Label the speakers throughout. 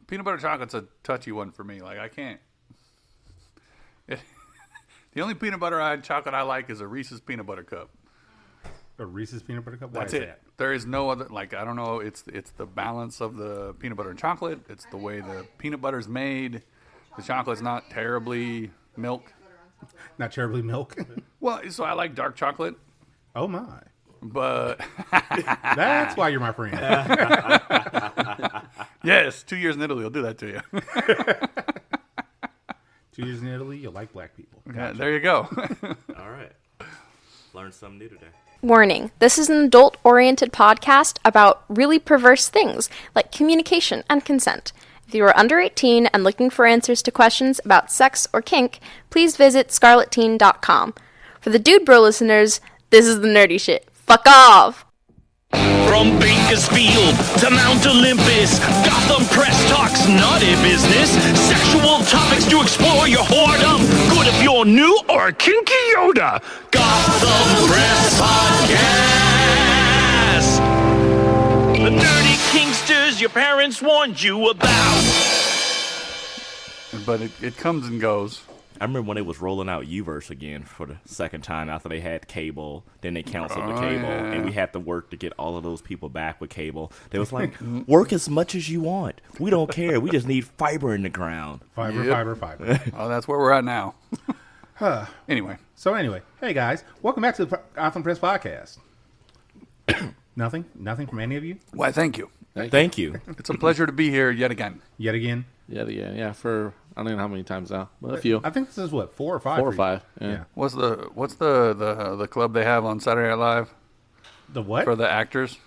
Speaker 1: peanut butter chocolate's a touchy one for me. Like, I can't. The only peanut butter chocolate I like is a Reese's peanut butter cup.
Speaker 2: A Reese's peanut butter cup? Why
Speaker 1: That's
Speaker 2: is
Speaker 1: it.
Speaker 2: that?
Speaker 1: There is no other, like, I don't know. It's the balance of the peanut butter and chocolate. It's the way the peanut butter's made. The chocolate's not terribly milk.
Speaker 2: Not terribly milk?
Speaker 1: Well, so I like dark chocolate.
Speaker 2: Oh, my.
Speaker 1: But
Speaker 2: that's why you're my friend.
Speaker 1: yes, 2 years in Italy will do that to you.
Speaker 2: 2 years in Italy, you like black people. Gotcha.
Speaker 1: Yeah, there you go.
Speaker 3: All right. Learned something new today.
Speaker 4: Warning, this is an adult-oriented podcast about really perverse things like communication and consent. If you are under 18 and looking for answers to questions about sex or kink, please visit scarletteen.com. For the Dude Bro listeners, this is the nerdy shit. Fuck off!
Speaker 5: From Bakersfield to Mount Olympus, Gotham Press talks naughty business. Sexual topics to explore your whoredom. Good if you're new or a kinky Yoda. Gotham Press Podcast. The dirty kinksters your parents warned you about.
Speaker 1: But it comes and goes.
Speaker 3: I remember when they was rolling out Uverse again for the second time after they had cable. Then they canceled the cable,
Speaker 1: yeah.
Speaker 3: and we had to work to get all of those people back with cable. They was like, work as much as you want. We don't care. We just need fiber in the ground.
Speaker 2: Fiber,
Speaker 1: Yep.
Speaker 2: fiber.
Speaker 1: Oh, that's where we're at now. Anyway.
Speaker 2: So anyway, hey guys, welcome back to the Gotham Press Podcast. Nothing from any of you?
Speaker 1: Why, thank you.
Speaker 3: Thank you.
Speaker 1: It's a pleasure to be here yet again.
Speaker 2: Yet again?
Speaker 6: Yeah, for I don't know how many times now, but a few.
Speaker 2: I think this is what, 4 or 5?
Speaker 6: 4 or
Speaker 2: for you?
Speaker 6: 5. Yeah.
Speaker 1: What's the club they have on Saturday Night Live
Speaker 2: The what?
Speaker 1: for the actors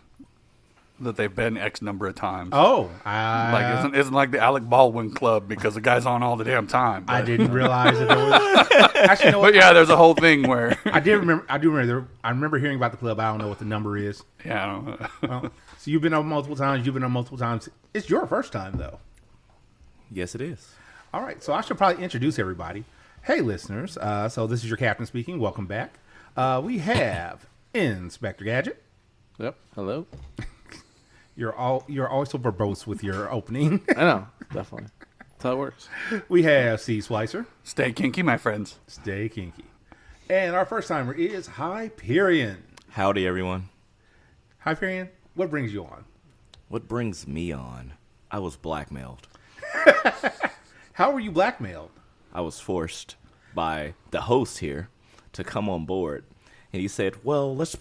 Speaker 1: that they've been X number of times?
Speaker 2: Oh,
Speaker 1: Like isn't like the Alec Baldwin Club because the guy's on all the damn time.
Speaker 2: I
Speaker 1: but-
Speaker 2: didn't realize that there was. Actually, you know what?
Speaker 1: But yeah, there's a whole thing where
Speaker 2: I do remember. I remember hearing about the club. I don't know what the number is.
Speaker 1: yeah, I don't know.
Speaker 2: Well, so you've been on multiple times. You've been on multiple times. It's your first time though.
Speaker 3: Yes, it is.
Speaker 2: All right, so I should probably introduce everybody. Hey, listeners. So this is your captain speaking. Welcome back. We have Inspector Gadget.
Speaker 6: Yep. Hello.
Speaker 2: You're always so verbose with your opening.
Speaker 6: I know. Definitely. That's how it works.
Speaker 2: We have C. Slicer.
Speaker 1: Stay kinky, my friends.
Speaker 2: Stay kinky. And our first timer is Hyperion.
Speaker 3: Howdy, everyone.
Speaker 2: Hyperion, what brings you on?
Speaker 3: What brings me on? I was blackmailed.
Speaker 2: How were you blackmailed?
Speaker 3: I was forced by the host here to come on board. And he said, well, let's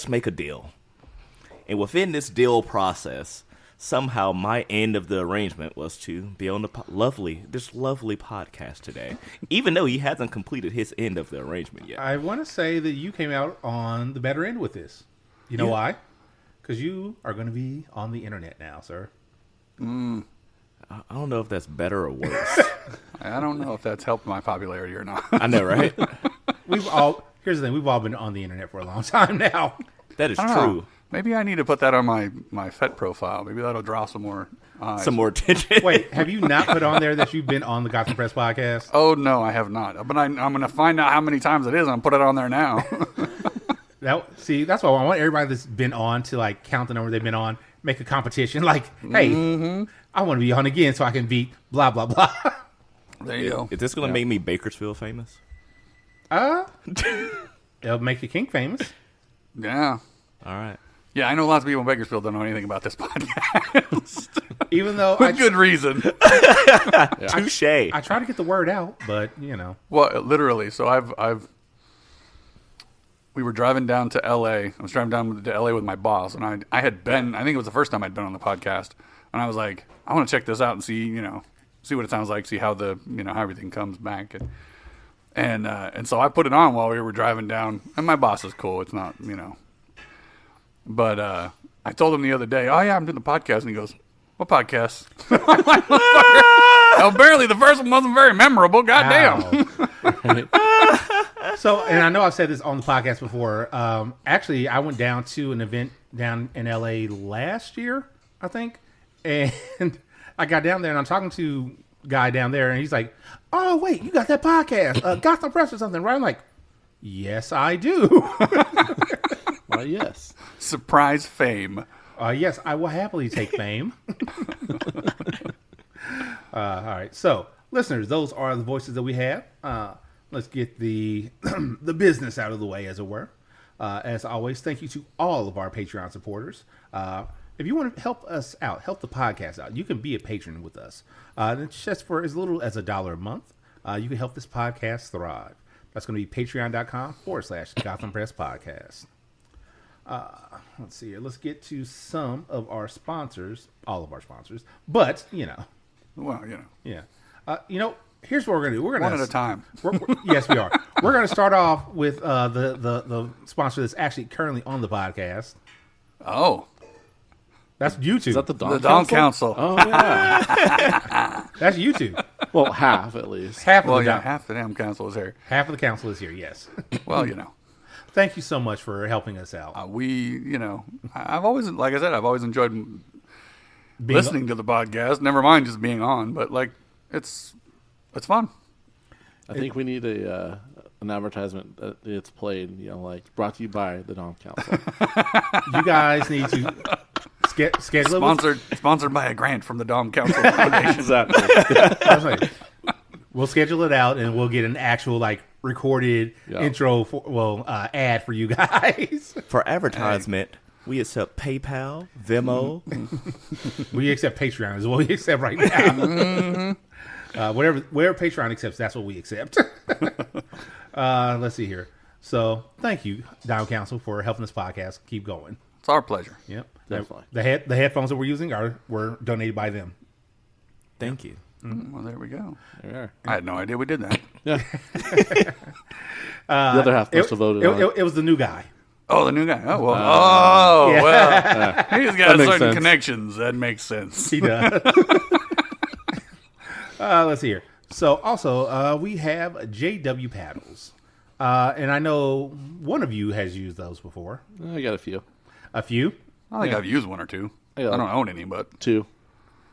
Speaker 3: make a deal. And within this deal process, somehow my end of the arrangement was to be on this lovely podcast today, even though he hasn't completed his end of the arrangement yet.
Speaker 2: I want to say that you came out on the better end with this. You know why? Because you are going to be on the internet now, sir.
Speaker 3: I don't know if that's better or worse.
Speaker 1: I don't know if that's helped my popularity or not.
Speaker 3: I know, right?
Speaker 2: Here's the thing. We've all been on the internet for a long time now.
Speaker 3: That is
Speaker 1: I don't know.
Speaker 3: true.
Speaker 1: Maybe I need to put that on my FET profile. Maybe that'll draw some more eyes.
Speaker 3: Some more attention.
Speaker 2: Wait, have you not put on there that you've been on the Gotham Press podcast?
Speaker 1: Oh, no, I have not. But I'm going to find out how many times it is and put it on there now.
Speaker 2: That's why I want everybody that's been on to like count the number they've been on, make a competition. Like, hey, I want to be on again so I can beat blah, blah, blah.
Speaker 1: There you go.
Speaker 3: Is this going to make me Bakersfield famous?
Speaker 2: It'll make you kink famous.
Speaker 1: Yeah.
Speaker 3: All right.
Speaker 1: Yeah, I know lots of people in Bakersfield don't know anything about this podcast.
Speaker 2: Even though
Speaker 1: With good reason.
Speaker 3: Touche.
Speaker 2: I try to get the word out, but you know.
Speaker 1: Well, literally. So we were driving down to L.A. I was driving down to L.A. with my boss, and I think it was the first time I'd been on the podcast, and I was like, I want to check this out and see what it sounds like, see how how everything comes back, and so I put it on while we were driving down, and my boss is cool. It's not, but I told him the other day, oh yeah, I'm doing the podcast, and he goes, what podcast? I'm like, motherfucker. Apparently the first one wasn't very memorable. Goddamn.
Speaker 2: So, and I know I've said this on the podcast before. Actually, I went down to an event down in LA last year, I think. And I got down there and I'm talking to a guy down there and he's like, oh, wait, you got that podcast, Gotham Press or something, right? I'm like, yes, I do.
Speaker 6: Well, yes.
Speaker 1: Surprise fame.
Speaker 2: Yes, I will happily take fame. All right. So, listeners, those are the voices that we have. Let's get the the business out of the way, as it were. As always, thank you to all of our Patreon supporters. If you want to help us out, help the podcast out, you can be a patron with us. It's just for as little as $1 a month. You can help this podcast thrive. That's going to be patreon.com/Gotham Press Podcast. Let's see here. Let's get to some of our sponsors, all of our sponsors, but,
Speaker 1: Well,
Speaker 2: yeah. Here's what we're going to do. We're going
Speaker 1: one at a time.
Speaker 2: Yes, we are. We're going to start off with the sponsor that's actually currently on the podcast.
Speaker 1: Oh,
Speaker 2: That's YouTube.
Speaker 6: Is that the Dawn
Speaker 1: the Dawn
Speaker 6: Council?
Speaker 1: Council.
Speaker 6: Oh, yeah.
Speaker 2: That's YouTube.
Speaker 6: Well, half at least.
Speaker 2: Half of
Speaker 1: Well,
Speaker 2: the
Speaker 1: yeah,
Speaker 2: Dawn-
Speaker 1: half the damn council is here.
Speaker 2: half of the council is here. Yes.
Speaker 1: Well,
Speaker 2: Thank you so much for helping us out.
Speaker 1: I've always, like I said, I've always enjoyed
Speaker 2: Being-
Speaker 1: listening to the podcast. Never mind just being on, but it's fun.
Speaker 6: I think we need an advertisement that it's played, brought to you by the Dawn Council.
Speaker 2: You guys need to schedule it.
Speaker 1: Sponsored by a grant from the Dom Council Foundation.
Speaker 6: Exactly.
Speaker 2: I was like, we'll schedule it out and we'll get an actual recorded intro ad for you guys.
Speaker 3: For advertisement, we accept PayPal, Venmo.
Speaker 2: We accept Patreon is what we accept right now. Whatever Patreon accepts, that's what we accept. Let's see here. So thank you, Down Council, for helping this podcast keep going.
Speaker 1: It's our pleasure.
Speaker 2: Yep.
Speaker 6: Definitely.
Speaker 2: The headphones that we're using were donated by them.
Speaker 3: Thank you.
Speaker 1: Well, there we go.
Speaker 6: There we are.
Speaker 1: I had no idea we did that.
Speaker 6: Yeah. The other half must have voted on it.
Speaker 2: It was the new guy.
Speaker 1: Oh, the new guy. Oh, well.
Speaker 2: Yeah.
Speaker 1: Well. He's got
Speaker 6: That makes
Speaker 1: certain
Speaker 6: sense.
Speaker 1: connections. That makes sense.
Speaker 2: He does. Let's see here. So also, we have JW paddles. And I know one of you has used those before.
Speaker 6: I got a few.
Speaker 2: A few?
Speaker 1: I think I've used one or two.
Speaker 6: Yeah.
Speaker 1: I don't own any, but
Speaker 6: 2.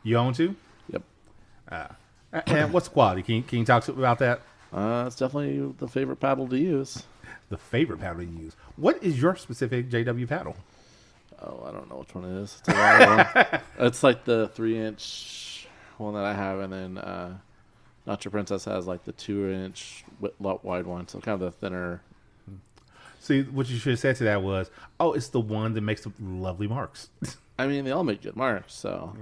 Speaker 2: You own two?
Speaker 6: Yep.
Speaker 2: And what's the quality? Can you talk about that?
Speaker 6: It's definitely the favorite paddle to use.
Speaker 2: The favorite paddle you use. What is your specific JW paddle?
Speaker 6: Oh, I don't know which one it is. It's a lot of one. It's like the 3-inch one that I have, and then Not Your Princess has like the 2-inch wide one, so kind of the thinner.
Speaker 2: See, what you should have said to that was, oh, it's the one that makes the lovely marks.
Speaker 6: I mean, they all make good marks, so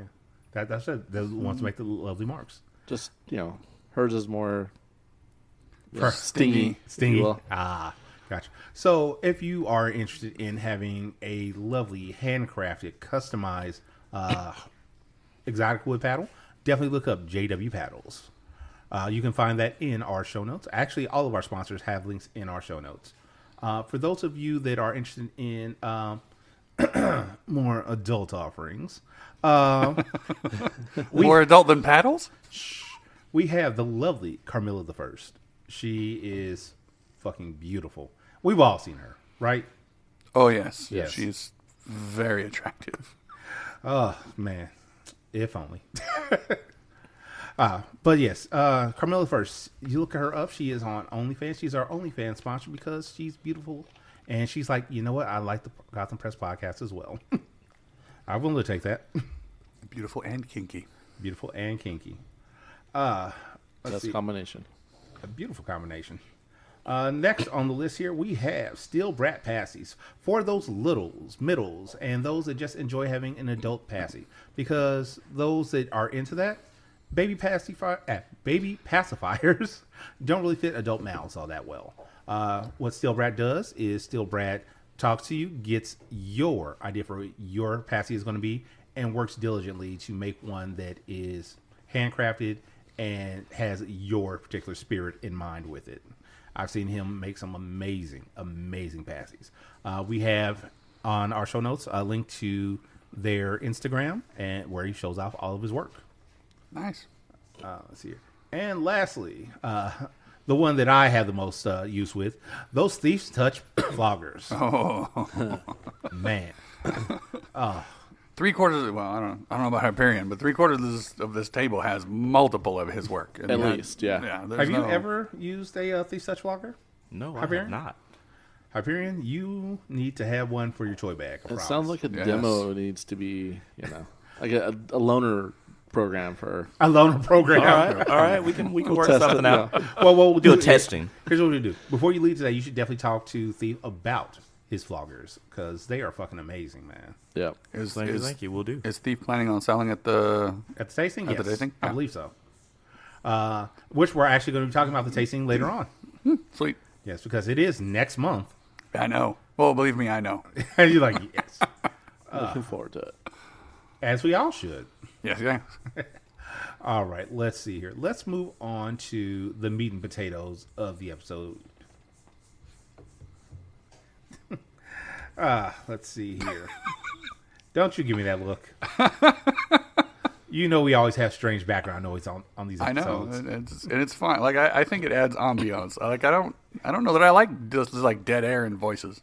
Speaker 2: That's it. The ones that make the lovely marks.
Speaker 6: just, hers is more
Speaker 1: stingy.
Speaker 6: if you
Speaker 2: Stingy.
Speaker 6: will.
Speaker 2: Gotcha. So if you are interested in having a lovely handcrafted, customized exotic wood paddle, definitely look up JW Paddles. You can find that in our show notes. Actually, all of our sponsors have links in our show notes. For those of you that are interested in more adult offerings,
Speaker 1: More adult than paddles?
Speaker 2: we have the lovely Carmilla the First. She is fucking beautiful. We've all seen her, right?
Speaker 1: Oh, yes.
Speaker 2: Yes.
Speaker 1: She's very attractive.
Speaker 2: Oh, man. If only. But yes, Carmilla First. You look her up. She is on OnlyFans. She's our OnlyFans sponsor because she's beautiful. And she's like, you know what? I like the Gotham Press podcast as well. I'm willing to take that.
Speaker 1: Beautiful and kinky.
Speaker 2: Beautiful and kinky.
Speaker 6: That's a combination.
Speaker 2: A beautiful combination. Next on the list here, we have Steel Brat Passies for those littles, middles, and those that just enjoy having an adult passy. Because those that are into that, baby pacifiers don't really fit adult mouths all that well. What Steel Brat does is Steel Brat talks to you, gets your idea for what your passy is going to be, and works diligently to make one that is handcrafted and has your particular spirit in mind with it. I've seen him make some amazing passies. We have on our show notes a link to their Instagram and where he shows off all of his work.
Speaker 1: Nice.
Speaker 2: Let's see here. And lastly, the one that I have the most use with, those Thieves Touch vloggers.
Speaker 1: Oh.
Speaker 2: Man.
Speaker 1: 3/4. Well, I don't know about Hyperion, but 3/4 of this table has multiple of his work. And
Speaker 6: At
Speaker 1: that-
Speaker 6: least, yeah.
Speaker 1: there's
Speaker 2: Have you
Speaker 1: no-
Speaker 2: ever used a Thieves Touch vlogger?
Speaker 3: No, I
Speaker 2: Hyperion?
Speaker 3: have not.
Speaker 2: Hyperion, you need to have one for your toy bag. I
Speaker 6: It
Speaker 2: promise.
Speaker 6: sounds like a
Speaker 1: Yes.
Speaker 6: demo needs to be, like a loaner program for.
Speaker 2: A loaner program.
Speaker 3: All right, we can work
Speaker 6: test
Speaker 3: something
Speaker 6: it,
Speaker 3: out.
Speaker 6: yeah.
Speaker 2: Well, what we'll
Speaker 3: Do a
Speaker 2: is-
Speaker 3: testing.
Speaker 2: Here's what we do. Before you leave today, you should definitely talk to Thief about his floggers because they are fucking amazing, man.
Speaker 6: Yeah.
Speaker 3: Thank you. We'll do.
Speaker 1: Is Thief planning on selling at the?
Speaker 2: At the tasting,
Speaker 1: At
Speaker 2: yes,
Speaker 1: the tasting?
Speaker 2: I
Speaker 1: Yeah.
Speaker 2: believe so. Which we're actually going to be talking about the tasting later on.
Speaker 1: Sweet.
Speaker 2: Yes, because it is next month.
Speaker 1: I know. Well, believe me, I know.
Speaker 2: And you're like, yes,
Speaker 6: Looking forward to it.
Speaker 2: as we all should.
Speaker 1: Yes, yeah.
Speaker 2: All right, let's see here. Let's move on to the meat and potatoes of the episode. Let's see here. Don't you give me that look. You know we always have strange background noise on these
Speaker 1: I
Speaker 2: episodes.
Speaker 1: know, and it's fine. Like I think it adds ambiance. Like I don't know that I like just like dead air and voices.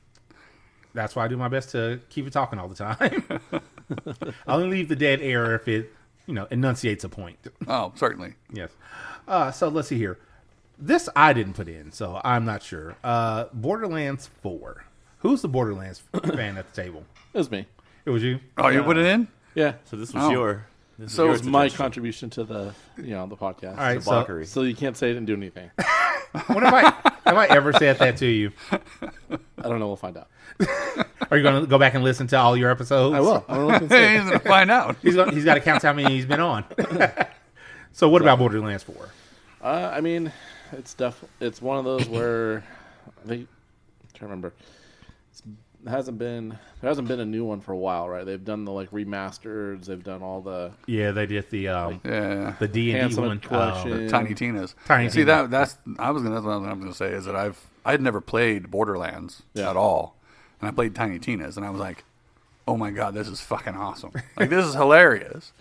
Speaker 2: That's why I do my best to keep it talking all the time. I only leave the dead air if it, enunciates a point.
Speaker 1: Oh, certainly.
Speaker 2: Yes. So let's see here. This I didn't put in, so I'm not sure. Borderlands 4. Who's the Borderlands fan at the table?
Speaker 6: It was me.
Speaker 2: It was you?
Speaker 1: Oh, you put it in?
Speaker 6: Yeah.
Speaker 3: So this was
Speaker 1: Oh.
Speaker 3: your.
Speaker 1: So
Speaker 6: It was my
Speaker 3: suggestion.
Speaker 6: contribution to the podcast.
Speaker 2: All right, so
Speaker 3: Debauchery.
Speaker 6: So you can't say I didn't do anything.
Speaker 2: what have I ever said that to you?
Speaker 6: I don't know. We'll find out.
Speaker 2: Are you going to go back and listen to all your episodes?
Speaker 6: I will. I'm gonna look and see.
Speaker 1: He's gonna find out.
Speaker 2: He's got to count how many he's been on. So what about Borderlands 4?
Speaker 6: I mean, it's one of those where I think I'm trying to remember. There hasn't been a new one for a while, right? They've done the remasters. They've done all the
Speaker 2: Yeah, they did the
Speaker 1: Yeah.
Speaker 2: the D&D
Speaker 6: Handsome
Speaker 2: one.
Speaker 6: collection.
Speaker 1: Tiny Tina's.
Speaker 2: Tiny
Speaker 1: See
Speaker 2: Tina.
Speaker 1: that's what I was gonna say is that I'd never played Borderlands
Speaker 6: Yeah.
Speaker 1: at all, and I played Tiny Tina's, and I was like, oh my god, this is fucking awesome! Like this is hilarious,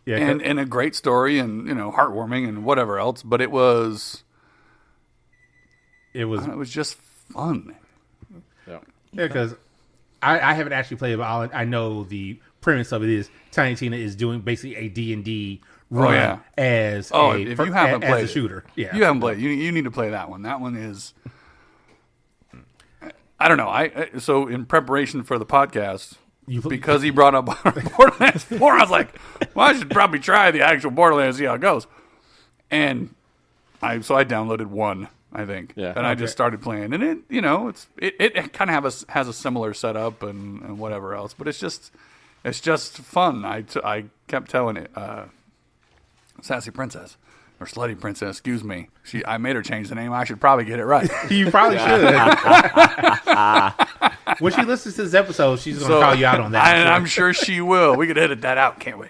Speaker 2: Yeah,
Speaker 1: and a great story, and heartwarming, and whatever else. But it was
Speaker 2: it was
Speaker 1: just fun.
Speaker 6: Yeah.
Speaker 2: Yeah, because I haven't actually played it, but I know the premise of it is Tiny Tina is doing basically a D&D run
Speaker 1: yeah.
Speaker 2: as
Speaker 1: If you haven't
Speaker 2: as
Speaker 1: played
Speaker 2: a
Speaker 1: it,
Speaker 2: shooter. Yeah,
Speaker 1: you haven't played. You need to play that one. That one is. I don't know. So in preparation for the podcast, because he brought up Borderlands 4, I was like, well, I should probably try the actual Borderlands, see how it goes. And I downloaded 1, I think,
Speaker 6: Yeah.
Speaker 1: and I just started playing, and it kind of has a similar setup and whatever else, but it's just fun. I kept telling it, Sassy Princess. Or Slutty Princess, excuse me. I made her change the name. I should probably get it right.
Speaker 2: you probably should. When she listens to this episode, she's going to call you out on that.
Speaker 1: I'm sure she will. We could edit that out, can't we?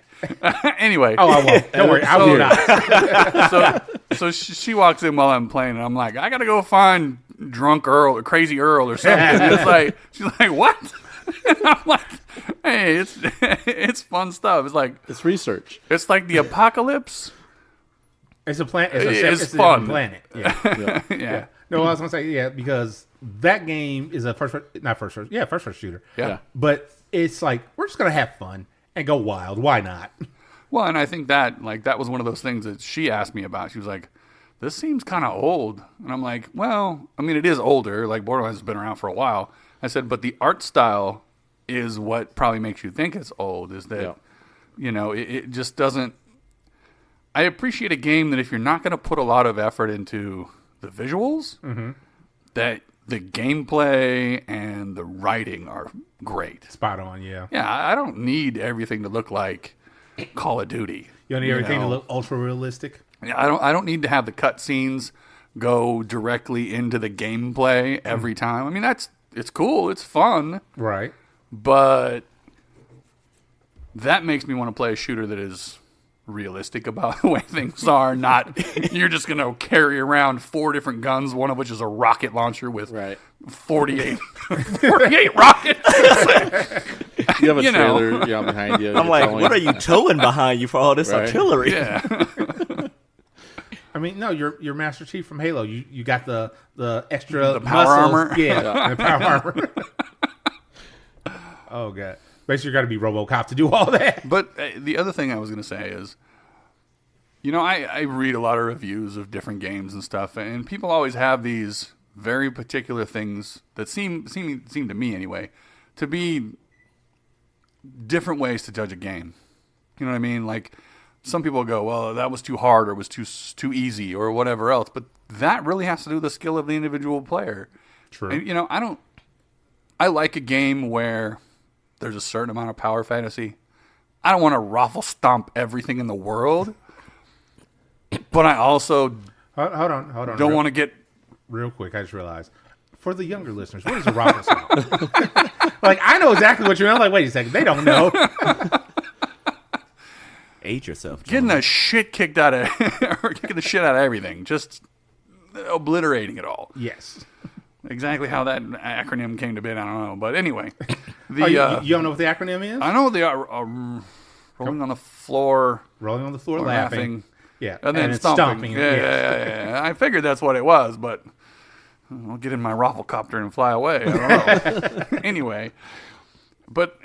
Speaker 1: Anyway.
Speaker 2: Oh, I won't. Don't worry. I will not.
Speaker 1: So she walks in while I'm playing, and I'm like, I got to go find Drunk Earl or Crazy Earl or something. And it's like, she's like, what? And I'm like, hey, it's fun stuff. It's like,
Speaker 6: It's research.
Speaker 1: it's like the apocalypse.
Speaker 2: It's a planet.
Speaker 1: It's
Speaker 2: it's
Speaker 1: fun.
Speaker 2: a planet. Yeah.
Speaker 1: Yeah.
Speaker 2: No, I was going to say, because that game is a first person shooter.
Speaker 1: Yeah.
Speaker 2: But it's like, we're just going to have fun and go wild. Why not?
Speaker 1: Well, and I think that was one of those things that she asked me about. She was like, this seems kind of old. And I'm like, well, I mean, it is older. Like, Borderlands has been around for a while. I said, but the art style is what probably makes you think it's old, is that, it just doesn't. I appreciate a game that if you're not going to put a lot of effort into the visuals, that the gameplay and the writing are great.
Speaker 2: Spot on, yeah.
Speaker 1: Yeah, I don't need everything to look like Call of Duty.
Speaker 2: You don't need everything
Speaker 1: know?
Speaker 2: to look ultra realistic.
Speaker 1: Yeah, I don't need to have the cutscenes go directly into the gameplay every time. I mean, it's cool, it's fun,
Speaker 2: Right.
Speaker 1: but that makes me want to play a shooter that is realistic about the way things are. Not you're just going to carry around 4 different guns, one of which is a rocket launcher with 48 rockets.
Speaker 6: You have a
Speaker 1: You know.
Speaker 6: trailer behind you.
Speaker 3: I'm like, what are you towing behind you for all this
Speaker 6: Right.
Speaker 3: artillery?
Speaker 1: Yeah.
Speaker 2: I mean, no, you're Master Chief from Halo. You got the extra
Speaker 1: power
Speaker 2: muscles.
Speaker 1: armor.
Speaker 2: Yeah, the power armor. Oh god, basically you got to be RoboCop to do all that.
Speaker 1: But the other thing I was going to say is, I read a lot of reviews of different games and stuff, and people always have these very particular things that seem to me anyway to be different ways to judge a game. You know what I mean? Like some people go, well, that was too hard or was too easy or whatever else. But that really has to do with the skill of the individual player.
Speaker 2: True.
Speaker 1: And, I like a game where there's a certain amount of power fantasy. I don't want to raffle stomp everything in the world, but I also
Speaker 2: Hold on.
Speaker 1: don't want to get...
Speaker 2: Real quick, I just realized. For the younger listeners, what is a raffle stomp? Like, I know exactly what you mean. I'm like, wait a second. They don't know.
Speaker 3: Age yourself.
Speaker 1: Getting the shit kicked out of... or kicking the shit out of everything. Just obliterating it all.
Speaker 2: Yes.
Speaker 1: Exactly how that acronym came to be, I don't know. But anyway...
Speaker 2: You don't know what the acronym is?
Speaker 1: I know they are rolling on the floor...
Speaker 2: Rolling on the floor,
Speaker 1: or
Speaker 2: laughing. Yeah.
Speaker 1: And then
Speaker 2: it's
Speaker 1: stomping.
Speaker 2: Yeah.
Speaker 1: Yeah. I figured that's what it was, but I'll get in my rafflecopter and fly away. I don't know. Anyway, but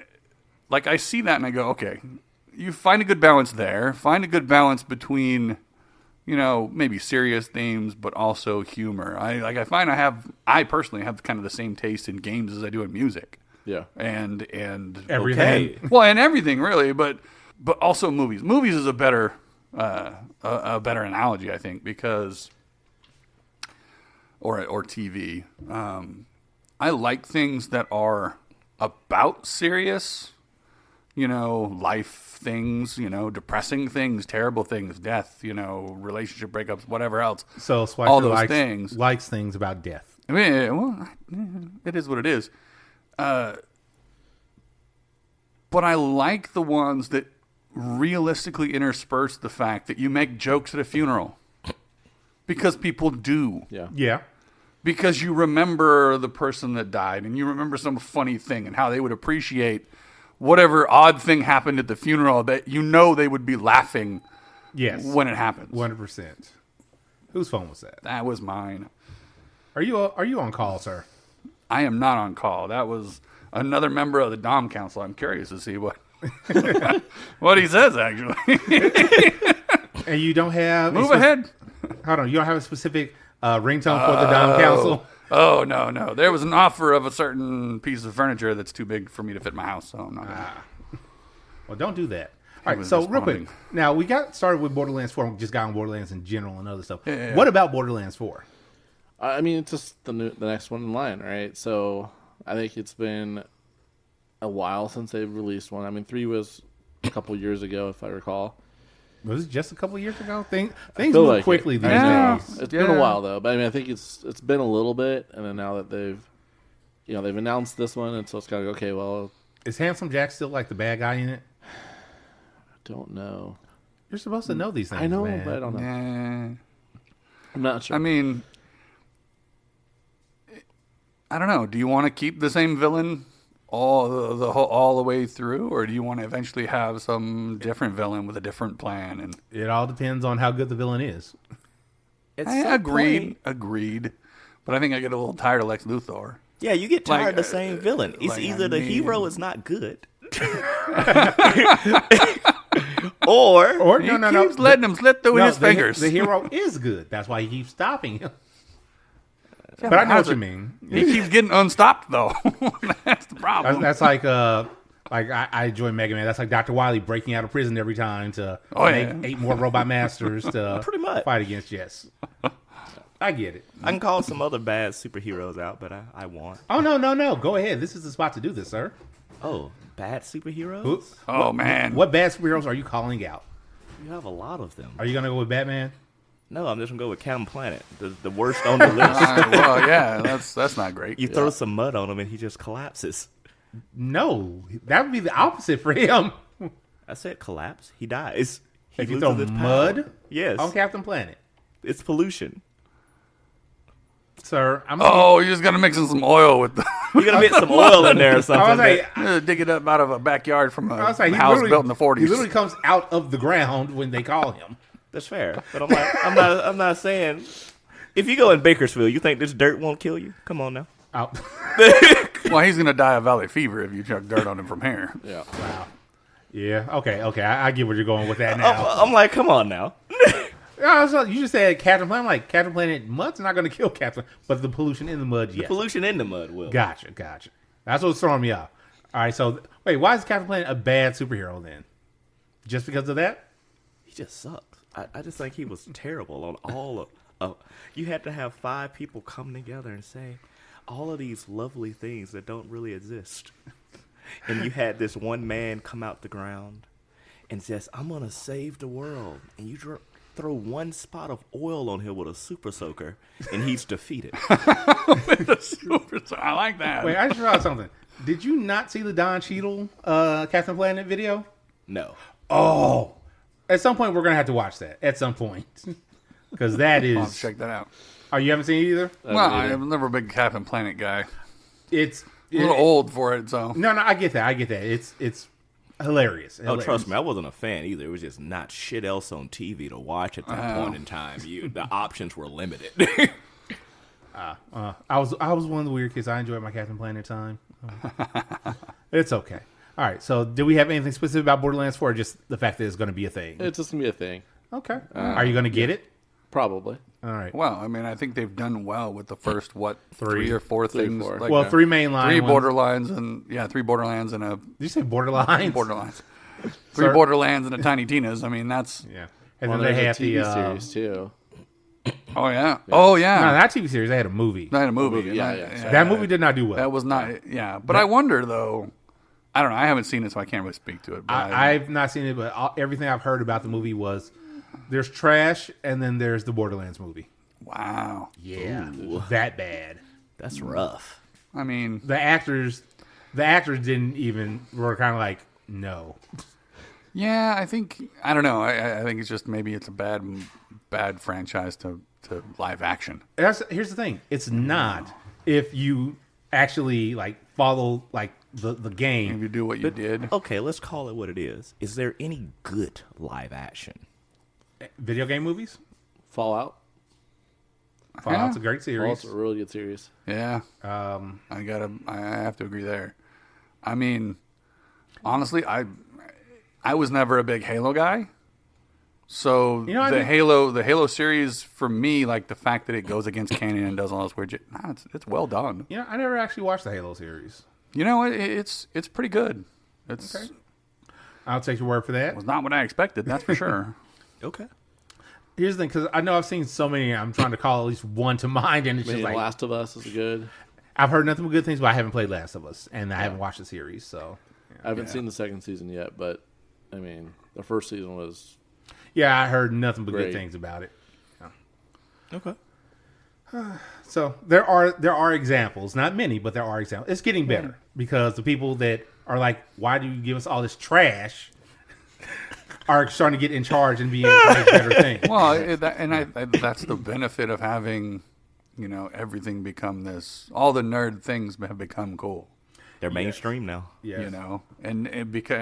Speaker 1: like I see that and I go, okay, you find a good balance there. Find a good balance between, maybe serious themes, but also humor. I personally have kind of the same taste in games as I do in music.
Speaker 6: Yeah.
Speaker 1: And
Speaker 2: Everything.
Speaker 3: Okay.
Speaker 1: well, and everything really, but also movies. Movies is a better analogy, I think, because or TV. I like things that are about serious, life things, depressing things, terrible things, death, relationship breakups, whatever else.
Speaker 2: So Swiper
Speaker 1: all those things
Speaker 2: likes things about death.
Speaker 1: I mean, it is what it is. But I like the ones that realistically intersperse the fact that you make jokes at a funeral. Because people do.
Speaker 6: Yeah.
Speaker 2: Yeah.
Speaker 1: Because you remember the person that died and you remember some funny thing and how they would appreciate whatever odd thing happened at the funeral that they would be laughing
Speaker 2: Yes.
Speaker 1: when it happens.
Speaker 2: 100%. Whose phone was that?
Speaker 1: That was mine.
Speaker 2: Are you on call, sir?
Speaker 1: I am not on call. That was another member of the Dom Council. I'm curious to see what what he says, actually.
Speaker 2: And you don't have...
Speaker 1: Move ahead.
Speaker 2: Hold on. You don't have a specific ringtone for the Dom Council?
Speaker 1: Oh, no. There was an offer of a certain piece of furniture that's too big for me to fit in my house, so I'm not going to.
Speaker 2: Well, don't do that. All right,
Speaker 1: was
Speaker 2: so real quick.
Speaker 1: responding.
Speaker 2: Now, we got started with Borderlands 4. We just got on Borderlands in general and other stuff.
Speaker 1: Yeah.
Speaker 2: What about Borderlands 4?
Speaker 6: I mean, it's just the next one in line, right? So I think it's been a while since they've released one. I mean, 3 was a couple years ago, if I recall.
Speaker 2: Was it just a couple years ago? Things
Speaker 6: feel
Speaker 2: move
Speaker 6: like
Speaker 2: quickly
Speaker 6: it.
Speaker 2: these
Speaker 6: I know.
Speaker 2: days.
Speaker 6: It's been a while though, but I mean, I think it's been a little bit, and then now that they've announced this one, and so it's kind of okay. Well,
Speaker 2: Is Handsome Jack still like the bad guy in it?
Speaker 6: I don't know.
Speaker 2: You're supposed to know these things,
Speaker 6: I know,
Speaker 2: man.
Speaker 6: but I don't know. I'm not sure.
Speaker 1: I mean, I don't know. Do you want to keep the same villain all the way through, or do you want to eventually have some different villain with a different plan? And
Speaker 2: It all depends on how good the villain is.
Speaker 3: At
Speaker 1: I
Speaker 3: some
Speaker 1: agreed,
Speaker 3: point-
Speaker 1: but I think I get a little tired of Lex Luthor.
Speaker 3: Yeah, you get tired
Speaker 1: Like,
Speaker 3: of the same villain. It's
Speaker 1: like,
Speaker 3: either
Speaker 1: I
Speaker 3: the
Speaker 1: mean-
Speaker 3: hero is not good, or
Speaker 1: He keeps letting him slip through his fingers.
Speaker 2: The hero is good. That's why he keeps stopping him.
Speaker 1: Yeah,
Speaker 2: But I know
Speaker 1: how's
Speaker 2: what you
Speaker 1: it-
Speaker 2: mean.
Speaker 1: He keeps getting unstopped though. That's the problem.
Speaker 2: That's like I enjoy Mega Man. That's like Dr. Wily breaking out of prison every time to make 8 more robot masters to
Speaker 3: Pretty much.
Speaker 2: fight against. Yes, I get it.
Speaker 3: I can call some other bad superheroes out, but I won't.
Speaker 2: Oh no! Go ahead. This is the spot to do this, sir.
Speaker 3: Oh, bad superheroes?
Speaker 2: Who-
Speaker 1: Oh man.
Speaker 2: What bad superheroes are you calling out?
Speaker 3: You have a lot of them.
Speaker 2: Are you gonna go with Batman?
Speaker 3: No, I'm just gonna go with Captain Planet, the worst on the list.
Speaker 1: Well, yeah, that's not great.
Speaker 3: You throw some mud on him and he just collapses.
Speaker 2: No, that would be the opposite for him.
Speaker 3: I said collapse. He dies. He
Speaker 2: If you
Speaker 3: loses
Speaker 2: throw
Speaker 3: his power.
Speaker 2: mud
Speaker 3: Yes,
Speaker 2: on Captain Planet,
Speaker 3: it's pollution.
Speaker 2: sir.
Speaker 1: Oh, you're just gonna mix in some oil with the
Speaker 3: You gotta mix some oil in there or
Speaker 2: I was
Speaker 3: something.
Speaker 2: like,
Speaker 1: dig it up out of a backyard from a
Speaker 2: I was like, he
Speaker 1: house
Speaker 2: literally-
Speaker 1: built in the 40s.
Speaker 2: He literally comes out of the ground when they call him.
Speaker 3: That's fair, but I'm like, I'm not saying. If you go in Bakersfield, you think this dirt won't kill you? Come on now.
Speaker 2: Out.
Speaker 1: Well, he's gonna die of valley fever if you chuck dirt on him from here.
Speaker 6: Yeah.
Speaker 2: Yeah. Okay. I get where you're going with that now.
Speaker 3: I'm like, come on now.
Speaker 2: You just said Captain Planet. I'm like, Captain Planet, mud's not going to kill Captain, but the pollution in the mud, yes.
Speaker 3: Pollution in the mud will.
Speaker 2: Gotcha. That's what's throwing me off. All right, so wait, why is Captain Planet a bad superhero then? Just because of that?
Speaker 3: just sucked. I just think he was terrible on all of. You had to have 5 people come together and say all of these lovely things that don't really exist, and you had this one man come out the ground and says, "I'm gonna save the world," and you throw one spot of oil on him with a super soaker, and he's defeated.
Speaker 1: I like that.
Speaker 2: Wait, I just realized something. Did you not see the Don Cheadle Captain Planet video?
Speaker 3: No.
Speaker 2: Oh, at some point we're gonna have to watch that. At some point, because that
Speaker 1: I'll have
Speaker 2: is.
Speaker 1: to check that out.
Speaker 2: Oh, you haven't seen it either?
Speaker 1: Well, I'm never a big Captain Planet guy.
Speaker 2: It's
Speaker 1: A little old for it, so.
Speaker 2: No, I get that. It's hilarious.
Speaker 3: Oh, trust me, I wasn't a fan either. It was just not shit else on TV to watch at that point in time. The options were limited.
Speaker 2: I was one of the weird kids. I enjoyed my Captain Planet time. It's okay. All right. So, do we have anything specific about Borderlands 4, or just the fact that it's going to be a thing?
Speaker 6: It's just gonna be a thing,
Speaker 2: Okay. Are you going to get it?
Speaker 6: probably.
Speaker 2: All right.
Speaker 1: Well, I mean, I think they've done well with the first,
Speaker 2: Three.
Speaker 1: 3 or 4 things?
Speaker 6: four.
Speaker 1: Like,
Speaker 2: Well, 3 mainline.
Speaker 1: 3
Speaker 2: ones.
Speaker 1: Borderlands and 3 Borderlands and a
Speaker 2: Did you say Borderlines?
Speaker 1: Borderlands. 3
Speaker 2: Sir?
Speaker 1: Borderlands and a Tiny Tina's. I mean, that's.
Speaker 2: Yeah. And
Speaker 6: Well,
Speaker 2: then they
Speaker 6: there's
Speaker 2: had
Speaker 6: a TV
Speaker 2: the
Speaker 6: series too.
Speaker 1: Oh yeah. Oh yeah.
Speaker 2: No, not TV series. They had a movie.
Speaker 1: Not a movie.
Speaker 6: Yeah.
Speaker 2: That movie did not do well.
Speaker 1: That was not. Yeah, but I wonder though. I don't know. I haven't seen it, so I can't really speak to it. But
Speaker 2: I've not seen it, but everything I've heard about the movie was there's trash, and then there's the Borderlands movie.
Speaker 1: wow.
Speaker 2: Yeah, that bad.
Speaker 3: That's rough.
Speaker 1: I mean,
Speaker 2: The actors didn't even were kind of like no.
Speaker 1: yeah. I don't know. I think it's just maybe it's a bad franchise to live action.
Speaker 2: Here's the thing. It's not if you actually like follow like the game.
Speaker 1: If you do what you did,
Speaker 3: Okay, let's call it what it is. Is there any good live action?
Speaker 2: Video game movies.
Speaker 6: Fallout.
Speaker 2: Fallout's a great series.
Speaker 6: Fallout's a really good series.
Speaker 1: yeah. I have to agree there. I mean, honestly, I was never a big Halo guy. So the Halo series for me, like the fact that it goes against canon and does all this weird shit, it's well done.
Speaker 2: You know, I never actually watched the Halo series.
Speaker 1: You know, it's pretty good. It's
Speaker 2: Okay. I'll take your word for that.
Speaker 1: was not what I expected. That's for sure.
Speaker 3: Okay.
Speaker 2: Here's the thing, because I know I've seen so many. I'm trying to call at least one to mind, and it's
Speaker 6: I mean,
Speaker 2: just like
Speaker 6: Last of Us is good.
Speaker 2: I've heard nothing but good things, but I haven't played Last of Us, and I haven't watched the series. So
Speaker 6: I haven't seen the second season yet, but I mean, the first season was
Speaker 2: yeah, I heard nothing but good
Speaker 6: Great.
Speaker 2: things about it.
Speaker 3: Okay.
Speaker 2: So there are examples, not many, but there are examples. It's getting better because the people that are like, "Why do you give us all this trash?" are starting to get in charge and be able to make better things.
Speaker 1: Well, that's the benefit of having, everything become this. All the nerd things have become cool.
Speaker 3: They're mainstream now.
Speaker 2: Yes.
Speaker 1: You know, and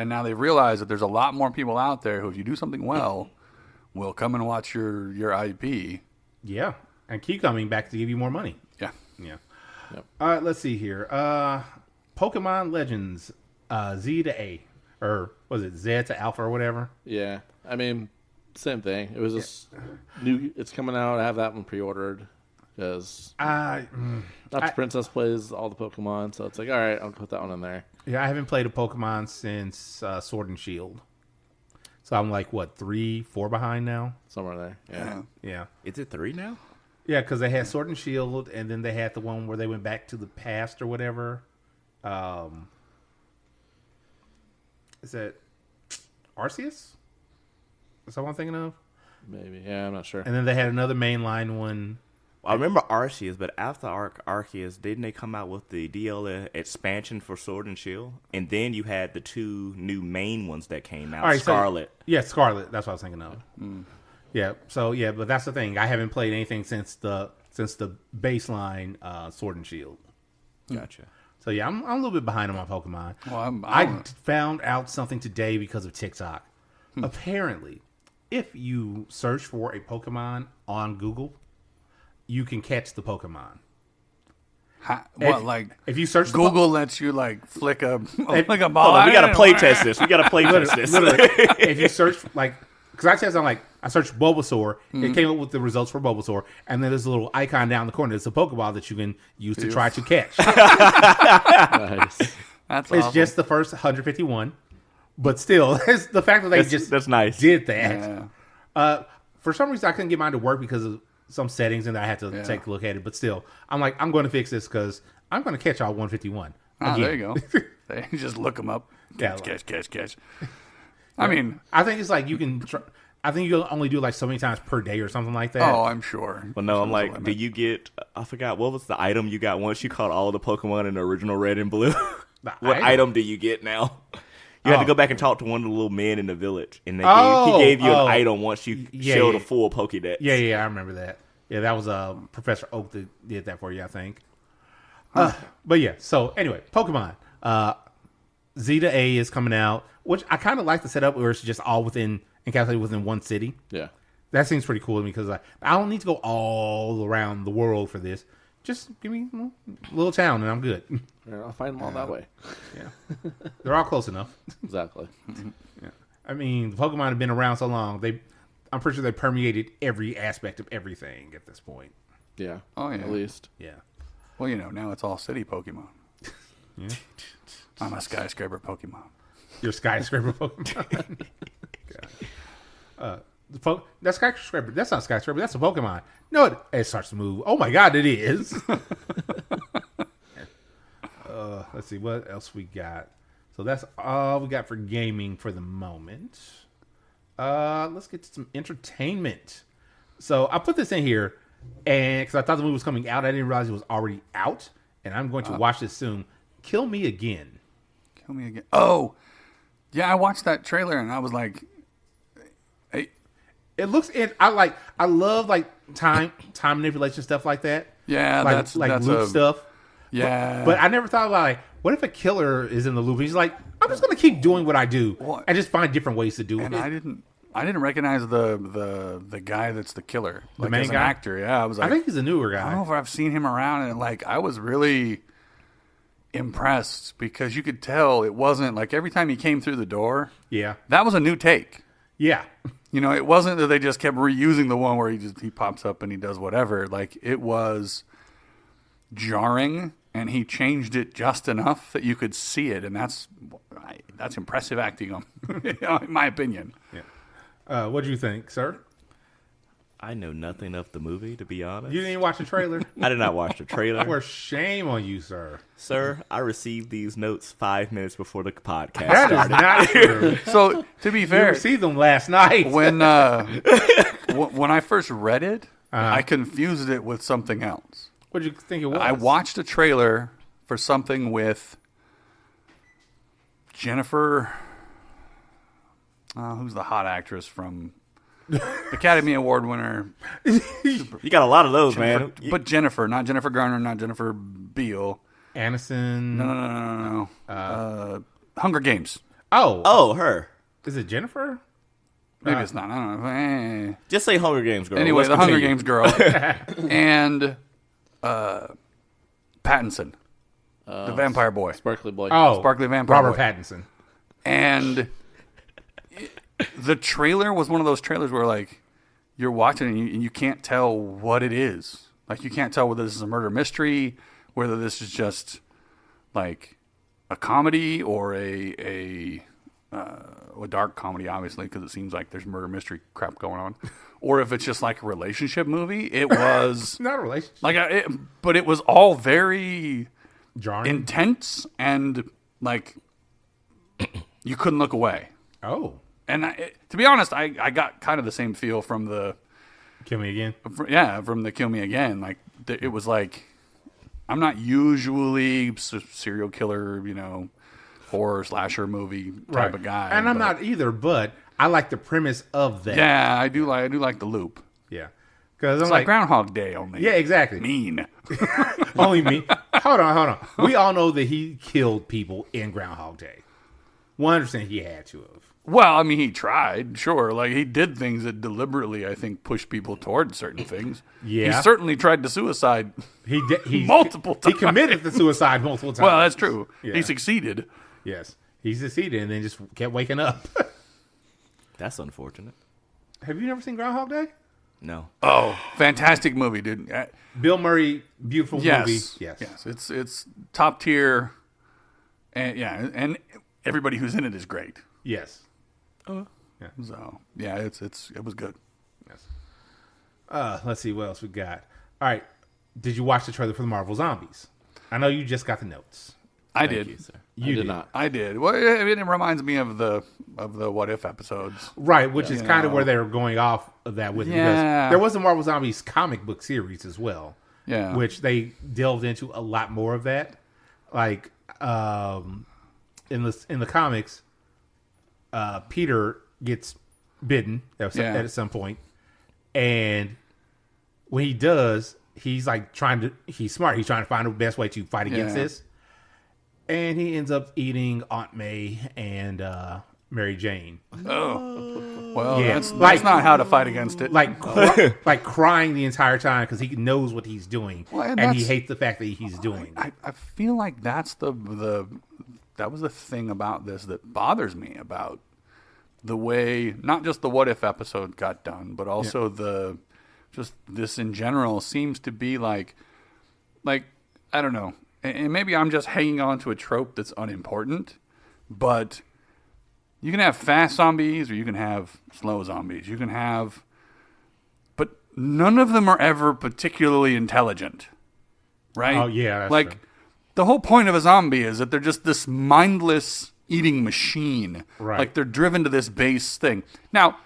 Speaker 1: now they've realized that there's a lot more people out there who, if you do something well, will come and watch your IP.
Speaker 2: Yeah, and keep coming back to give you more money.
Speaker 1: Yeah.
Speaker 2: Yeah.
Speaker 6: Yep.
Speaker 2: All right, let's see here. Pokemon Legends, Z to A, or was it Z to Alpha or whatever?
Speaker 6: yeah. I mean, same thing. It was just new. It's coming out. I have that one pre-ordered because Dr. Princess plays all the Pokemon, so it's like, all right, I'll put that one in there.
Speaker 2: Yeah, I haven't played a Pokemon since Sword and Shield. So I'm like, what, 3-4 behind now?
Speaker 6: Somewhere there. Yeah.
Speaker 2: Yeah.
Speaker 3: Is it 3 now?
Speaker 2: Yeah, because they had Sword and Shield, and then they had the one where they went back to the past or whatever. Is that Arceus? Is that what I'm thinking of?
Speaker 6: Maybe. Yeah, I'm not sure.
Speaker 2: And then they had another mainline one.
Speaker 3: I remember Arceus, but after Arceus, didn't they come out with the DL expansion for Sword and Shield? And then you had the 2 new main ones that came out,
Speaker 2: All right,
Speaker 3: Scarlet.
Speaker 2: Yeah, Scarlet. That's what I was thinking of. Yeah. So yeah, but that's the thing. I haven't played anything since the baseline Sword and Shield.
Speaker 3: Gotcha.
Speaker 2: So yeah, I'm a little bit behind on my Pokemon.
Speaker 1: Well,
Speaker 2: I found out something today because of TikTok. Apparently, if you search for a Pokemon on Google, you can catch the Pokemon. If you search
Speaker 1: Google lets you flick a ball?
Speaker 3: Hold on, we got to play test this.
Speaker 2: literally, if you search because I searched Bulbasaur, it came up with the results for Bulbasaur, and then there's a little icon down the corner. It's a Pokeball that you can use to try to catch.
Speaker 6: Nice.
Speaker 1: That's
Speaker 2: It's
Speaker 1: awesome.
Speaker 2: just the first 151, but still, the fact that they
Speaker 3: That's nice.
Speaker 2: did that.
Speaker 1: Yeah.
Speaker 2: For some reason, I couldn't get mine to work because of some settings, and I had to take a look at it. But still, I'm like, I'm going to fix this because I'm going to catch all 151.
Speaker 1: Oh, there you go. They just look them up. Catch. I mean,
Speaker 2: I think it's like you can. I think you can only do like so many times per day or something like that.
Speaker 1: oh, I'm sure.
Speaker 3: Well, no, I'm like, do you get? I forgot what was the item you got once you caught all the Pokemon in the original Red and Blue. What item do you get now? You had to go back and talk to one of the little men in the village, and he gave you an item once you showed a full Pokédex.
Speaker 2: Yeah, I remember that. Yeah, that was Professor Oak that did that for you, I think. But yeah, so anyway, Pokemon. Zeta A is coming out, which I kind of like the setup where it's just all encapsulated within one city.
Speaker 6: Yeah.
Speaker 2: That seems pretty cool to me because I don't need to go all around the world for this. Just give me a little town and I'm good.
Speaker 6: Yeah, I'll find them all that way.
Speaker 2: Yeah, they're all close enough.
Speaker 6: Exactly.
Speaker 2: Yeah, I mean, the Pokemon have been around so long. I'm pretty sure they permeated every aspect of everything at this point.
Speaker 6: Yeah.
Speaker 1: Oh, yeah.
Speaker 6: At least.
Speaker 2: Yeah.
Speaker 1: Well, now it's all city Pokemon.
Speaker 2: Yeah.
Speaker 1: I'm a skyscraper Pokemon.
Speaker 2: Your skyscraper Pokemon. That's skyscraper. That's not skyscraper. That's a Pokemon. No, it starts to move. Oh my God, it is. Let's see what else we got. So that's all we got for gaming for the moment. Let's get to some entertainment. So I put this in here, and because I thought the movie was coming out, I didn't realize it was already out, and I'm going to watch this soon. Kill Me Again.
Speaker 1: Kill Me Again. Oh, yeah, I watched that trailer and I was like, hey.
Speaker 2: It looks. I love like time manipulation stuff like that.
Speaker 1: Yeah,
Speaker 2: like,
Speaker 1: that's
Speaker 2: loop stuff.
Speaker 1: Yeah,
Speaker 2: but I never thought about like, what if a killer is in the loop? He's like, I'm just gonna keep doing what I do and just find different ways to do it.
Speaker 1: And I didn't recognize the guy that's the killer,
Speaker 2: the main guy,
Speaker 1: actor. Yeah, I was like,
Speaker 2: I think he's a newer guy.
Speaker 1: I don't know if I've seen him around, and like I was really impressed because you could tell it wasn't like every time he came through the door.
Speaker 2: Yeah,
Speaker 1: that was a new take.
Speaker 2: Yeah.
Speaker 1: It wasn't that they just kept reusing the one where he pops up and he does whatever. Like, it was jarring, and he changed it just enough that you could see it, and that's impressive acting, in my opinion.
Speaker 2: Yeah. What do you think, sir?
Speaker 3: I know nothing of the movie, to be honest.
Speaker 2: You didn't even watch the trailer?
Speaker 3: I did not watch the trailer.
Speaker 2: For shame on you, sir.
Speaker 3: Sir, I received these notes 5 minutes before the podcast
Speaker 2: That
Speaker 3: started.
Speaker 2: is not true.
Speaker 1: So, to be
Speaker 2: You
Speaker 1: fair,
Speaker 2: received them last night.
Speaker 1: when I first read it, I confused it with something else.
Speaker 2: What did you think it was?
Speaker 1: I watched a trailer for something with Jennifer. Who's the hot actress from Academy Award winner?
Speaker 3: You got a lot of those, man.
Speaker 1: But Jennifer, not Jennifer Garner, not Jennifer Beal.
Speaker 2: Aniston.
Speaker 1: No. Hunger Games.
Speaker 2: Oh,
Speaker 3: her.
Speaker 2: is it Jennifer?
Speaker 1: Maybe it's not. I don't know.
Speaker 3: Just say Hunger Games girl.
Speaker 1: Anyway,
Speaker 3: Let's
Speaker 1: the Hunger
Speaker 3: continue.
Speaker 1: Games girl and Pattinson, the vampire boy,
Speaker 6: Sparkly boy.
Speaker 2: Oh,
Speaker 1: Sparkly Vampire
Speaker 2: Robert
Speaker 1: Boy.
Speaker 2: Pattinson.
Speaker 1: And the trailer was one of those trailers where, like, you're watching and you can't tell what it is. Like, you can't tell whether this is a murder mystery, whether this is just, like, a comedy or a dark comedy, obviously, because it seems like there's murder mystery crap going on. Or if it's just, like, a relationship movie. It was...
Speaker 2: Not a relationship.
Speaker 1: But it was all very...
Speaker 2: Jarring.
Speaker 1: intense and, like... You couldn't look away.
Speaker 2: Oh.
Speaker 1: And to be honest, I got kind of the same feel from the...
Speaker 2: Kill Me Again?
Speaker 1: From the Kill Me Again. Like, it was like... I'm not usually serial killer, horror slasher movie type of guy.
Speaker 2: And I'm not either, but I like the premise of that.
Speaker 1: Yeah, I do like the loop.
Speaker 2: Yeah. Because I'm
Speaker 1: It's like Groundhog Day only.
Speaker 2: Yeah, exactly.
Speaker 1: Mean.
Speaker 2: Only me. Hold on. We all know that he killed people in Groundhog Day. 100% he had to have.
Speaker 1: Well, I mean, he tried, sure. Like, he did things that deliberately, I think, pushed people towards certain things.
Speaker 2: Yeah.
Speaker 1: He certainly tried to suicide
Speaker 2: He
Speaker 1: multiple times.
Speaker 2: He committed to suicide multiple times.
Speaker 1: Well, that's true.
Speaker 2: Yeah.
Speaker 1: He succeeded.
Speaker 2: Yes. He succeeded and then just kept waking up.
Speaker 3: That's unfortunate.
Speaker 2: Have you never seen Groundhog Day?
Speaker 3: No.
Speaker 1: Oh, fantastic movie, dude.
Speaker 2: Bill Murray, beautiful movie.
Speaker 1: Yes. It's top tier. And everybody who's in it is great.
Speaker 2: Yes.
Speaker 1: So, yeah, it was good.
Speaker 2: Let's see what else we got. All right. Did you watch the trailer for the Marvel Zombies? I know you just got the notes.
Speaker 1: I did.
Speaker 3: You, sir.
Speaker 2: You
Speaker 6: did not.
Speaker 1: I did. Well, I mean, it reminds me of the What If episodes.
Speaker 2: Right, which is kind of where they were going off of that with.
Speaker 1: Yeah.
Speaker 2: Because there was a Marvel Zombies comic book series as well.
Speaker 1: Yeah.
Speaker 2: Which they delved into a lot more of that. Like in the comics, Peter gets bitten at some point, and when he does, he's like he's smart. He's trying to find the best way to fight against this, and he ends up eating Aunt May and Mary Jane.
Speaker 1: Oh, well,
Speaker 2: Yeah.
Speaker 1: that's not how to fight against it.
Speaker 2: Like crying the entire time because he knows what he's doing,
Speaker 1: Well,
Speaker 2: and he hates the fact that he's doing it.
Speaker 1: I feel like that's that was the thing about this that bothers me about the way not just the What If episode got done, but also just this in general seems to be like I don't know, and maybe I'm just hanging on to a trope that's unimportant, but you can have fast zombies or you can have slow zombies. But none of them are ever particularly intelligent, right?
Speaker 2: Oh, yeah, that's
Speaker 1: like
Speaker 2: true.
Speaker 1: The whole point of a zombie is that they're just this mindless eating machine.
Speaker 2: Right.
Speaker 1: Like they're driven to this base thing. Now,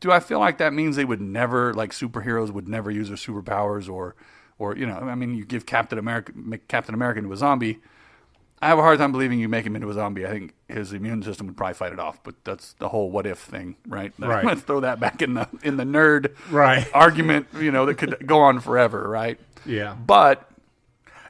Speaker 1: do I feel like that means they would never, like superheroes would never use their superpowers or I mean, you give make Captain America into a zombie. I have a hard time believing you make him into a zombie. I think his immune system would probably fight it off, but that's the whole what if thing, right?
Speaker 2: Right.
Speaker 1: Let's throw that back in the nerd
Speaker 2: Right.
Speaker 1: argument, that could go on forever, right?
Speaker 2: Yeah.
Speaker 1: But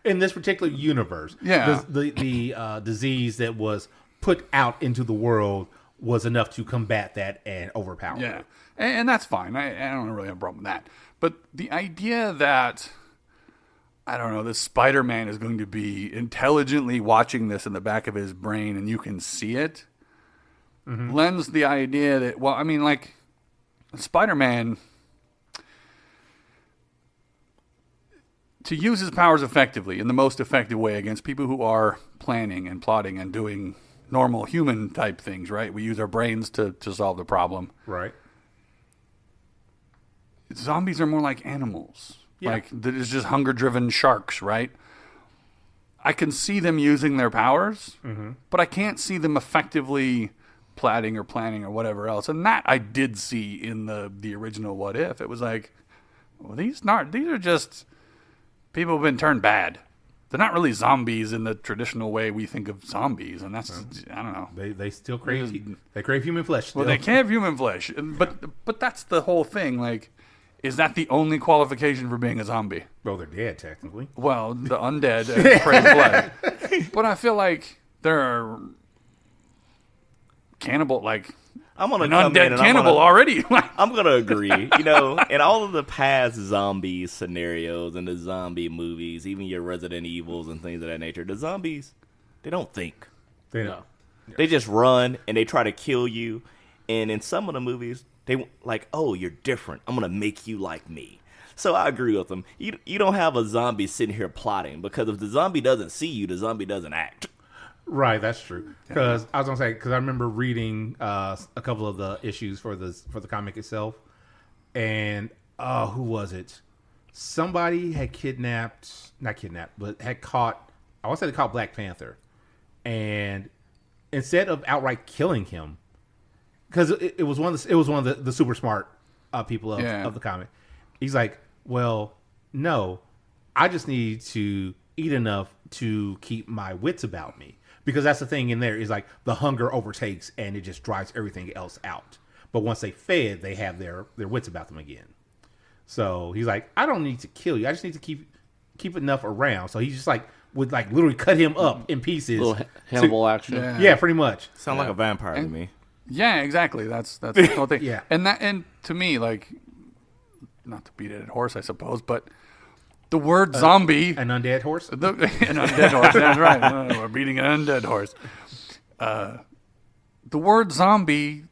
Speaker 2: In this particular universe,
Speaker 1: Yeah.
Speaker 2: the disease that was put out into the world was enough to combat that and overpower
Speaker 1: yeah,
Speaker 2: it.
Speaker 1: and that's fine. I don't really have a problem with that. But the idea that I don't know, this Spider-Man is going to be intelligently watching this in the back of his brain and you can see it, lends the idea that, well, I mean, like, Spider-Man, to use his powers effectively, in the most effective way against people who are planning and plotting and doing normal human type things, right? We use our brains to solve the problem.
Speaker 2: Right.
Speaker 1: Zombies are more like animals.
Speaker 2: Yeah.
Speaker 1: Like, there's just hunger-driven sharks, right? I can see them using their powers, but I can't see them effectively plotting or planning or whatever else. And that I did see in the original What If. It was like, well, these are just people who've been turned bad. They're not really zombies in the traditional way we think of zombies, and that's I don't know.
Speaker 2: They still crave human flesh. Still.
Speaker 1: Well, they can have human flesh, but that's the whole thing. Like, is that the only qualification for being a zombie?
Speaker 2: Well, they're dead technically.
Speaker 1: Well, the undead crave blood, but I feel like there are cannibal, like
Speaker 3: I'm gonna
Speaker 1: an
Speaker 3: come in
Speaker 1: undead
Speaker 3: and
Speaker 1: cannibal already.
Speaker 3: I'm gonna agree. In all of the past zombie scenarios and the zombie movies, even your Resident Evils and things of that nature, the zombies, they don't think.
Speaker 2: They know.
Speaker 3: They just run and they try to kill you. And in some of the movies, they like, oh, you're different. I'm gonna make you like me. So I agree with them. You don't have a zombie sitting here plotting, because if the zombie doesn't see you, the zombie doesn't act.
Speaker 2: Right, that's true. Because I was gonna say, because I remember reading a couple of the issues for the comic itself, and who was it? Somebody had not kidnapped, but had caught. I want to say they caught Black Panther, and instead of outright killing him, because it was one of the super smart people of the comic, he's like, well, no, I just need to eat enough to keep my wits about me. Because that's the thing in there is like the hunger overtakes and it just drives everything else out. But once they fed, they have their wits about them again. So he's like, I don't need to kill you. I just need to keep enough around. So he's just like would like literally cut him up in pieces.
Speaker 6: A little Hannibal action.
Speaker 2: Yeah, pretty much.
Speaker 3: Sound like a vampire to me.
Speaker 1: Yeah, exactly. That's the whole thing.
Speaker 2: Yeah.
Speaker 1: And to me, like, not to beat a dead horse, I suppose, but the word zombie,
Speaker 2: An undead horse?
Speaker 1: an undead horse. That's right. We're beating an undead horse. The word zombie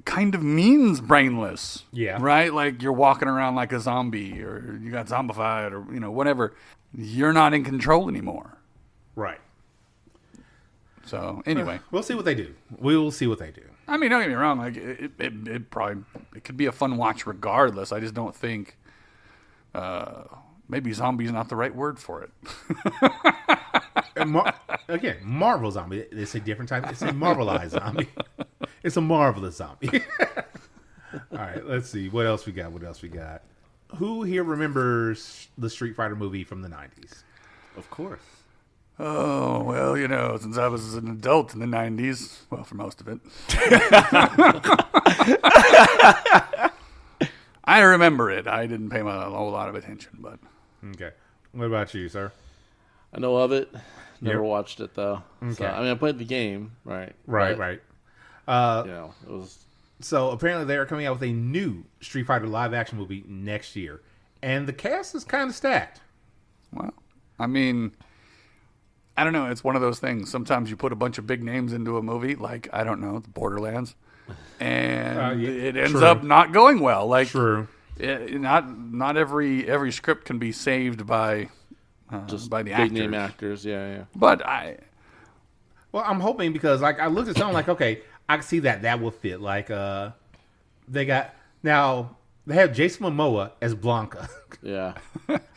Speaker 1: kind of means brainless.
Speaker 2: Yeah.
Speaker 1: Right? Like you're walking around like a zombie, or you got zombified, or whatever. You're not in control anymore.
Speaker 2: Right.
Speaker 1: So anyway,
Speaker 2: We'll see what they do. We will see what they do.
Speaker 1: I mean, don't get me wrong. Like it probably could be a fun watch regardless. I just don't think maybe zombie's not the right word for it.
Speaker 2: Again, Marvel zombie. It's a different type. It's a Marvelized zombie. It's a marvelous zombie. All right, let's see. What else we got? Who here remembers the Street Fighter movie from the 90s?
Speaker 3: Of course.
Speaker 1: Oh, well, since I was an adult in the 90s, well, for most of it. I remember it. I didn't pay a whole lot of attention, but.
Speaker 2: Okay. What about you, sir?
Speaker 6: I know of it. Never
Speaker 2: Yep.
Speaker 6: watched it though.
Speaker 2: Okay.
Speaker 6: So, I played the game, right?
Speaker 2: Right.
Speaker 6: It was.
Speaker 2: So apparently they are coming out with a new Street Fighter live action movie next year, and the cast is kind of stacked.
Speaker 1: Well, I mean, I don't know. It's one of those things. Sometimes you put a bunch of big names into a movie, like, I don't know, Borderlands, and it ends
Speaker 2: true.
Speaker 1: up not going well. Like,
Speaker 2: True.
Speaker 1: Not every script can be saved by the
Speaker 6: big
Speaker 1: actors.
Speaker 6: name actors. Yeah.
Speaker 1: But
Speaker 2: Well, I'm hoping because like I looked at something like, okay, I can see that will fit. Like they have Jason Momoa as Blanca.
Speaker 6: Yeah.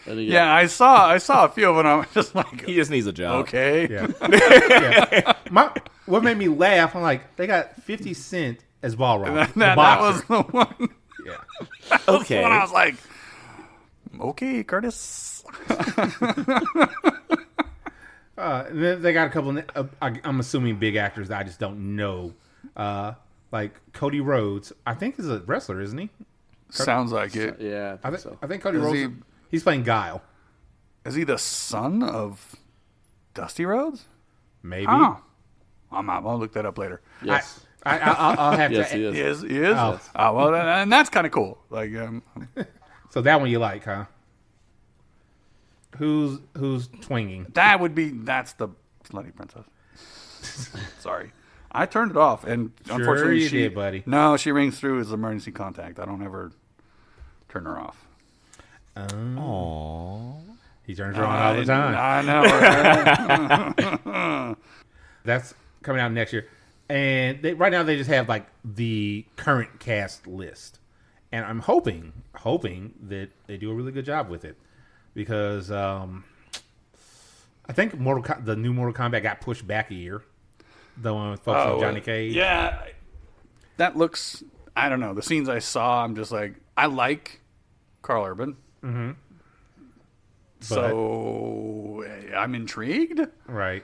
Speaker 1: yeah, I saw a few of them. I was just like,
Speaker 3: He just needs a job.
Speaker 1: okay,
Speaker 2: Yeah. What made me laugh? I'm like, they got 50 Cent as Balrog.
Speaker 1: that was the one.
Speaker 2: Yeah.
Speaker 3: Okay.
Speaker 1: When I was like, okay, Curtis.
Speaker 2: And then they got a couple. I'm assuming big actors that I just don't know. Like Cody Rhodes, I think is a wrestler, isn't he?
Speaker 1: Sounds like it.
Speaker 6: Yeah. I think so.
Speaker 2: I think Cody
Speaker 1: Is
Speaker 2: Rhodes. He's playing Guile.
Speaker 1: Is he the son of Dusty Rhodes?
Speaker 2: Maybe.
Speaker 1: Huh. I'll look that up later.
Speaker 6: Yes.
Speaker 2: I'll have
Speaker 6: Yes,
Speaker 2: to.
Speaker 6: he is.
Speaker 1: He is?
Speaker 2: Oh.
Speaker 1: Well, and that's kind of cool. Like,
Speaker 2: So that one you like, huh? Who's twinging?
Speaker 1: that's the Slutty Princess. Sorry. I turned it off, and unfortunately
Speaker 2: you did, buddy.
Speaker 1: No, she rings through as emergency contact. I don't ever turn her off.
Speaker 3: Aww.
Speaker 2: He turns her on all the time.
Speaker 1: I know.
Speaker 2: That's coming out next year. And right now they just have like the current cast list. And I'm hoping that they do a really good job with it. Because I think the new Mortal Kombat got pushed back a year. The one with folks with Johnny Cage.
Speaker 1: Yeah. That looks, I don't know. The scenes I saw, I'm just like, I like Carl Urban. Mm-hmm. So I'm intrigued.
Speaker 2: Right.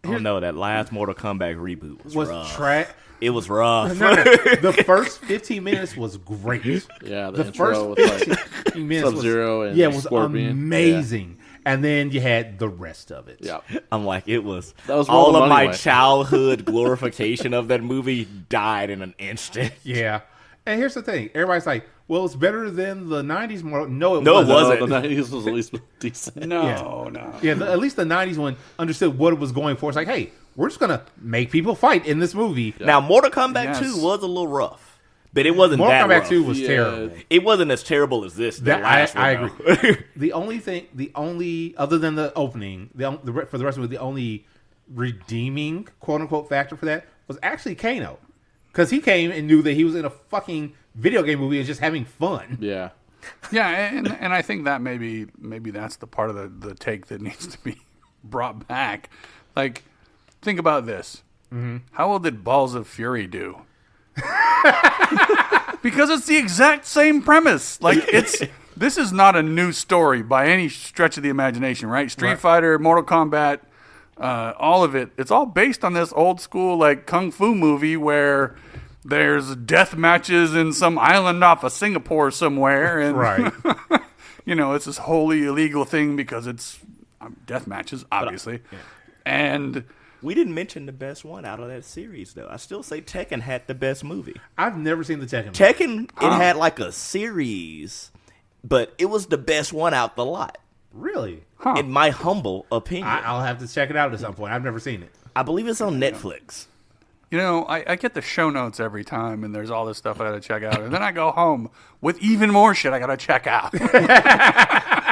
Speaker 3: Oh no, that last Mortal Kombat reboot was rough. It was rough.
Speaker 2: No. The first 15 minutes was great.
Speaker 6: Yeah.
Speaker 2: The
Speaker 6: intro
Speaker 2: first
Speaker 6: with
Speaker 2: 15 minutes
Speaker 6: Sub-Zero and
Speaker 2: was
Speaker 6: Scorpion.
Speaker 2: amazing. And then you had the rest of it.
Speaker 6: Yeah.
Speaker 3: I'm like, it was.
Speaker 6: That was
Speaker 3: all
Speaker 6: well
Speaker 3: of
Speaker 6: the
Speaker 3: my
Speaker 6: money way.
Speaker 3: childhood glorification of that movie died in an instant.
Speaker 2: Yeah. And here's the thing. Everybody's like, well, it's better than the 90s Mortal. No, it
Speaker 3: No, it
Speaker 2: wasn't.
Speaker 3: wasn't.
Speaker 6: The 90s was at least decent.
Speaker 1: No.
Speaker 2: Yeah, at least the 90s one understood what it was going for. It's like, hey, we're just going to make people fight in this movie.
Speaker 3: Now, Mortal Kombat
Speaker 1: Yes.
Speaker 3: 2 was a little rough. But it wasn't
Speaker 2: Mortal
Speaker 3: that
Speaker 2: Kombat
Speaker 3: rough.
Speaker 2: 2 was
Speaker 6: Yeah.
Speaker 2: terrible.
Speaker 3: It wasn't as terrible as this.
Speaker 2: I agree. The only, other than the opening, for the rest of it, the only redeeming, quote unquote, factor for that was actually Kano. Because he came and knew that he was in a fucking video game movie and just having fun.
Speaker 6: Yeah.
Speaker 1: Yeah, and I think that maybe that's the part of the take that needs to be brought back. Like, think about this. Mm-hmm. How well did Balls of Fury do? Because it's the exact same premise. Like, this is not a new story by any stretch of the imagination, right? Street Fighter, Mortal Kombat, all of it. It's all based on this old school like kung fu movie where there's death matches in some island off of Singapore somewhere, and
Speaker 2: Right.
Speaker 1: it's this wholly illegal thing because it's death matches, obviously, and.
Speaker 3: We didn't mention the best one out of that series, though. I still say Tekken had the best movie.
Speaker 2: I've never seen the Tekken movie.
Speaker 3: Tekken, it had like a series, but it was the best one out the lot,
Speaker 2: Really?
Speaker 3: in my humble opinion.
Speaker 2: I'll have to check it out at some point. I've never seen it.
Speaker 3: I believe it's on Netflix.
Speaker 1: I get the show notes every time, and there's all this stuff I got to check out. And then I go home with even more shit I got to check out.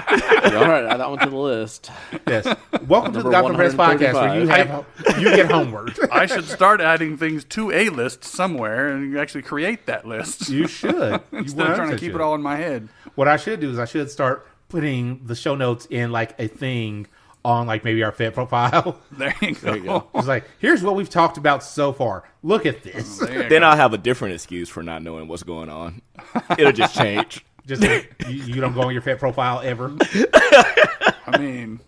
Speaker 6: All right, add that one to the list.
Speaker 2: Yes. Welcome to the
Speaker 6: Number
Speaker 2: Gotham Press podcast, where
Speaker 6: 135.
Speaker 2: you get homework.
Speaker 1: I should start adding things to a list somewhere and actually create that list
Speaker 2: You should.
Speaker 1: instead of trying to keep it all in my head.
Speaker 2: What I should do is I should start putting the show notes in like a thing on like maybe our Fed profile.
Speaker 1: There you go.
Speaker 6: There you go.
Speaker 2: It's like, here's what we've talked about so far. Look at this.
Speaker 1: There you
Speaker 3: Then
Speaker 1: go.
Speaker 3: I'll have a different excuse for not knowing what's going on. It'll just change.
Speaker 2: Just you don't go on your Fed profile ever.
Speaker 1: I mean,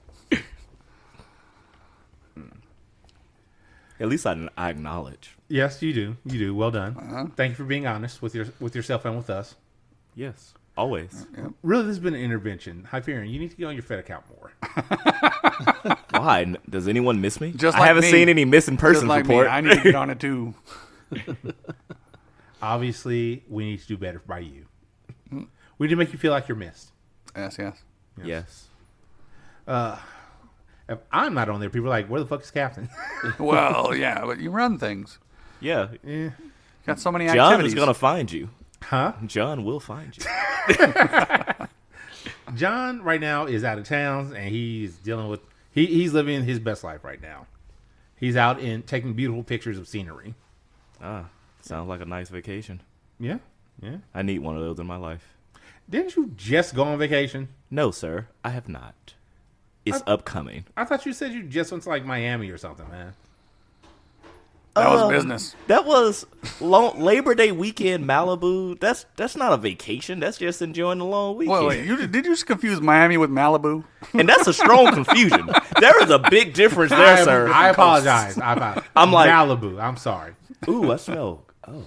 Speaker 3: At least I acknowledge.
Speaker 2: Yes, you do. You do. Well done. Thank you for being honest with yourself and with us.
Speaker 3: Yes, always.
Speaker 2: Really, this has been an intervention. Hyperion, you need to get on your Fed account more.
Speaker 3: Why? Does anyone miss me?
Speaker 1: Just
Speaker 3: I
Speaker 1: like
Speaker 3: haven't
Speaker 1: me.
Speaker 3: seen any missing
Speaker 1: just
Speaker 3: persons
Speaker 1: like
Speaker 3: report.
Speaker 1: me, I need to get on it too.
Speaker 2: Obviously, we need to do better by you. We need to make you feel like you're missed.
Speaker 1: Yes, yes.
Speaker 3: Yes.
Speaker 2: If I'm not on there, people are like, where the fuck is Captain?
Speaker 1: Well, yeah, but you run things.
Speaker 3: Yeah.
Speaker 1: Got so many
Speaker 3: John
Speaker 1: activities.
Speaker 3: is gonna find you.
Speaker 2: Huh?
Speaker 3: John will find you.
Speaker 2: John right now is out of town, and he's dealing with he's living his best life right now. He's out in taking beautiful pictures of scenery.
Speaker 3: Sounds like a nice vacation.
Speaker 2: Yeah.
Speaker 3: I need one of those in my life.
Speaker 2: Didn't you just go on vacation?
Speaker 3: No, sir, I have not. It's upcoming.
Speaker 2: I thought you said you just went to like Miami or something, man.
Speaker 1: That was business.
Speaker 3: That was Labor Day weekend, Malibu. That's not a vacation. That's just enjoying the long weekend.
Speaker 1: Wait, did you just confuse Miami with Malibu?
Speaker 3: And that's a strong confusion. There is a big difference there, sir.
Speaker 2: I apologize. I'm
Speaker 3: like-
Speaker 2: Malibu. I'm sorry.
Speaker 3: Ooh, I smell. Oh,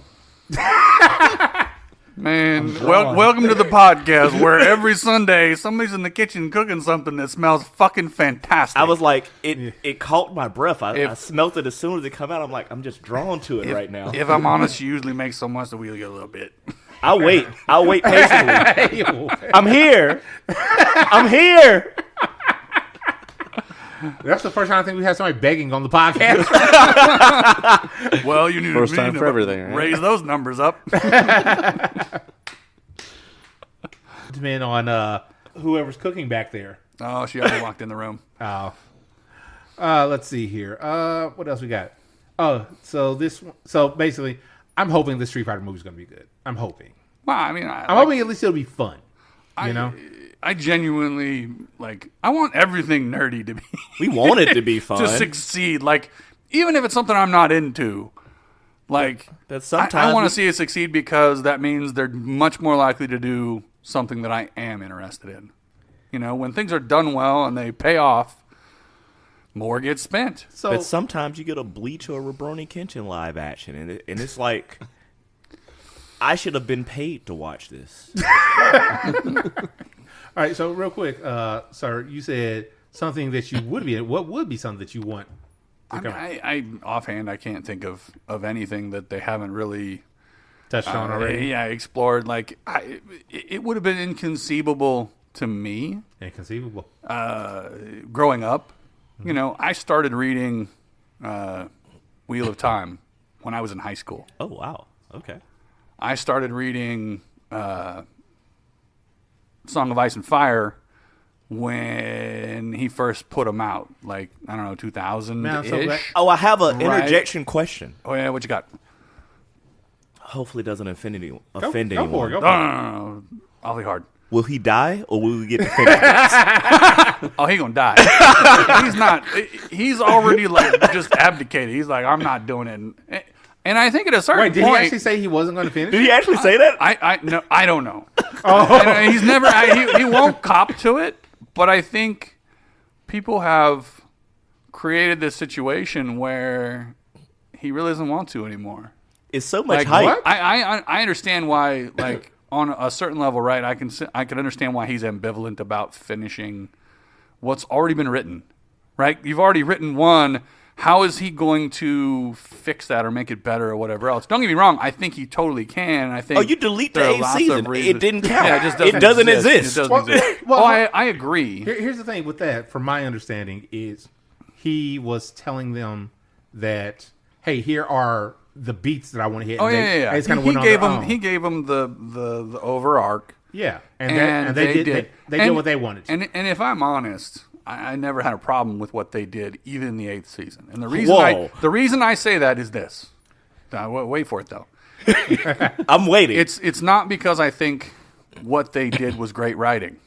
Speaker 1: Man, welcome to the podcast where every Sunday somebody's in the kitchen cooking something that smells fucking fantastic.
Speaker 3: I was like, it caught my breath. I smelt it as soon as it come out. I'm like, I'm just drawn to it right now.
Speaker 1: If I'm honest, she usually makes so much that we get a little bit.
Speaker 3: I'll wait patiently. I'm here. I'm here.
Speaker 2: That's the first time I think we had somebody begging on the podcast.
Speaker 1: Well, you need
Speaker 6: First
Speaker 1: to,
Speaker 6: time for everything, right?
Speaker 1: raise those numbers up.
Speaker 2: Depending on whoever's cooking back there.
Speaker 1: Oh, she already walked in the room.
Speaker 2: Oh. Let's see here. What else we got? Oh, so basically, I'm hoping the Street Fighter movie is going to be good. I'm hoping.
Speaker 1: Well, I mean,
Speaker 2: I'm hoping at least it'll be fun. You know?
Speaker 1: I genuinely I want everything nerdy to be.
Speaker 3: We want it to be fun.
Speaker 1: to succeed. Like, even if it's something I'm not into, like,
Speaker 3: That sometimes
Speaker 1: I want
Speaker 3: we-
Speaker 1: to see it succeed because that means they're much more likely to do something that I am interested in. You know, when things are done well and they pay off, more gets spent.
Speaker 2: So
Speaker 3: But sometimes you get a Bleach or a Rurouni Kenshin live action, and it's like, I should have been paid to watch this.
Speaker 2: all right, so real quick, sir, you said something that you would be in. What would be something that you want to
Speaker 1: I mean,
Speaker 2: come
Speaker 1: I offhand, I can't think of anything that they haven't really
Speaker 2: touched on already?
Speaker 1: Yeah, explored. Like, it would have been inconceivable to me
Speaker 2: Inconceivable.
Speaker 1: growing up. You know, I started reading Wheel of Time when I was in high school.
Speaker 3: Oh, wow. Okay.
Speaker 1: I started reading Song of Ice and Fire when he first put them out, like, I don't know, 2000-ish.
Speaker 2: Man, I'm so glad-
Speaker 3: Oh, I have an
Speaker 1: Right.
Speaker 3: interjection question.
Speaker 1: Oh, yeah, what you got?
Speaker 3: Hopefully it doesn't offend
Speaker 2: Go
Speaker 3: anyone.
Speaker 2: for it. Go
Speaker 1: No,
Speaker 2: for it.
Speaker 1: no. Awfully hard.
Speaker 3: Will he die, or will we get to finish this?
Speaker 1: Oh, he gonna die. He's not. He's already like just abdicated. He's like, I'm not doing it. And I think at a certain
Speaker 2: Wait, did
Speaker 1: point,
Speaker 2: he actually say he wasn't going to finish?
Speaker 3: Did he actually say that?
Speaker 1: I don't know. And he's never. He won't cop to it. But I think people have created this situation where he really doesn't want to anymore.
Speaker 3: It's so much
Speaker 1: Like
Speaker 3: hype.
Speaker 2: what?
Speaker 1: I understand why. Like on a certain level, right? I can understand why he's ambivalent about finishing what's already been written. Right? You've already written one. How is he going to fix that or make it better or whatever else? Don't get me wrong. I think he totally can. I think.
Speaker 3: Oh, you delete the
Speaker 1: there are
Speaker 3: eighth
Speaker 1: lots of
Speaker 3: season.
Speaker 1: reasons.
Speaker 3: It didn't count.
Speaker 1: Yeah, it just
Speaker 3: It doesn't exist.
Speaker 1: It doesn't
Speaker 2: Well,
Speaker 1: exist.
Speaker 2: well,
Speaker 1: Oh, I agree.
Speaker 2: Here's the thing with that, from my understanding, is he was telling them that, hey, here are the beats that I want to hit.
Speaker 1: Oh
Speaker 2: and
Speaker 1: yeah.
Speaker 2: They just kind of
Speaker 1: He
Speaker 2: went on
Speaker 1: gave
Speaker 2: their
Speaker 1: him.
Speaker 2: own.
Speaker 1: He gave him the over arc.
Speaker 2: Yeah, and they did what they wanted to.
Speaker 1: And if I'm honest, I never had a problem with what they did, even in the 8th season. And the reason I say that is this. Wait for it though.
Speaker 3: I'm waiting.
Speaker 1: It's not because I think what they did was great writing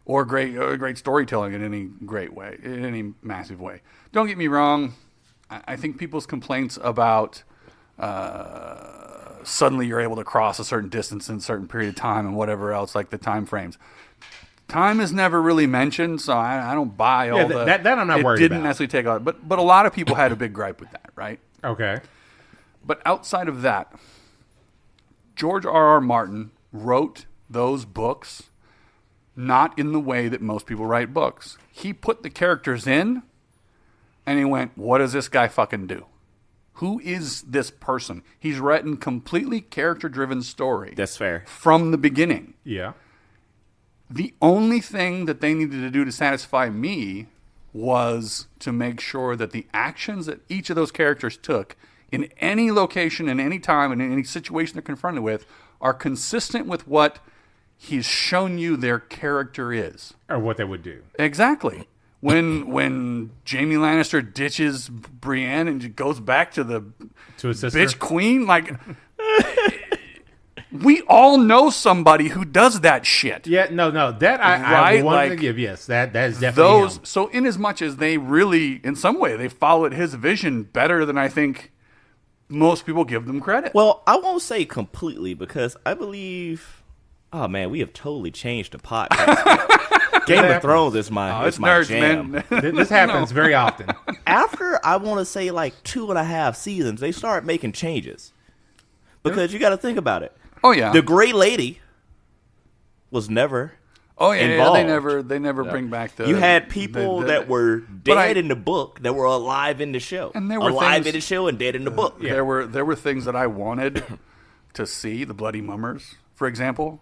Speaker 1: or great storytelling in any great way, in any massive way. Don't get me wrong. I think people's complaints about suddenly you're able to cross a certain distance in a certain period of time and whatever else, like the time frames. Time is never really mentioned, so I don't buy all
Speaker 2: that I'm not worried
Speaker 1: about. It didn't
Speaker 2: about.
Speaker 1: necessarily take a lot, but a lot of people had a big gripe with that, right?
Speaker 2: Okay.
Speaker 1: But outside of that, George R.R. Martin wrote those books not in the way that most people write books. He put the characters in, and he went, what does this guy fucking do? Who is this person? He's written completely character-driven story.
Speaker 3: That's fair.
Speaker 1: From the beginning.
Speaker 2: Yeah.
Speaker 1: The only thing that they needed to do to satisfy me was to make sure that the actions that each of those characters took in any location, in any time, and in any situation they're confronted with are consistent with what he's shown you their character is.
Speaker 2: Or what they would do.
Speaker 1: Exactly. When Jaime Lannister ditches Brienne and goes back to
Speaker 2: his sister.
Speaker 1: Bitch queen, like... We all know somebody who does that shit.
Speaker 2: Yeah, no, that I wanted to give. Yes, that is definitely him.
Speaker 1: So in as much as they really, in some way, they followed his vision better than I think most people give them credit.
Speaker 3: Well, I won't say completely because I believe, oh man, we have totally changed the podcast. Game of Thrones is my
Speaker 1: nerds,
Speaker 3: jam.
Speaker 1: man.
Speaker 2: This happens very often.
Speaker 3: After, I want to say like 2.5 seasons, they start making changes. Because you got to think about it.
Speaker 1: Oh yeah,
Speaker 3: the Gray Lady was never.
Speaker 1: Oh yeah,
Speaker 3: involved.
Speaker 1: they never bring back the.
Speaker 3: You had people that were dead in the book that were alive in the show,
Speaker 1: and there were
Speaker 3: alive in the show and dead in the book.
Speaker 1: Yeah. There were things that I wanted to see, the Bloody Mummers, for example,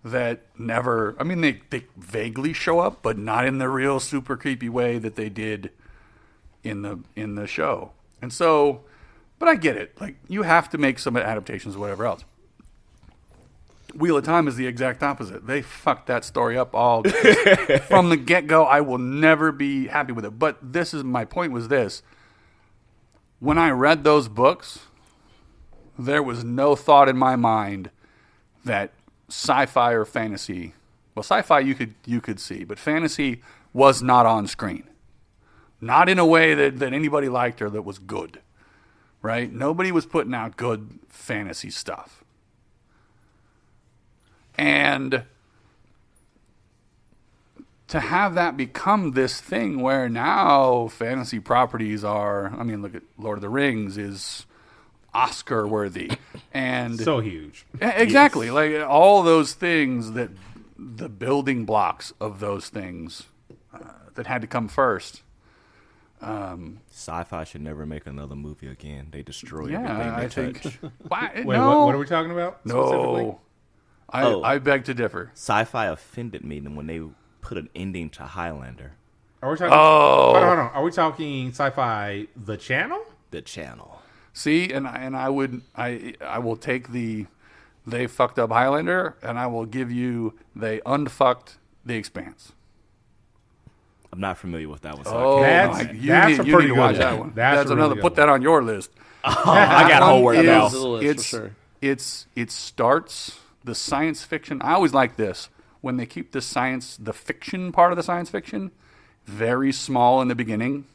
Speaker 1: that never. I mean, they vaguely show up, but not in the real super creepy way that they did in the show. And so, but I get it. Like you have to make some adaptations, or whatever else. Wheel of Time is the exact opposite. They fucked that story up all from the get-go. I will never be happy with it. But this is my point was this. When I read those books, there was no thought in my mind that sci-fi or fantasy, well, sci-fi you could see, but fantasy was not on screen. Not in a way that anybody liked or that was good. Right? Nobody was putting out good fantasy stuff. And to have that become this thing where now fantasy properties are, I mean, look at Lord of the Rings is Oscar worthy. And
Speaker 2: so huge.
Speaker 1: Exactly. Yes. Like all those things that the building blocks of those things that had to come first.
Speaker 3: Sci-fi should never make another movie again. They destroy
Speaker 1: everything
Speaker 3: they touch.
Speaker 2: Wait, what are we talking about?
Speaker 1: No. I beg to differ.
Speaker 3: Sci-fi offended me when they put an ending to Highlander.
Speaker 2: Are we talking? Hold on. Are we talking Sci-Fi the channel?
Speaker 3: The channel.
Speaker 1: See, and I will take they fucked up Highlander, and I will give you they unfucked The Expanse.
Speaker 3: I'm not familiar with that one.
Speaker 1: So that's a pretty good watch that one. That's another. Put that on your list.
Speaker 3: I got homework now.
Speaker 1: It starts. The science fiction, I always like this, when they keep the fiction part of the science fiction very small in the beginning,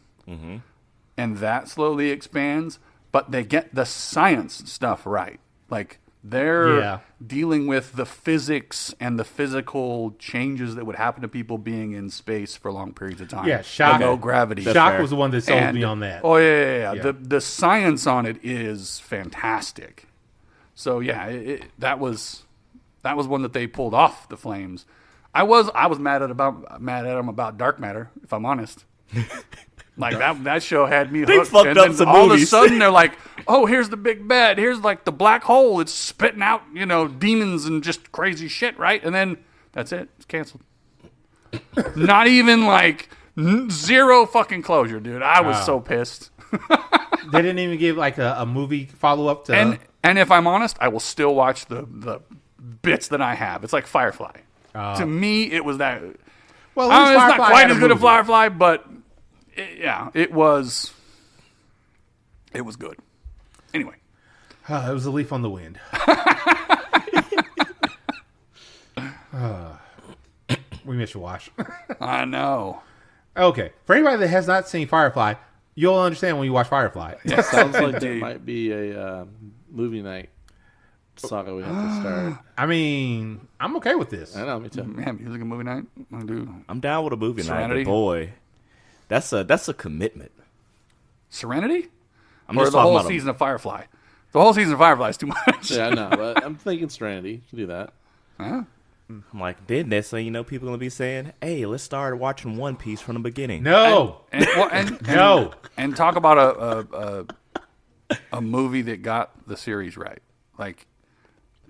Speaker 1: and that slowly expands, but they get the science stuff right. Like, they're dealing with the physics and the physical changes that would happen to people being in space for long periods of time.
Speaker 2: Yeah, Shock.
Speaker 1: No gravity.
Speaker 2: Shock was the one that sold me on that.
Speaker 1: Oh, yeah. The science on it is fantastic. So, yeah, that was one that they pulled off the flames. I was mad at them about Dark Matter, if I'm honest. Like that show had me hooked.
Speaker 3: They fucked up some
Speaker 1: all
Speaker 3: movies.
Speaker 1: Of a sudden they're like, oh, here's the big bad. Here's like the black hole. It's spitting out, demons and just crazy shit, right? And then that's it. It's canceled. Not even like zero fucking closure, dude. I was so pissed.
Speaker 2: They didn't even give like a movie follow up to.
Speaker 1: And if I'm honest, I will still watch the bits that I have. It's like Firefly. To me, it was that.
Speaker 2: Well,
Speaker 1: I don't know, it's not
Speaker 2: Firefly
Speaker 1: quite
Speaker 2: had
Speaker 1: as
Speaker 2: a
Speaker 1: good as
Speaker 2: movie.
Speaker 1: Firefly, but it was. It was good. Anyway,
Speaker 2: It was a leaf on the wind. We missed your wash.
Speaker 1: I know.
Speaker 2: Okay, for anybody that has not seen Firefly, you'll understand when you watch Firefly.
Speaker 6: Sounds like there
Speaker 1: Indeed.
Speaker 6: might be a movie night saga we have to start.
Speaker 2: I mean, I'm okay with this.
Speaker 6: I know, me too.
Speaker 1: Man, music and movie night. I do.
Speaker 3: I'm down with a movie night,
Speaker 1: Serenity?
Speaker 3: but boy, that's a commitment.
Speaker 1: Serenity?
Speaker 3: I'm
Speaker 1: Or
Speaker 3: just
Speaker 1: the
Speaker 3: talking
Speaker 1: whole
Speaker 3: about
Speaker 1: season of Firefly? The whole season of Firefly is too much.
Speaker 6: Yeah, I know, but I'm thinking Serenity. You can do that.
Speaker 1: Huh?
Speaker 3: I'm like, then next thing you know, people are gonna be saying, "Hey, let's start watching One Piece from the beginning."
Speaker 2: No,
Speaker 1: And and talk about a movie that got the series right. Like,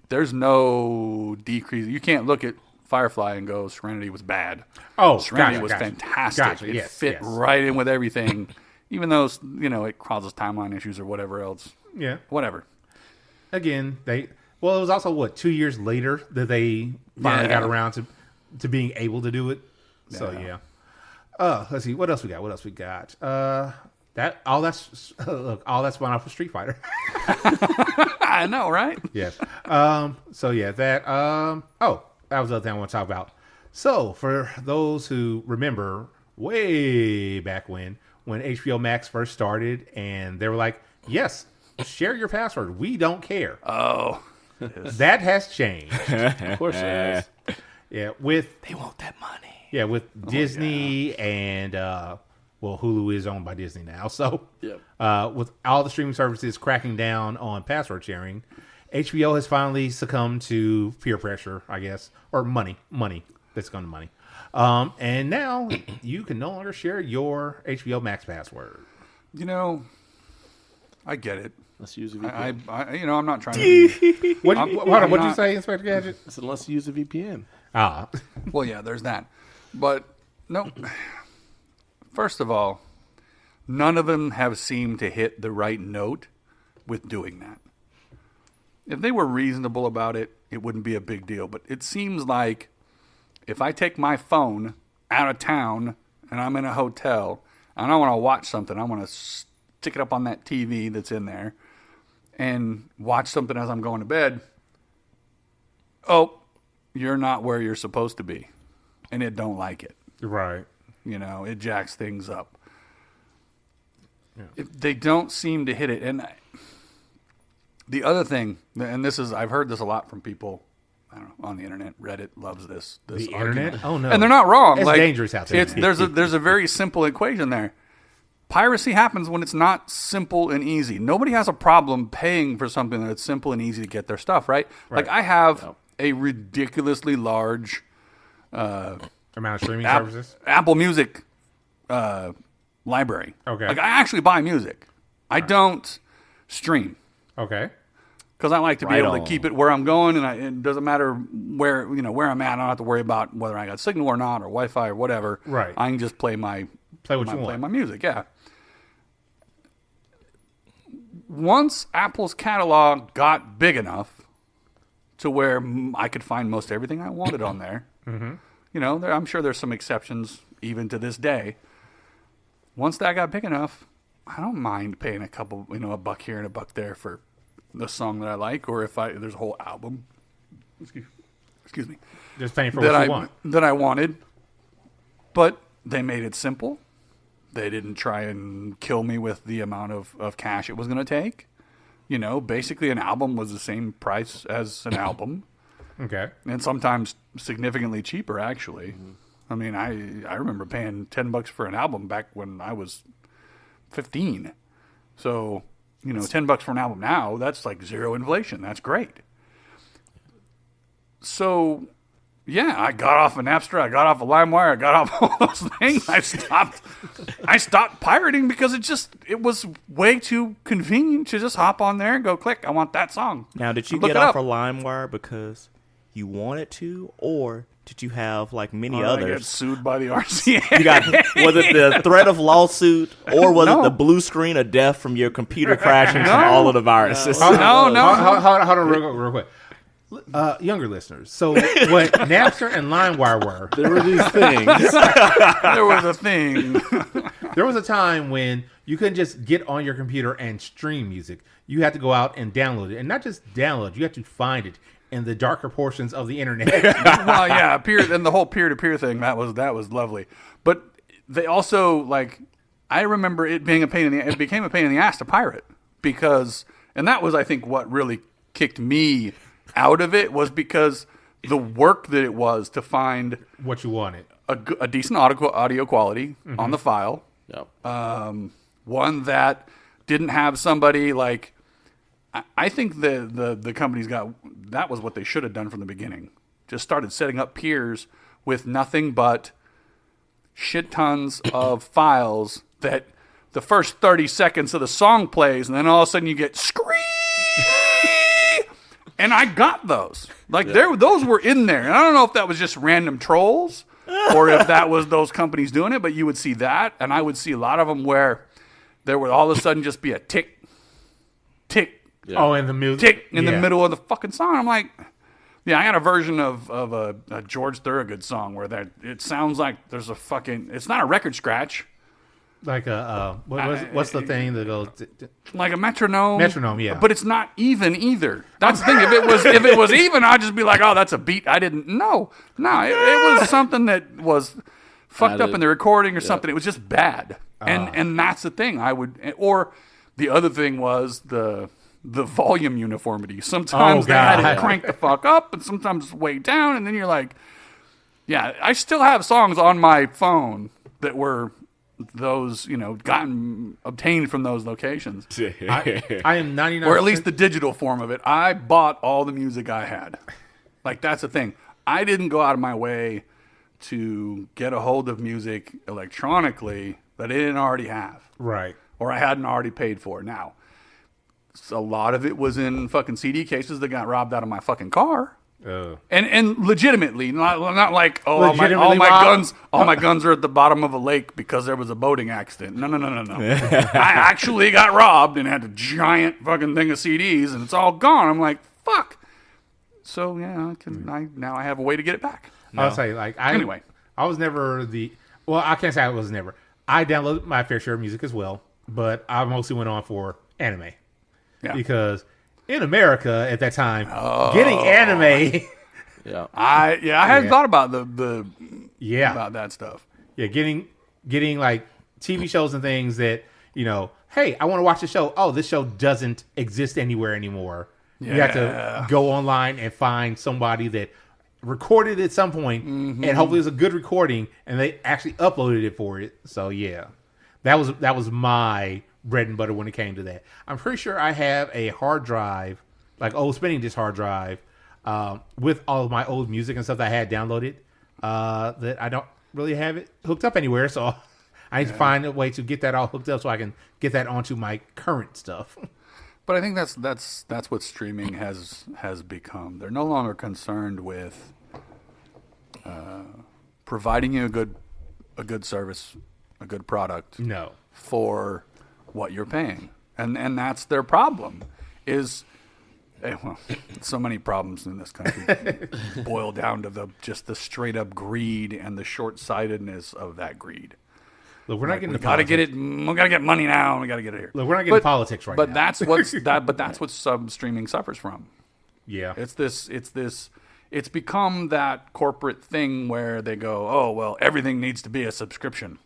Speaker 1: there's no decrease. You can't look at Firefly and go, Serenity was bad.
Speaker 2: Oh,
Speaker 1: Serenity
Speaker 2: gotcha,
Speaker 1: was
Speaker 2: gotcha.
Speaker 1: fantastic.
Speaker 2: Gotcha,
Speaker 1: It
Speaker 2: yes,
Speaker 1: fit
Speaker 2: yes.
Speaker 1: right in with everything, even though it causes timeline issues or whatever else.
Speaker 2: yeah.
Speaker 1: Whatever.
Speaker 2: Again, it was also 2 years later that they finally
Speaker 1: Yeah.
Speaker 2: got around to being able to do it. So
Speaker 1: Yeah.
Speaker 2: let's see what else we got. All that's spun off of Street Fighter.
Speaker 1: I know, right?
Speaker 2: Yes. That was the other thing I want to talk about. So, for those who remember way back when HBO Max first started and they were like, yes, share your password. We don't care.
Speaker 1: Oh.
Speaker 2: That has changed.
Speaker 6: Of course it is.
Speaker 2: Yeah,
Speaker 3: They want that money.
Speaker 2: with Disney and Hulu is owned by Disney now. So,
Speaker 6: Yep.
Speaker 2: with all the streaming services cracking down on password sharing, HBO has finally succumbed to peer pressure, I guess, or money. That's gone to money. And now you can no longer share your HBO Max password.
Speaker 1: I get it.
Speaker 6: Let's use a VPN.
Speaker 1: I'm not trying to.
Speaker 2: What'd you say, Inspector Gadget?
Speaker 6: I said, let's use a VPN.
Speaker 1: Well, yeah, there's that. But, no. First of all, none of them have seemed to hit the right note with doing that. If they were reasonable about it, it wouldn't be a big deal. But it seems like if I take my phone out of town and I'm in a hotel and I want to watch something, I want to stick it up on that TV that's in there and watch something as I'm going to bed. Oh, you're not where you're supposed to be. And it don't like it.
Speaker 2: Right.
Speaker 1: It jacks things up. They don't seem to hit it. And the other thing, and I've heard this a lot from people, I don't know, on the internet. Reddit loves this
Speaker 2: The
Speaker 1: argument.
Speaker 2: internet? Oh, no.
Speaker 1: And they're not wrong.
Speaker 2: It's dangerous out there.
Speaker 1: There's a very simple equation there. Piracy happens when it's not simple and easy. Nobody has a problem paying for something that's simple and easy to get their stuff, right? Like, I have a ridiculously large
Speaker 2: Amount of streaming services?
Speaker 1: Apple Music library.
Speaker 2: Okay.
Speaker 1: Like, I actually buy music. I don't stream.
Speaker 2: Okay.
Speaker 1: Because I like to be
Speaker 3: Right
Speaker 1: able
Speaker 3: on.
Speaker 1: to keep it where I'm going, and it doesn't matter where I'm at. I don't have to worry about whether I got signal or not, or Wi-Fi or whatever.
Speaker 2: Right.
Speaker 1: I can just play my
Speaker 2: Play what you
Speaker 1: play
Speaker 2: want.
Speaker 1: my music. Yeah. Once Apple's catalog got big enough to where I could find most everything I wanted on there, I'm sure there's some exceptions even to this day. Once that got big enough, I don't mind paying a couple, a buck here and a buck there for the song that I like, or if there's a whole album, excuse me,
Speaker 2: Just paying for
Speaker 1: that
Speaker 2: what you want.
Speaker 1: that I wanted. But they made it simple. They didn't try and kill me with the amount of cash it was going to take. Basically an album was the same price as an album,
Speaker 2: Okay.
Speaker 1: and sometimes significantly cheaper, actually. I mean, I remember paying $10 for an album back when I was 15. So, $10 for an album now, that's like zero inflation. That's great. So, yeah, I got off of Napster, I got off of LimeWire, I got off all those things. I stopped pirating because it was way too convenient to just hop on there and go click, I want that song.
Speaker 3: Now, did you
Speaker 1: Look
Speaker 3: get
Speaker 1: it
Speaker 3: off
Speaker 1: up.
Speaker 3: of LimeWire because you wanted to, or did you have like many
Speaker 1: Or I get
Speaker 3: others?
Speaker 1: sued by the RCA.
Speaker 3: You got was it the threat of lawsuit, or was
Speaker 1: No.
Speaker 3: it the blue screen of death from your computer crashing from all of the viruses?
Speaker 1: No.
Speaker 2: Hold on real quick. younger listeners. So what Napster and LimeWire were,
Speaker 6: There were these things.
Speaker 1: There was a thing.
Speaker 2: there was a time when you couldn't just get on your computer and stream music. You had to go out and download it. And not just download, you had to find it in the darker portions of the internet.
Speaker 1: Well, yeah, and the whole peer-to-peer thing, that was lovely. But they also, like, I remember it being it became a pain in the ass to pirate because, and that was, I think, what really kicked me out of it was because the work that it was to find
Speaker 2: What you wanted.
Speaker 1: a decent audio quality on the file.
Speaker 6: Yep.
Speaker 1: One that didn't have somebody like. I think the company's that was what they should have done from the beginning. Just started setting up peers with nothing but shit tons of files that the first 30 seconds of the song plays, and then all of a sudden you get scream. And I got those. Like those were in there. And I don't know if that was just random trolls or if that was those companies doing it, but you would see that, and I would see a lot of them where there would all of a sudden just be a tick, tick,
Speaker 2: Oh, in the music.
Speaker 1: tick in the middle of the fucking song. I'm like, yeah, I got a version of a George Thorogood song where it sounds like there's a fucking. It's not a record scratch,
Speaker 2: Like what's the thing that goes?
Speaker 1: like a metronome.
Speaker 2: Metronome, yeah.
Speaker 1: But it's not even either. That's the thing. If it was even, I'd just be like, oh, that's a beat. I didn't know. No, it was something that was fucked up in the recording or something. It was just bad. And that's the thing. Or the other thing was the volume uniformity. Sometimes they had it crank the fuck up, and sometimes way down, and then you're like, yeah, I still have songs on my phone that were those, obtained from those locations.
Speaker 2: I am 99%.
Speaker 1: Or at least the digital form of it. I bought all the music I had. Like, that's the thing. I didn't go out of my way to get a hold of music electronically that I didn't already have.
Speaker 2: Right.
Speaker 1: Or I hadn't already paid for. Now, a lot of it was in fucking CD cases that got robbed out of my fucking car. And legitimately, not like, all my guns are at the bottom of a lake because there was a boating accident. No. I actually got robbed and had a giant fucking thing of CDs and it's all gone. I'm like, fuck. So yeah, now I have a way to get it back.
Speaker 2: No. I'll say anyway. I was never I can't say I was never. I downloaded my fair share of music as well, but I mostly went on for anime. Yeah. Because in America at that time, getting anime.
Speaker 1: I hadn't thought about about that stuff.
Speaker 2: Yeah, getting like TV shows and things that, hey, I want to watch the show. Oh, this show doesn't exist anywhere anymore. Yeah. You have to go online and find somebody that recorded it at some point, and hopefully it's a good recording, and they actually uploaded it for it. So yeah, that was my bread and butter when it came to that. I'm pretty sure I have a hard drive, like old spinning disc hard drive, with all of my old music and stuff that I had downloaded, that I don't really have it hooked up anywhere. So I need to find a way to get that all hooked up so I can get that onto my current stuff.
Speaker 1: But I think that's what streaming has become. They're no longer concerned with providing you a good service, a good product.
Speaker 2: No.
Speaker 1: For what you're paying, and that's their problem. So many problems in this country boil down to the straight up greed and the short sightedness of that greed.
Speaker 2: Look, we're not getting.
Speaker 1: We gotta get it. We gotta get money now. And we gotta get it here.
Speaker 2: Look, we're not getting politics right now.
Speaker 1: But that's what sub streaming suffers from.
Speaker 2: Yeah,
Speaker 1: it's become that corporate thing where they go, oh well, everything needs to be a subscription,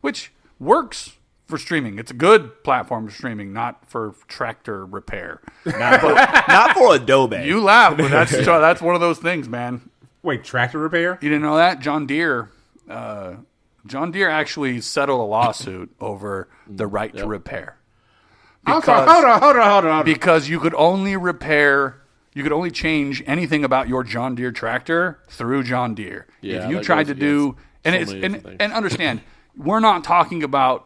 Speaker 1: which works for streaming. It's a good platform for streaming, not for tractor repair.
Speaker 3: Not for Adobe.
Speaker 1: You laugh, but that's one of those things, man.
Speaker 2: Wait, tractor repair?
Speaker 1: You didn't know that? John Deere actually settled a lawsuit over the right to repair.
Speaker 2: Hold on.
Speaker 1: Because you could only change anything about your John Deere tractor through John Deere.
Speaker 6: Yeah,
Speaker 1: if you tried to do, and understand, we're not talking about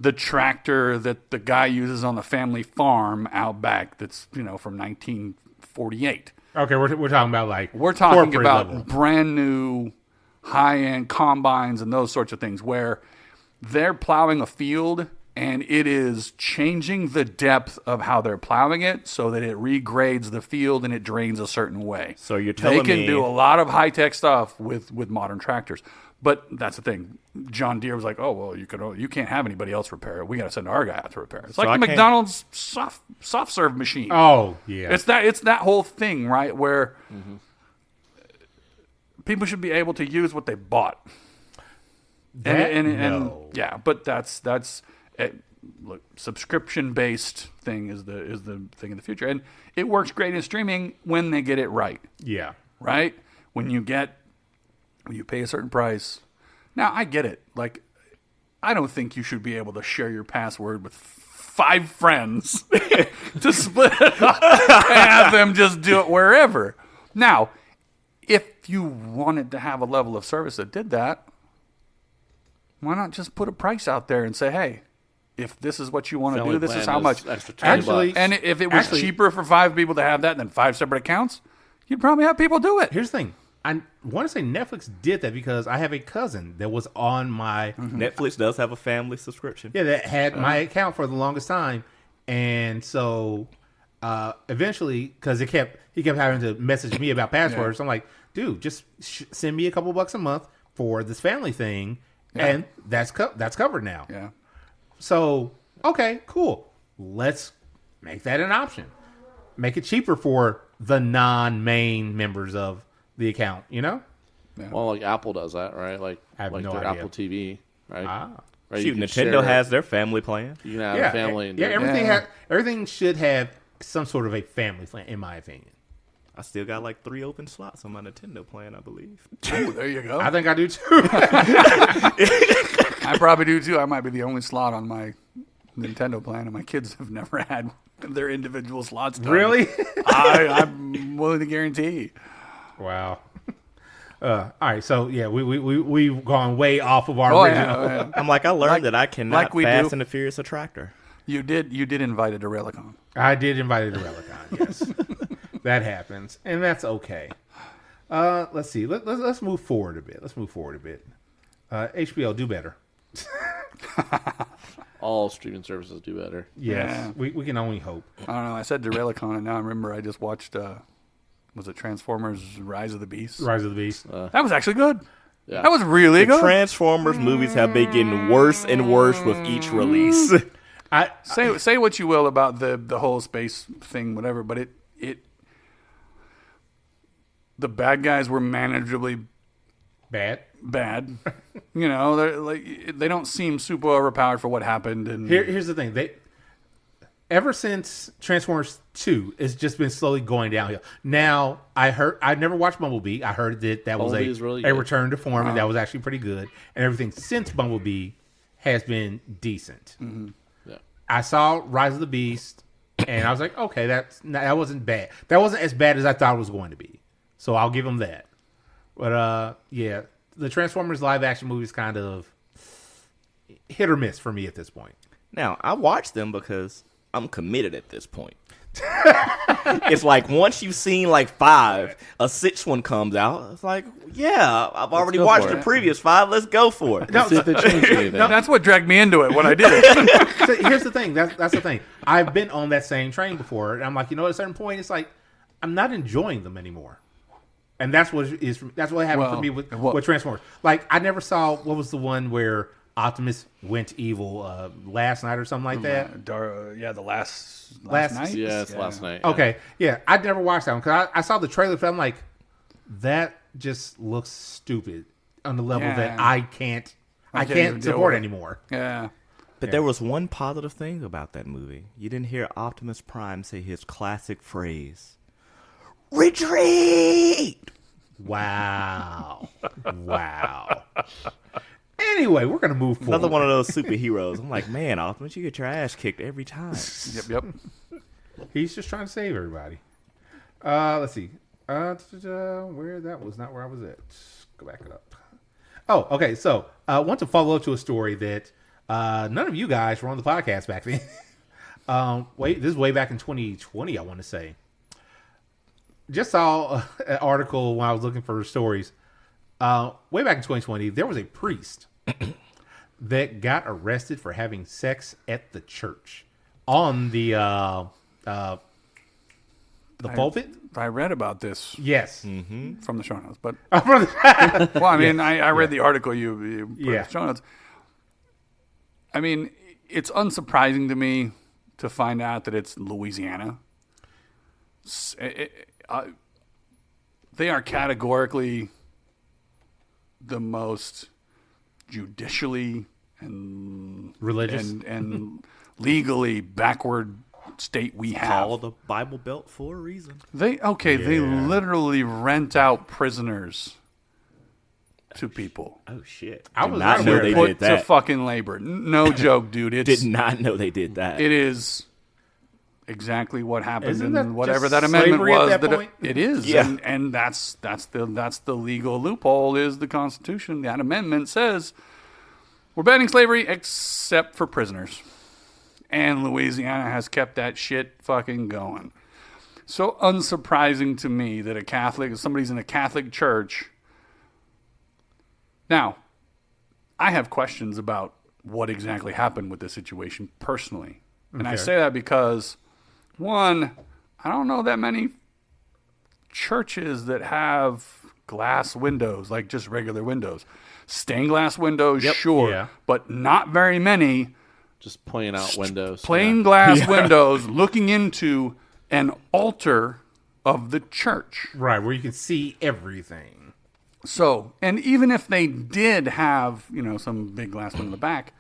Speaker 1: the tractor that the guy uses on the family farm out back that's, from 1948.
Speaker 2: Okay, we're talking about
Speaker 1: we're talking about
Speaker 2: level.
Speaker 1: Brand new high-end combines and those sorts of things where they're plowing a field and it is changing the depth of how they're plowing it so that it regrades the field and it drains a certain way.
Speaker 3: So you're telling
Speaker 1: they
Speaker 3: me
Speaker 1: can do a lot of high-tech stuff with modern tractors. But that's the thing. John Deere was like, "Oh well, you can't have anybody else repair it. We got to send our guy out to repair it." It's like
Speaker 3: I
Speaker 1: the
Speaker 3: can't-
Speaker 1: McDonald's soft serve machine.
Speaker 2: Oh, yeah.
Speaker 1: It's that whole thing, right? Where people should be able to use what they bought.
Speaker 2: No.
Speaker 1: Yeah, but that's look, subscription based thing is the thing in the future, and it works great in streaming when they get it right.
Speaker 2: Yeah.
Speaker 1: Right? When you pay a certain price. Now, I get it. Like, I don't think you should be able to share your password with 5 friends to split it up and have them just do it wherever. Now, if you wanted to have a level of service that did that, why not just put a price out there and say, hey, if this is what you want to
Speaker 6: Family
Speaker 1: do, this
Speaker 6: plan
Speaker 1: is how much.
Speaker 6: Extra $20.
Speaker 2: Actually-
Speaker 1: And if it was cheaper for 5 people to have that than 5 separate accounts, you'd probably have people do it.
Speaker 2: Here's the thing. I want to say Netflix did that because I have a cousin that was on my
Speaker 3: Netflix does have a family subscription.
Speaker 2: that had my account for the longest time, and so eventually, because he kept having to message me about passwords, I'm like, dude, just send me a couple bucks a month for this family thing, and that's covered now.
Speaker 1: Yeah.
Speaker 2: So okay, cool. Let's make that an option. Make it cheaper for the non-main members of the account, you know?
Speaker 6: Well, like Apple does that, right? Like,
Speaker 2: I have
Speaker 6: like
Speaker 2: no
Speaker 6: their
Speaker 2: idea.
Speaker 6: Apple TV, right?
Speaker 2: Ah.
Speaker 6: Right,
Speaker 3: Shoot,
Speaker 6: you can
Speaker 3: Nintendo
Speaker 6: share-
Speaker 3: has their family plan.
Speaker 6: You can have a family. And
Speaker 2: yeah.
Speaker 6: do-
Speaker 2: Everything should have some sort of a family plan, in my opinion.
Speaker 3: I still got like 3 open slots on my Nintendo plan, I believe.
Speaker 1: Ooh, there you go.
Speaker 2: I think I do too.
Speaker 1: I probably do too. I might be the only slot on my Nintendo plan, and my kids have never had their individual slots done.
Speaker 2: Really?
Speaker 1: I'm willing to guarantee.
Speaker 2: Wow. All right, so yeah, we've gone way off of our
Speaker 1: Oh,
Speaker 2: original.
Speaker 1: yeah.
Speaker 3: I'm like, I learned that I cannot
Speaker 1: like we
Speaker 3: Fast
Speaker 1: do.
Speaker 3: and the Furious a tractor.
Speaker 1: You did invite it to Relicon.
Speaker 2: I did invite it to Relicon. Yes, that happens, and that's okay. Let's see. Let's move forward a bit. HBO, do better.
Speaker 6: All streaming services do better.
Speaker 2: Yes,
Speaker 1: Yeah.
Speaker 2: we can only hope.
Speaker 1: I don't know. I said to Relicon, and now I remember I just watched. Was it Transformers: Rise of the Beast?
Speaker 2: Rise of the Beast.
Speaker 1: That was actually good.
Speaker 6: Yeah.
Speaker 1: That was really
Speaker 3: The
Speaker 1: good.
Speaker 3: Transformers movies have been getting worse and worse with each release.
Speaker 1: Say what you will about the whole space thing, whatever, but it the bad guys were manageably
Speaker 2: Bad.
Speaker 1: You know, they don't seem super overpowered for what happened. And
Speaker 2: Here's the thing. Ever since Transformers 2, it's just been slowly going downhill. Now, I never watched Bumblebee. I heard that was
Speaker 6: Bumblebee is really
Speaker 2: a
Speaker 6: good.
Speaker 2: return to form, and that was actually pretty good. And everything since Bumblebee has been decent.
Speaker 6: Yeah.
Speaker 2: I saw Rise of the Beast, and I was like, okay, that wasn't bad. That wasn't as bad as I thought it was going to be. So I'll give them that. But yeah, the Transformers live action movies kind of hit or miss for me at this point.
Speaker 3: Now, I watch them because I'm committed at this point. It's like once you've seen like 5, a 6th one comes out. It's like, yeah, I've already
Speaker 6: go
Speaker 3: watched
Speaker 6: for
Speaker 3: the
Speaker 6: it.
Speaker 3: previous 5. Let's go for it.
Speaker 6: See if they change anything.
Speaker 1: that's what dragged me into it when I did it.
Speaker 2: So here's the thing. That's the thing. I've been on that same train before, and I'm like, at a certain point, it's like I'm not enjoying them anymore. And that's what it is. That's what happened for me with Transformers. Like I never saw what was the one where Optimus went evil last night or something like that.
Speaker 1: The last
Speaker 2: Last-
Speaker 1: night.
Speaker 6: Yeah, it's last night.
Speaker 2: Okay, yeah, I'd never watched that one because I saw the trailer. But I'm like, that just looks stupid on the level that I can't
Speaker 1: can't even deal
Speaker 2: support
Speaker 1: with it.
Speaker 2: anymore.
Speaker 1: Yeah.
Speaker 3: But there was one positive thing about that movie. You didn't hear Optimus Prime say his classic phrase, "Retreat!"
Speaker 2: Wow. Anyway, we're gonna move forward.
Speaker 3: Another one of those superheroes. I'm like, man, Optimus, you get your ass kicked every time.
Speaker 1: Yep.
Speaker 2: He's just trying to save everybody. Let's see. Where that was not where I was at. Go back it up. Oh, okay. So I want to follow up to a story that none of you guys were on the podcast back then. This is way back in 2020, I want to say. Just saw an article when I was looking for stories. Way back in 2020, there was a priest that got arrested for having sex at the church on the pulpit.
Speaker 1: I read about this
Speaker 2: Yes.
Speaker 1: from the show notes, but well, I mean, I read the article you put in the show notes. I mean, it's unsurprising to me to find out that it's Louisiana. They are categorically the most judicially and
Speaker 2: Religious
Speaker 1: and legally backward state we have.
Speaker 3: Called the Bible Belt for a reason.
Speaker 1: They literally rent out prisoners to people.
Speaker 3: Oh shit!
Speaker 2: I
Speaker 3: Did
Speaker 2: was
Speaker 3: not
Speaker 2: not
Speaker 3: know
Speaker 2: aware
Speaker 3: they
Speaker 2: of
Speaker 1: Put
Speaker 3: did
Speaker 1: to
Speaker 3: that.
Speaker 1: fucking labor. No joke, dude. It's,
Speaker 3: Did not know they did that.
Speaker 1: It is exactly what happened
Speaker 2: Isn't
Speaker 1: in
Speaker 2: that
Speaker 1: whatever
Speaker 2: just
Speaker 1: that amendment
Speaker 2: slavery at
Speaker 1: was.
Speaker 2: that
Speaker 1: That
Speaker 2: point?
Speaker 1: it is,
Speaker 3: Yeah.
Speaker 1: and that's the legal loophole is the Constitution. That amendment says we're banning slavery except for prisoners, and Louisiana has kept that shit fucking going. So unsurprising to me that somebody's in a Catholic church. Now, I have questions about what exactly happened with this situation personally. And I
Speaker 2: Okay.
Speaker 1: say that because, one, I don't know that many churches that have glass windows, like just regular windows. Stained glass windows, sure,
Speaker 2: Yeah.
Speaker 1: but not very many
Speaker 6: Just pointing out windows.
Speaker 1: plain glass windows looking into an altar of the church.
Speaker 2: right where you can see everything.
Speaker 1: So, and even if they did have, some big glass window in the back,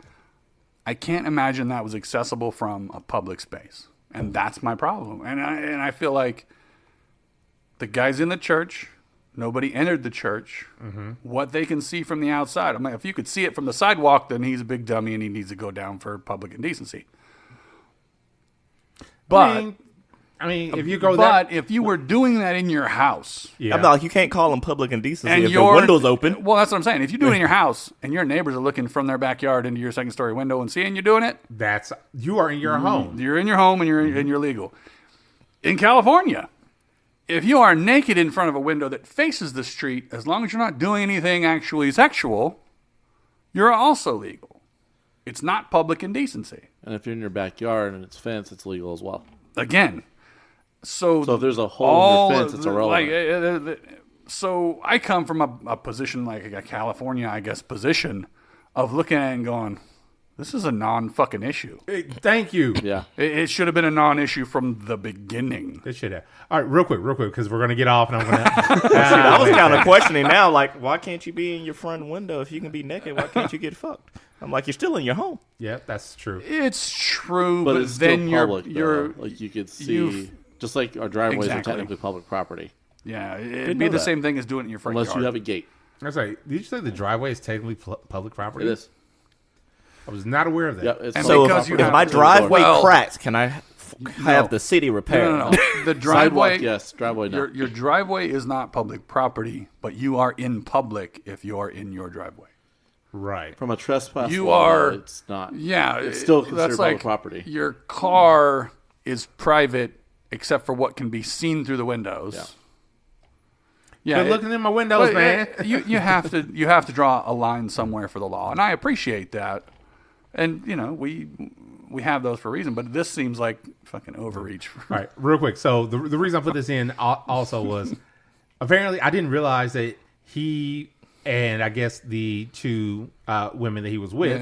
Speaker 1: I can't imagine that was accessible from a public space. And that's my problem. And I feel like the guys in the church, nobody entered the church. What they can see from the outside. I mean, if you could see it from the sidewalk, then he's a big dummy and he needs to go down for public indecency. But
Speaker 2: I mean, if you go
Speaker 1: but if you were doing that in your house,
Speaker 2: yeah.
Speaker 3: I'm like, you can't call them public indecency
Speaker 1: and
Speaker 3: if the
Speaker 1: your
Speaker 3: window's open.
Speaker 1: Well, that's what I'm saying. If you do it in your house and your neighbors are looking from their backyard into your second story window and seeing you doing it,
Speaker 2: you are in your home.
Speaker 1: you're in your home and you're legal. In California, if you are naked in front of a window that faces the street, as long as you're not doing anything actually sexual, you're also legal. It's not public indecency.
Speaker 6: And if you're in your backyard and it's fenced, it's legal as well.
Speaker 1: Again, so
Speaker 6: if there's a hole in your fence, it's irrelevant.
Speaker 1: So I come from a position like a California, I guess, position of looking at it and going, this is a non-fucking issue.
Speaker 2: Thank you.
Speaker 6: Yeah.
Speaker 1: It should have been a non-issue from the beginning.
Speaker 2: It should have. All right, real quick, because we're going to get off and I'm going
Speaker 3: I was
Speaker 2: to.
Speaker 3: kind of questioning now, like, why can't you be in your front window if you can be naked? Why can't you get fucked? I'm like, you're still in your home.
Speaker 2: Yeah, that's true.
Speaker 1: It's true,
Speaker 6: But
Speaker 1: but
Speaker 6: it's
Speaker 1: then
Speaker 6: still public,
Speaker 1: you're
Speaker 6: though. Like you could see, just like our driveways
Speaker 1: Exactly.
Speaker 6: are technically public property,
Speaker 1: yeah, it'd
Speaker 3: Didn't
Speaker 1: be
Speaker 3: know
Speaker 1: the
Speaker 3: that.
Speaker 1: same thing as doing it in your front
Speaker 6: unless
Speaker 1: yard.
Speaker 6: you have a gate.
Speaker 2: That's right. Did you say the driveway is technically public property?
Speaker 6: It is.
Speaker 2: I was not aware of that.
Speaker 6: Yeah, it's
Speaker 1: And
Speaker 3: So
Speaker 1: because
Speaker 3: if,
Speaker 1: you
Speaker 3: if
Speaker 1: have
Speaker 3: my
Speaker 1: to-
Speaker 3: driveway
Speaker 1: Well,
Speaker 3: cracks, can I have
Speaker 1: no.
Speaker 3: the city repair?
Speaker 1: No. The driveway,
Speaker 6: Sidewalk, yes. Driveway, no.
Speaker 1: your driveway is not public property, but you are in public if you are in your driveway.
Speaker 2: Right.
Speaker 6: From a trespass
Speaker 1: You
Speaker 6: law,
Speaker 1: are-
Speaker 6: it's not.
Speaker 1: Yeah,
Speaker 6: It's still
Speaker 1: that's
Speaker 6: considered public
Speaker 1: like
Speaker 6: property.
Speaker 1: Your car is private except for what can be seen through the windows.
Speaker 6: Yeah.
Speaker 2: Quit looking in my windows, man.
Speaker 1: you have to draw a line somewhere for the law, and I appreciate that. And we have those for a reason, but this seems like fucking overreach.
Speaker 2: All right, real quick. So the reason I put this in also was apparently I didn't realize that he and I guess the two women that he was with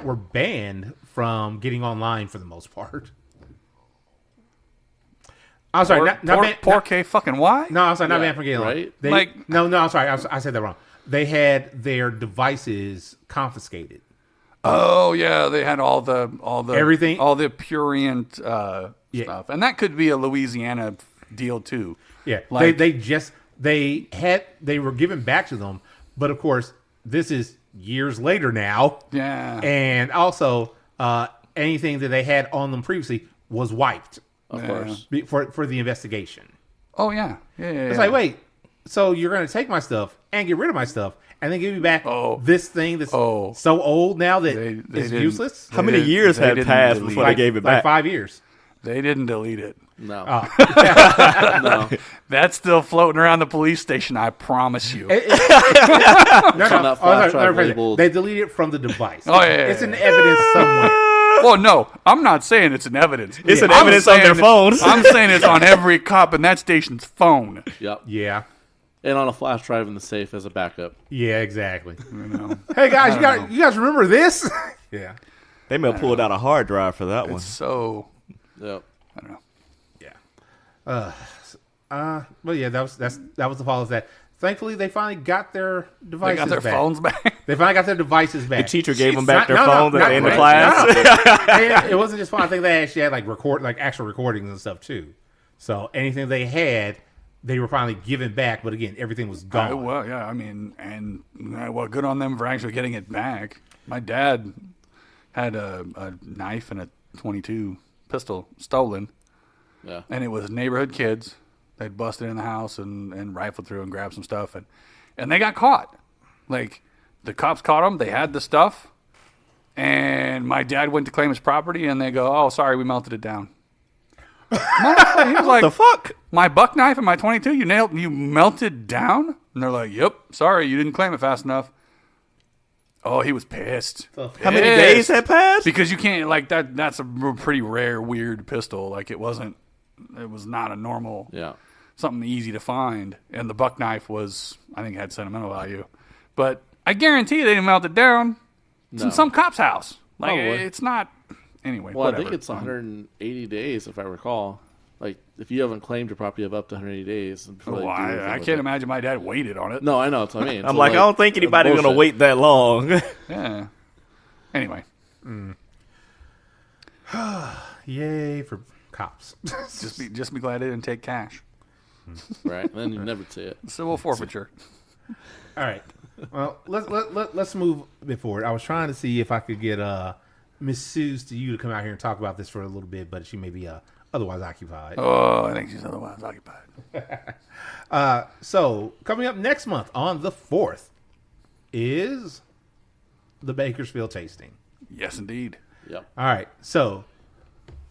Speaker 2: were banned from getting online for the most part. I'm sorry,
Speaker 1: fucking why?
Speaker 2: No, I'm sorry, not
Speaker 6: Yeah,
Speaker 2: banned from getting online.
Speaker 6: right?
Speaker 2: No, I'm sorry, I said that wrong. They had their devices confiscated.
Speaker 1: Oh yeah, they had all the
Speaker 2: Everything?
Speaker 1: all the prurient stuff, and that could be a Louisiana deal too.
Speaker 2: Yeah,
Speaker 1: Like-
Speaker 2: they were given back to them, but of course this is years later now.
Speaker 1: Yeah,
Speaker 2: And also, anything that they had on them previously was wiped
Speaker 6: Of course.
Speaker 2: for the investigation.
Speaker 1: oh yeah.
Speaker 2: It's like, wait, so you're going to take my stuff and get rid of my stuff and then give me back this thing that's so old now that
Speaker 1: They
Speaker 2: it's
Speaker 1: didn't-
Speaker 2: useless?
Speaker 3: How many years
Speaker 1: They
Speaker 3: had
Speaker 1: didn't
Speaker 3: passed
Speaker 1: delete
Speaker 3: before
Speaker 1: it.
Speaker 3: they gave it back?
Speaker 2: Like 5 years.
Speaker 1: They didn't delete it.
Speaker 6: No.
Speaker 2: Oh.
Speaker 6: No.
Speaker 1: That's still floating around the police station, I promise you.
Speaker 2: No,
Speaker 6: on that flash drive
Speaker 2: no,
Speaker 6: labeled-
Speaker 2: they deleted it from the device.
Speaker 1: Oh, yeah,
Speaker 2: It's
Speaker 1: yeah,
Speaker 2: in evidence somewhere.
Speaker 1: Well, no, I'm not saying it's an evidence.
Speaker 3: It's an
Speaker 1: I'm
Speaker 3: evidence on their
Speaker 1: saying-
Speaker 3: phones.
Speaker 1: I'm saying it's on every cop in that station's phone.
Speaker 6: Yep.
Speaker 2: Yeah.
Speaker 6: And on a flash drive in the safe as a backup.
Speaker 2: Yeah, exactly.
Speaker 1: You know,
Speaker 2: Hey guys, you guys remember this? Yeah.
Speaker 3: They may have pulled out a hard drive for that one.
Speaker 1: it's so
Speaker 6: Yep.
Speaker 1: I don't know.
Speaker 2: But yeah, that was the fall of that. Thankfully, they finally got their
Speaker 1: They
Speaker 2: devices
Speaker 1: got their
Speaker 2: back.
Speaker 1: phones back.
Speaker 2: They finally got their devices back.
Speaker 3: The teacher gave them back their
Speaker 2: Not-
Speaker 3: phones
Speaker 2: no,
Speaker 3: at the end of
Speaker 2: no,
Speaker 3: class.
Speaker 2: And it wasn't just fun. I think they actually had actual recordings and stuff too. So anything they had, they were finally given back. But again, everything was gone.
Speaker 1: Well, yeah, I mean, and well, good on them for actually getting it back. My dad had a knife and a .22 pistol stolen,
Speaker 6: Yeah.
Speaker 1: and it was neighborhood kids. They'd busted in the house and rifled through and grabbed some stuff, and they got caught. Like, the cops caught them. They had the stuff, and my dad went to claim his property, and they go, "Oh, sorry, we melted it down." He was like,
Speaker 3: The fuck?
Speaker 1: "My buck knife and my .22, you melted down?" And they're like, "Yep, sorry, you didn't claim it fast enough." Oh, he was pissed.
Speaker 3: How many days had passed?
Speaker 1: Because you can't, like, that's a pretty rare, weird pistol. Like, it was not a normal,
Speaker 6: Yeah.
Speaker 1: something easy to find. And the buck knife was, I think, had sentimental value. But I guarantee they didn't melt it down. It's in some cop's house. Like,
Speaker 6: Probably.
Speaker 1: it's not, anyway,
Speaker 6: Well,
Speaker 1: whatever.
Speaker 6: I think it's 180 days, if I recall. Like, if you haven't claimed your property, you have up to 180 days. Before
Speaker 1: Well,
Speaker 6: they do anything
Speaker 1: I
Speaker 6: with
Speaker 1: can't
Speaker 6: it.
Speaker 1: imagine my dad waited on it.
Speaker 6: No, I know. That's what I mean.
Speaker 3: I'm
Speaker 6: So,
Speaker 3: like, I don't think anybody's going to
Speaker 6: bullshit.
Speaker 3: wait that long.
Speaker 1: Yeah. Anyway,
Speaker 2: Yay for cops.
Speaker 1: just be glad they didn't take cash.
Speaker 6: Right? Then you never see it.
Speaker 1: Civil forfeiture.
Speaker 2: All right. Well, let's move a bit forward. I was trying to see if I could get Miss Suze to you to come out here and talk about this for a little bit, but she may be otherwise occupied.
Speaker 1: Oh, I think she's otherwise occupied.
Speaker 2: So coming up next month on the 4th is the Bakersfield Tasting.
Speaker 1: Yes, indeed.
Speaker 6: Yep.
Speaker 2: All right. So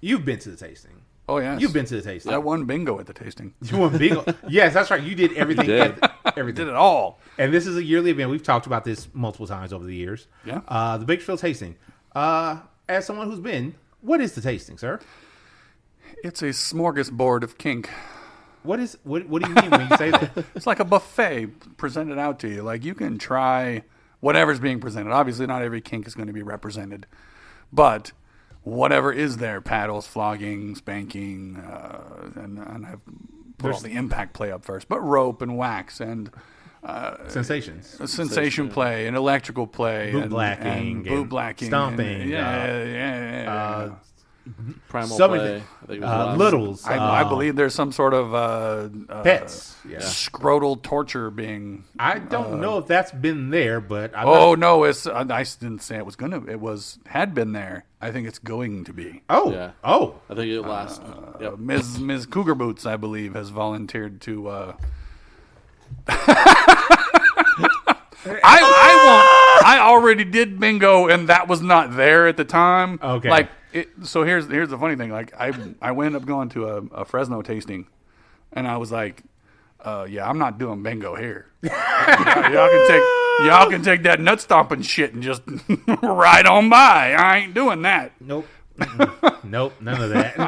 Speaker 2: you've been to the tasting.
Speaker 1: Oh, yes.
Speaker 2: You've been to the tasting.
Speaker 1: I won bingo at the tasting.
Speaker 2: You won bingo. Yes, that's right. You did everything.
Speaker 6: did.
Speaker 2: Everything.
Speaker 1: Did it all.
Speaker 2: And this is a yearly event. We've talked about this multiple times over the years.
Speaker 1: Yeah.
Speaker 2: The Bakersfield Tasting. As someone who's been, what is the tasting, sir?
Speaker 1: It's a smorgasbord of kink.
Speaker 2: What do you mean when you say that?
Speaker 1: It's like a buffet presented out to you. Like, you can try whatever's being presented. Obviously, not every kink is going to be represented. But whatever is there, paddles, flogging, spanking, and I've put all the impact play up first. But rope and wax and
Speaker 2: Sensations.
Speaker 1: sensation play and electrical play.
Speaker 2: Boot
Speaker 1: and
Speaker 2: blacking
Speaker 1: boot
Speaker 2: and
Speaker 1: blacking.
Speaker 2: stomping,
Speaker 1: And, yeah.
Speaker 6: Primal
Speaker 2: Some of
Speaker 6: play.
Speaker 2: the-
Speaker 6: I think it was the last-
Speaker 2: Littles.
Speaker 1: I believe there's some sort of
Speaker 2: Pets. Yeah.
Speaker 1: scrotal torture being.
Speaker 2: I don't know if that's been there, but I'm
Speaker 1: Oh no! It's I didn't say it was gonna. It had been there. I think it's going to be.
Speaker 2: Oh.
Speaker 6: Yeah.
Speaker 2: Oh.
Speaker 6: I think it lasts. Yep.
Speaker 1: Ms. Cougar Boots, I believe, has volunteered to. I already did bingo, and that was not there at the time.
Speaker 2: Okay.
Speaker 1: Like, so here's the funny thing. Like, I ended up going to a Fresno tasting, and I was like, yeah, I'm not doing bingo here. y'all can take that nut stomping shit and just ride on by. I ain't doing that.
Speaker 2: Nope. Nope. None of that. All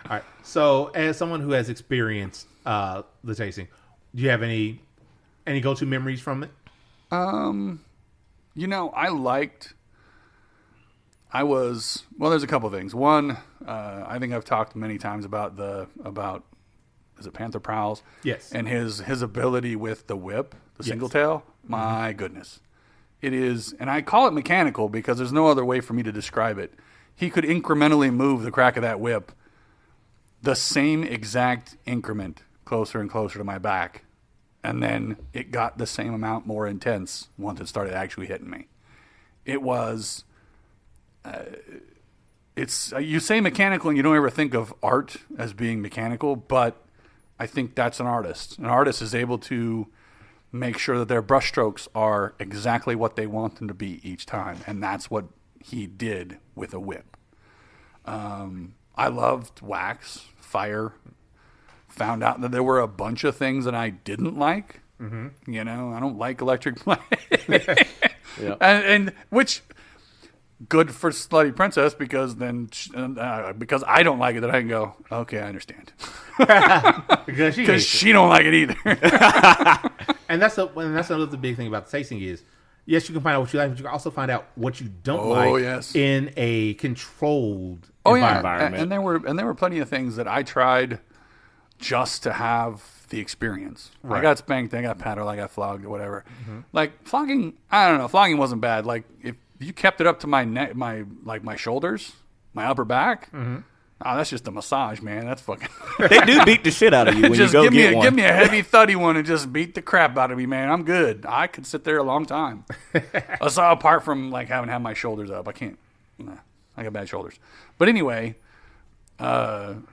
Speaker 2: right. So, as someone who has experienced the tasting, do you have any go-to memories from it?
Speaker 1: There's a couple things. One, I think I've talked many times about is it Panther Prowls?
Speaker 2: Yes.
Speaker 1: And his ability with the whip, the single tail. My goodness. It is, and I call it mechanical because there's no other way for me to describe it. He could incrementally move the crack of that whip the same exact increment closer and closer to my back. And then it got the same amount more intense once it started actually hitting me. It was, you say mechanical and you don't ever think of art as being mechanical, but I think that's an artist. An artist is able to make sure that their brushstrokes are exactly what they want them to be each time. And that's what he did with a whip. I loved wax, fire. Found out that there were a bunch of things that I didn't like. Mm-hmm. You know, I don't like electric play. and which good for Slutty Princess because then because I don't like it, that I can go, okay, I understand. Because she don't like it either.
Speaker 2: And that's another big thing about the tasting is, yes, you can find out what you like, but you can also find out what you don't like in a controlled environment.
Speaker 1: And there were plenty of things that I tried just to have the experience. Right. I got spanked, I got paddled, I got flogged, or whatever. Mm-hmm. Like flogging, I don't know. Flogging wasn't bad. Like if you kept it up to my neck, my shoulders, my upper back. Mm-hmm. Oh, that's just a massage, man. That's fucking.
Speaker 3: They do beat the shit out of you when
Speaker 1: just
Speaker 3: you go
Speaker 1: give
Speaker 3: one.
Speaker 1: Give me a heavy, thuddy one and just beat the crap out of me, man. I'm good. I could sit there a long time. So apart from like having had my shoulders up, I can't. Nah, I got bad shoulders. But anyway, I'm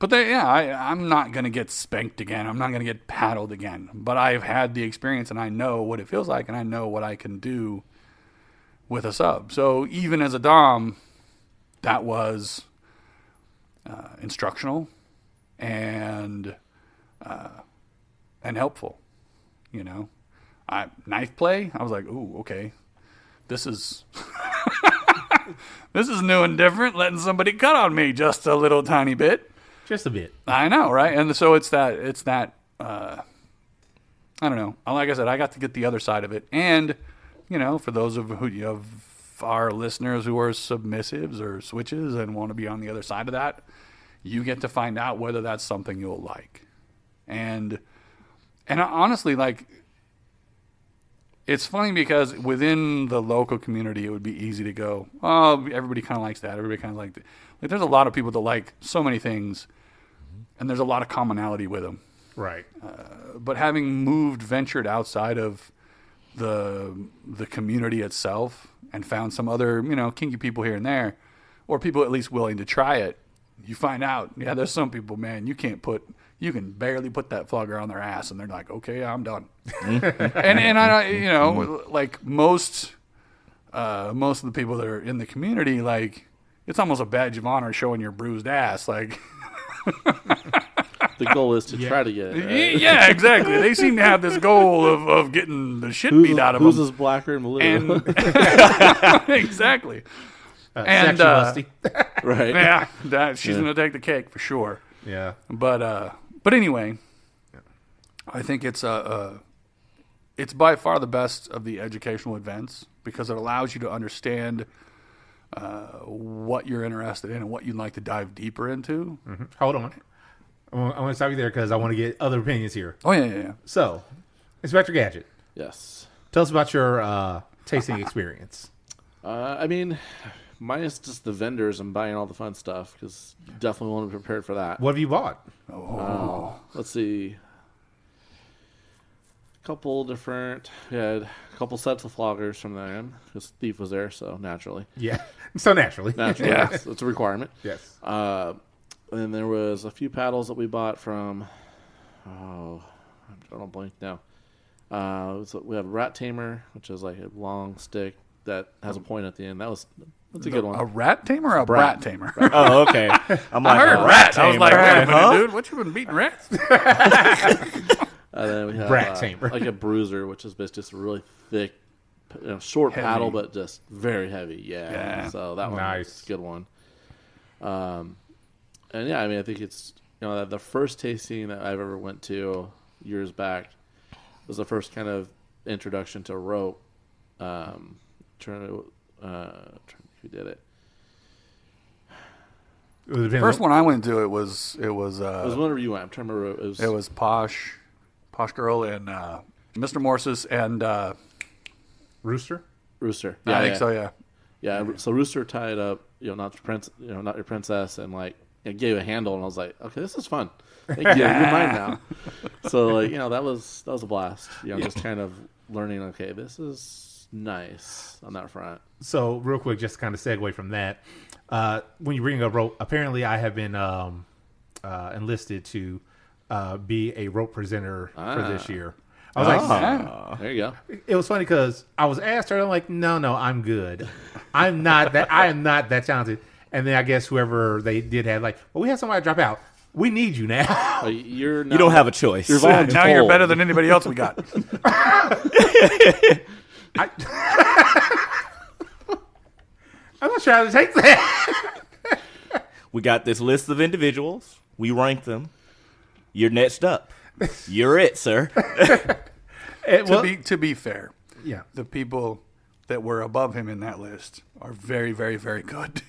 Speaker 1: not gonna get spanked again. I'm not gonna get paddled again. But I've had the experience, and I know what it feels like, and I know what I can do with a sub. So even as a dom, that was instructional and helpful. You know, knife play. I was like, ooh, okay, this is this is new and different. Letting somebody cut on me just a little tiny bit.
Speaker 2: Just a bit.
Speaker 1: I know, right? And so it's that. I don't know. Like I said, I got to get the other side of it, and you know, for those of our listeners who are submissives or switches and want to be on the other side of that, you get to find out whether that's something you'll like. And honestly, like, it's funny because within the local community, it would be easy to go, oh, everybody kind of likes that. Everybody kind of liked it. Like, there's a lot of people that like so many things, and there's a lot of commonality with them.
Speaker 2: Right.
Speaker 1: But having ventured outside of the community itself and found some other, you know, kinky people here and there, or people at least willing to try it, you find out, yeah, there's some people, man, you can barely put that flogger on their ass, and they're like, okay, I'm done. and I, you know, like most of the people that are in the community, like, it's almost a badge of honor showing your bruised ass, like.
Speaker 6: The goal is to try to get it. Right?
Speaker 1: Yeah, exactly. They seem to have this goal of getting the shit beat out of them.
Speaker 6: Who's this blacker and blue?
Speaker 1: Exactly.
Speaker 2: And lusty.
Speaker 6: Right.
Speaker 1: Yeah, she's going to take the cake for sure.
Speaker 2: Yeah.
Speaker 1: But anyway, I think it's by far the best of the educational events because it allows you to understand what you're interested in and what you'd like to dive deeper into.
Speaker 2: Mm-hmm. Hold on. I want to stop you there because I want to get other opinions here.
Speaker 1: Oh, yeah.
Speaker 2: So, Inspector Gadget.
Speaker 6: Yes.
Speaker 2: Tell us about your tasting experience.
Speaker 6: I mean, minus just the vendors and buying all the fun stuff because you definitely want to be prepared for that.
Speaker 2: What have you bought?
Speaker 6: Let's see. We had a couple sets of floggers from them because Thief was there, so naturally.
Speaker 2: Yeah. So naturally.
Speaker 1: Yeah.
Speaker 6: It's a requirement.
Speaker 2: Yes.
Speaker 6: And then there was a few paddles that we bought from. I don't blank now. So we have Rat Tamer, which is like a long stick that has a point at the end. That's a good one.
Speaker 1: A rat tamer or a brat tamer?
Speaker 3: Oh, okay.
Speaker 1: I heard rat. I was like, wait a minute, dude. What, you been beating rats?
Speaker 6: And then we have
Speaker 2: Brat tamer.
Speaker 6: like a bruiser, which is basically just a really thick, short
Speaker 1: Heavy.
Speaker 6: paddle, but just very heavy. Yeah. So that one
Speaker 2: Nice.
Speaker 6: is a good one. And yeah, I mean, I think it's, the first tasting that I've ever went to years back was the first kind of introduction to rope. Trying to who did it.
Speaker 1: First one I went to, it was
Speaker 6: It was whenever you went. I'm trying to remember.
Speaker 1: it was Posh Girl and Mr. Morse's and
Speaker 2: Rooster?
Speaker 6: Rooster.
Speaker 1: I think so, yeah.
Speaker 6: Yeah, so Rooster tied up, not your princess, and like it gave a handle, and I was like, okay, this is fun. Thank you. You're mine now. So like, that was a blast. Just kind of learning. Okay, this is nice on that front.
Speaker 2: So real quick, just to kind of segue from that, when you bring up rope, apparently I have been enlisted to be a rope presenter for this year. I was like,
Speaker 6: there you go.
Speaker 2: It was funny because I was asked her, I'm like, no, I'm good. I am not that talented. And then I guess whoever they did had like, well, we had somebody drop out. We need you now.
Speaker 6: You
Speaker 3: don't have a choice.
Speaker 6: You're
Speaker 1: Now you're
Speaker 6: voluntold.
Speaker 1: better than anybody else we got.
Speaker 2: I'm not sure how to take that.
Speaker 3: We got this list of individuals. We rank them. You're next up. You're it, sir.
Speaker 1: To be fair,
Speaker 2: Yeah.
Speaker 1: the people that were above him in that list are very, very, very good.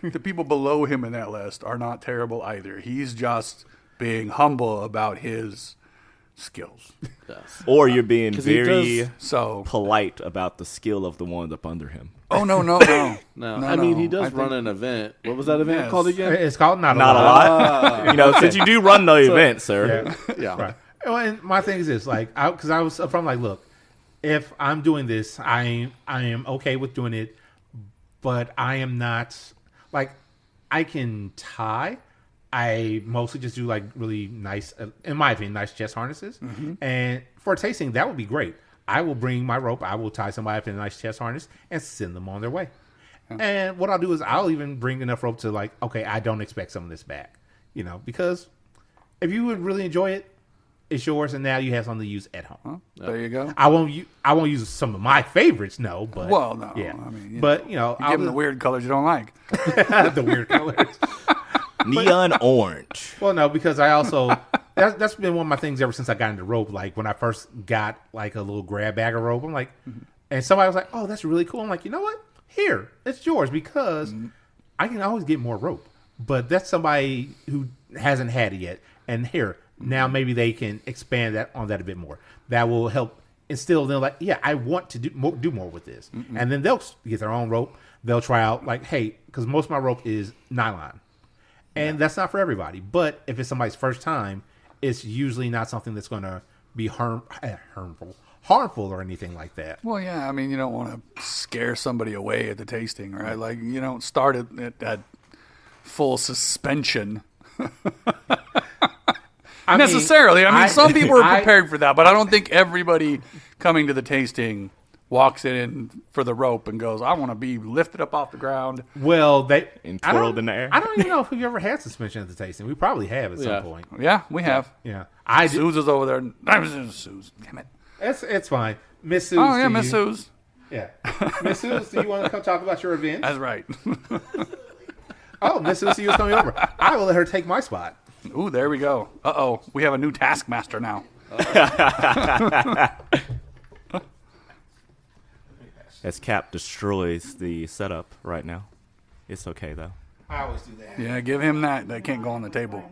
Speaker 1: The people below him in that list are not terrible either. He's just being humble about his skills.
Speaker 6: Yes.
Speaker 3: Or you're being
Speaker 6: 'Cause he
Speaker 3: very
Speaker 6: does-
Speaker 1: So,
Speaker 3: polite about the skill of the one up under him.
Speaker 1: oh no.
Speaker 6: No, I mean he does run an event. What was that event
Speaker 1: Yes.
Speaker 6: called again?
Speaker 2: It's called Not a
Speaker 3: Not a
Speaker 2: Lot.
Speaker 3: lot. Since you do run the event, sir.
Speaker 2: Yeah.
Speaker 6: Yeah.
Speaker 2: Right. Well, and my thing is this, like, because I was upfront, like, look, if I'm doing this, I am okay with doing it, but I am not, like, I can tie. I mostly just do, like, really nice, in my opinion, nice chest harnesses. And for tasting, that would be great. I will bring my rope. I will tie somebody up in a nice chest harness and send them on their way. And what I'll do is I'll even bring enough rope to, like, okay, I don't expect some of this back, because if you would really enjoy it, it's yours, and now you have something to use at home.
Speaker 1: There you go.
Speaker 2: I won't use some of my favorites, no, but
Speaker 1: Well, no.
Speaker 2: yeah.
Speaker 1: I mean,
Speaker 2: but
Speaker 1: you give him the weird colors you don't like.
Speaker 2: the weird colors.
Speaker 3: Neon orange.
Speaker 2: Well, no, because I also that's been one of my things ever since I got into rope. Like when I first got like a little grab bag of rope, I'm like, and somebody was like, "Oh, that's really cool." I'm like, you know what? Here, it's yours because I can always get more rope. But that's somebody who hasn't had it yet, and here now maybe they can expand on that a bit more. That will help instill them like, yeah, I want to do more with this, and then they'll get their own rope. They'll try out like, hey, because most of my rope is nylon. And that's not for everybody. But if it's somebody's first time, it's usually not something that's going to be harmful or anything like that.
Speaker 1: Well, yeah, I mean, you don't want to scare somebody away at the tasting, right? Like, you don't start it at full suspension. Necessarily. I mean, some people are prepared for that, but I don't think everybody coming to the tasting walks in for the rope and goes, I want to be lifted up off the ground.
Speaker 2: Well,
Speaker 3: And twirled in the air.
Speaker 2: I don't even know if we've ever had suspension at the tasting. We probably have at some point.
Speaker 1: Yeah, we have.
Speaker 2: Yeah. I do.
Speaker 1: Suze is over there. Suze. Damn it.
Speaker 2: It's fine. Miss Suze.
Speaker 1: Oh, yeah, Miss Suze.
Speaker 2: Yeah. Miss Suze, do you want to come talk about your event?
Speaker 1: That's right.
Speaker 2: Oh, Miss Suze was coming over. I will let her take my spot.
Speaker 1: Ooh, there we go. Uh-oh. We have a new taskmaster now.
Speaker 3: As Cap destroys the setup right now. It's okay, though.
Speaker 2: I always do that.
Speaker 1: Yeah, give him that. That can't go on the table.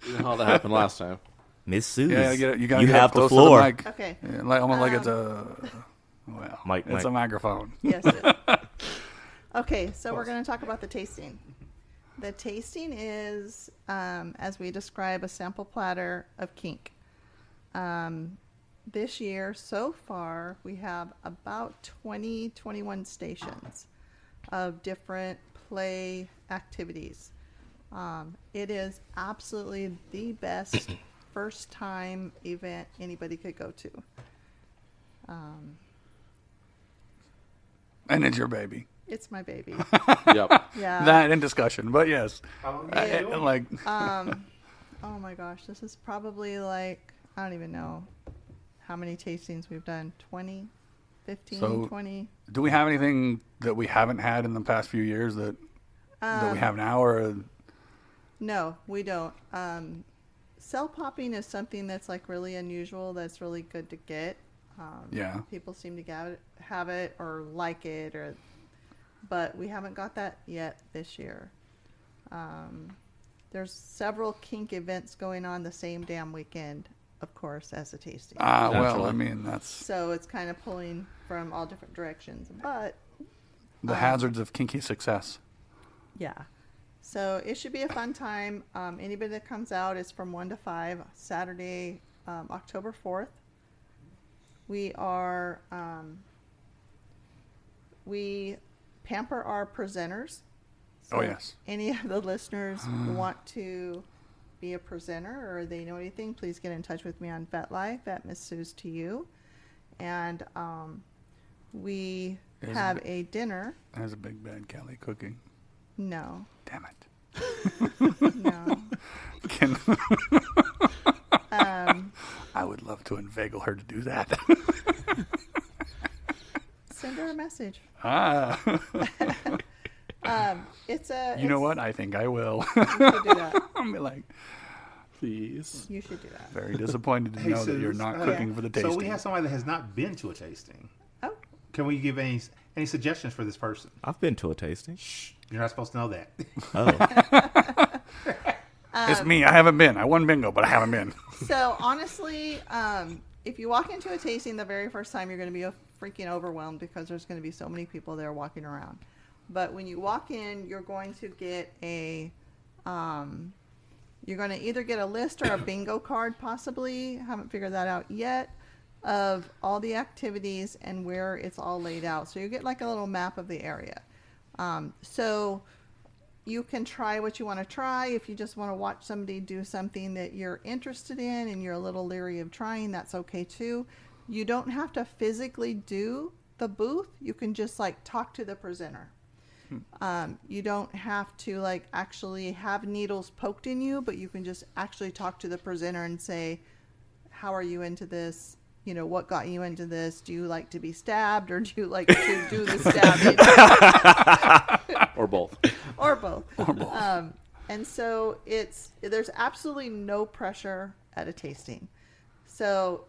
Speaker 6: You know how that happened last time.
Speaker 3: Miss Suze,
Speaker 1: Yeah, you gotta
Speaker 3: you
Speaker 1: get
Speaker 3: have
Speaker 1: up
Speaker 3: the
Speaker 1: close to
Speaker 3: floor.
Speaker 1: mic.
Speaker 7: Okay.
Speaker 1: Yeah, almost like it's a... Well,
Speaker 3: Mike.
Speaker 1: it's a microphone.
Speaker 7: Yes. Okay, so we're going to talk about the tasting. The tasting is, as we describe, a sample platter of kink. This year, so far, we have about 21 stations of different play activities. It is absolutely the best first-time event anybody could go to.
Speaker 1: And it's your baby.
Speaker 7: It's my baby.
Speaker 6: Yep.
Speaker 7: Yeah.
Speaker 1: That in discussion, but yes. Like,
Speaker 7: Oh my gosh, this is probably like, I don't even know how many tastings we've done. 20, 15,
Speaker 1: So-
Speaker 7: 20.
Speaker 1: do we have anything that we haven't had in the past few years that we have now? Or
Speaker 7: No, we don't. Cell popping is something that's like really unusual. That's really good to get.
Speaker 1: Yeah.
Speaker 7: People seem to have it or like it, but we haven't got that yet this year. There's several kink events going on the same damn weekend, of course, as the tasting.
Speaker 1: well,
Speaker 6: Naturally.
Speaker 1: I mean, that's
Speaker 7: So it's kind of pulling from all different directions. But
Speaker 1: the hazards of kinky success.
Speaker 7: yeah, so it should be a fun time. Anybody that comes out is from 1 to 5, Saturday, October 4th. We are, we pamper our presenters.
Speaker 1: Oh, yes.
Speaker 7: Any of the listeners want to be a presenter or they know anything, please get in touch with me on VetLife at Miss Suze to you. And we have a dinner.
Speaker 1: There's a big bad Kelly cooking.
Speaker 7: No.
Speaker 1: Damn it.
Speaker 7: No.
Speaker 1: I would love to inveigle her to do that.
Speaker 7: Send her a message. It's a.
Speaker 1: You know what? I think I will.
Speaker 7: You should do that.
Speaker 1: I'll be like,
Speaker 6: Please.
Speaker 7: You should do that.
Speaker 1: very disappointed to know that you're not cooking for the tasting.
Speaker 2: So we have somebody that has not been to a tasting.
Speaker 7: Oh.
Speaker 2: Can we give any suggestions for this person?
Speaker 3: I've been to a tasting.
Speaker 2: You're not supposed to know that.
Speaker 3: Oh,
Speaker 1: It's me. I haven't been. I won bingo, but I haven't been.
Speaker 7: So honestly, if you walk into a tasting the very first time, you're going to be freaking overwhelmed because there's going to be so many people there walking around. But when you walk in, you're going to get you're going to either get a list or a bingo card, possibly. Haven't figured that out yet, of all the activities and where it's all laid out. So you get like a little map of the area. So you can try what you want to try. If you just want to watch somebody do something that you're interested in and you're a little leery of trying, that's okay too. You don't have to physically do the booth. You can just like talk to the presenter. You don't have to like actually have needles poked in you, but you can just actually talk to the presenter and say, how are you into this? You know, what got you into this? Do you like to be stabbed, or do you like to do the stabbing?
Speaker 6: Or both.
Speaker 7: Or both. And so there's absolutely no pressure at a tasting. So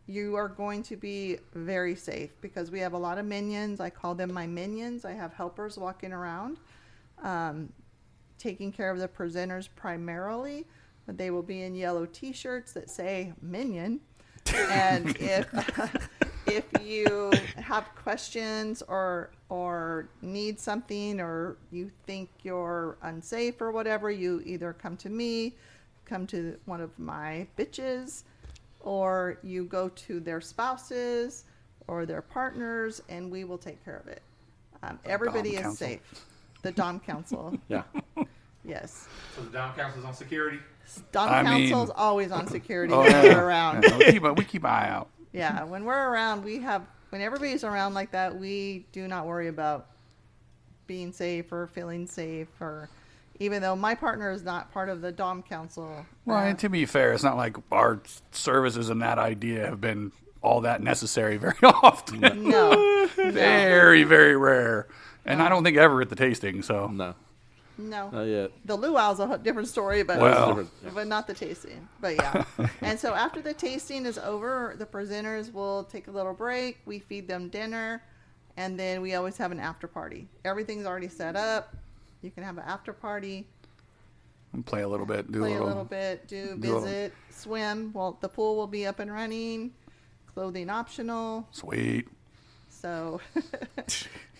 Speaker 7: you are going to be very safe because we have a lot of minions. I call them my minions. I have helpers walking around, taking care of the presenters primarily. But they will be in yellow T-shirts that say Minion. And if you have questions or need something, or you think you're unsafe or whatever, you either come to me, come to one of my bitches, or you go to their spouses or their partners, and we will take care of it. Everybody is safe. The Dom Council.
Speaker 6: Yeah.
Speaker 7: Yes.
Speaker 2: So the Dom Council's on security?
Speaker 7: Dom Council's always on security
Speaker 1: Oh,
Speaker 7: when
Speaker 1: yeah.
Speaker 7: we're around.
Speaker 1: Yeah, we keep an eye out.
Speaker 7: Yeah, when we're around, when everybody's around like that, we do not worry about being safe or feeling safe, or even though my partner is not part of the Dom Council.
Speaker 1: Well, and to be fair, it's not like our services and that idea have been all that necessary very often.
Speaker 7: No.
Speaker 1: Very, very rare. And I don't think ever at the tasting, so.
Speaker 6: No.
Speaker 7: No.
Speaker 6: Not yet.
Speaker 7: The luau's a different story, but
Speaker 1: Well.
Speaker 7: but not the tasting. But yeah. And so after the tasting is over, the presenters will take a little break. We feed them dinner, and then we always have an after party. Everything's already set up. You can have an after party.
Speaker 1: And play a little bit, do
Speaker 7: Play
Speaker 1: a little
Speaker 7: bit,
Speaker 1: do a
Speaker 7: visit, swim. Well, the pool will be up and running. Clothing optional.
Speaker 1: Sweet.
Speaker 7: So I'm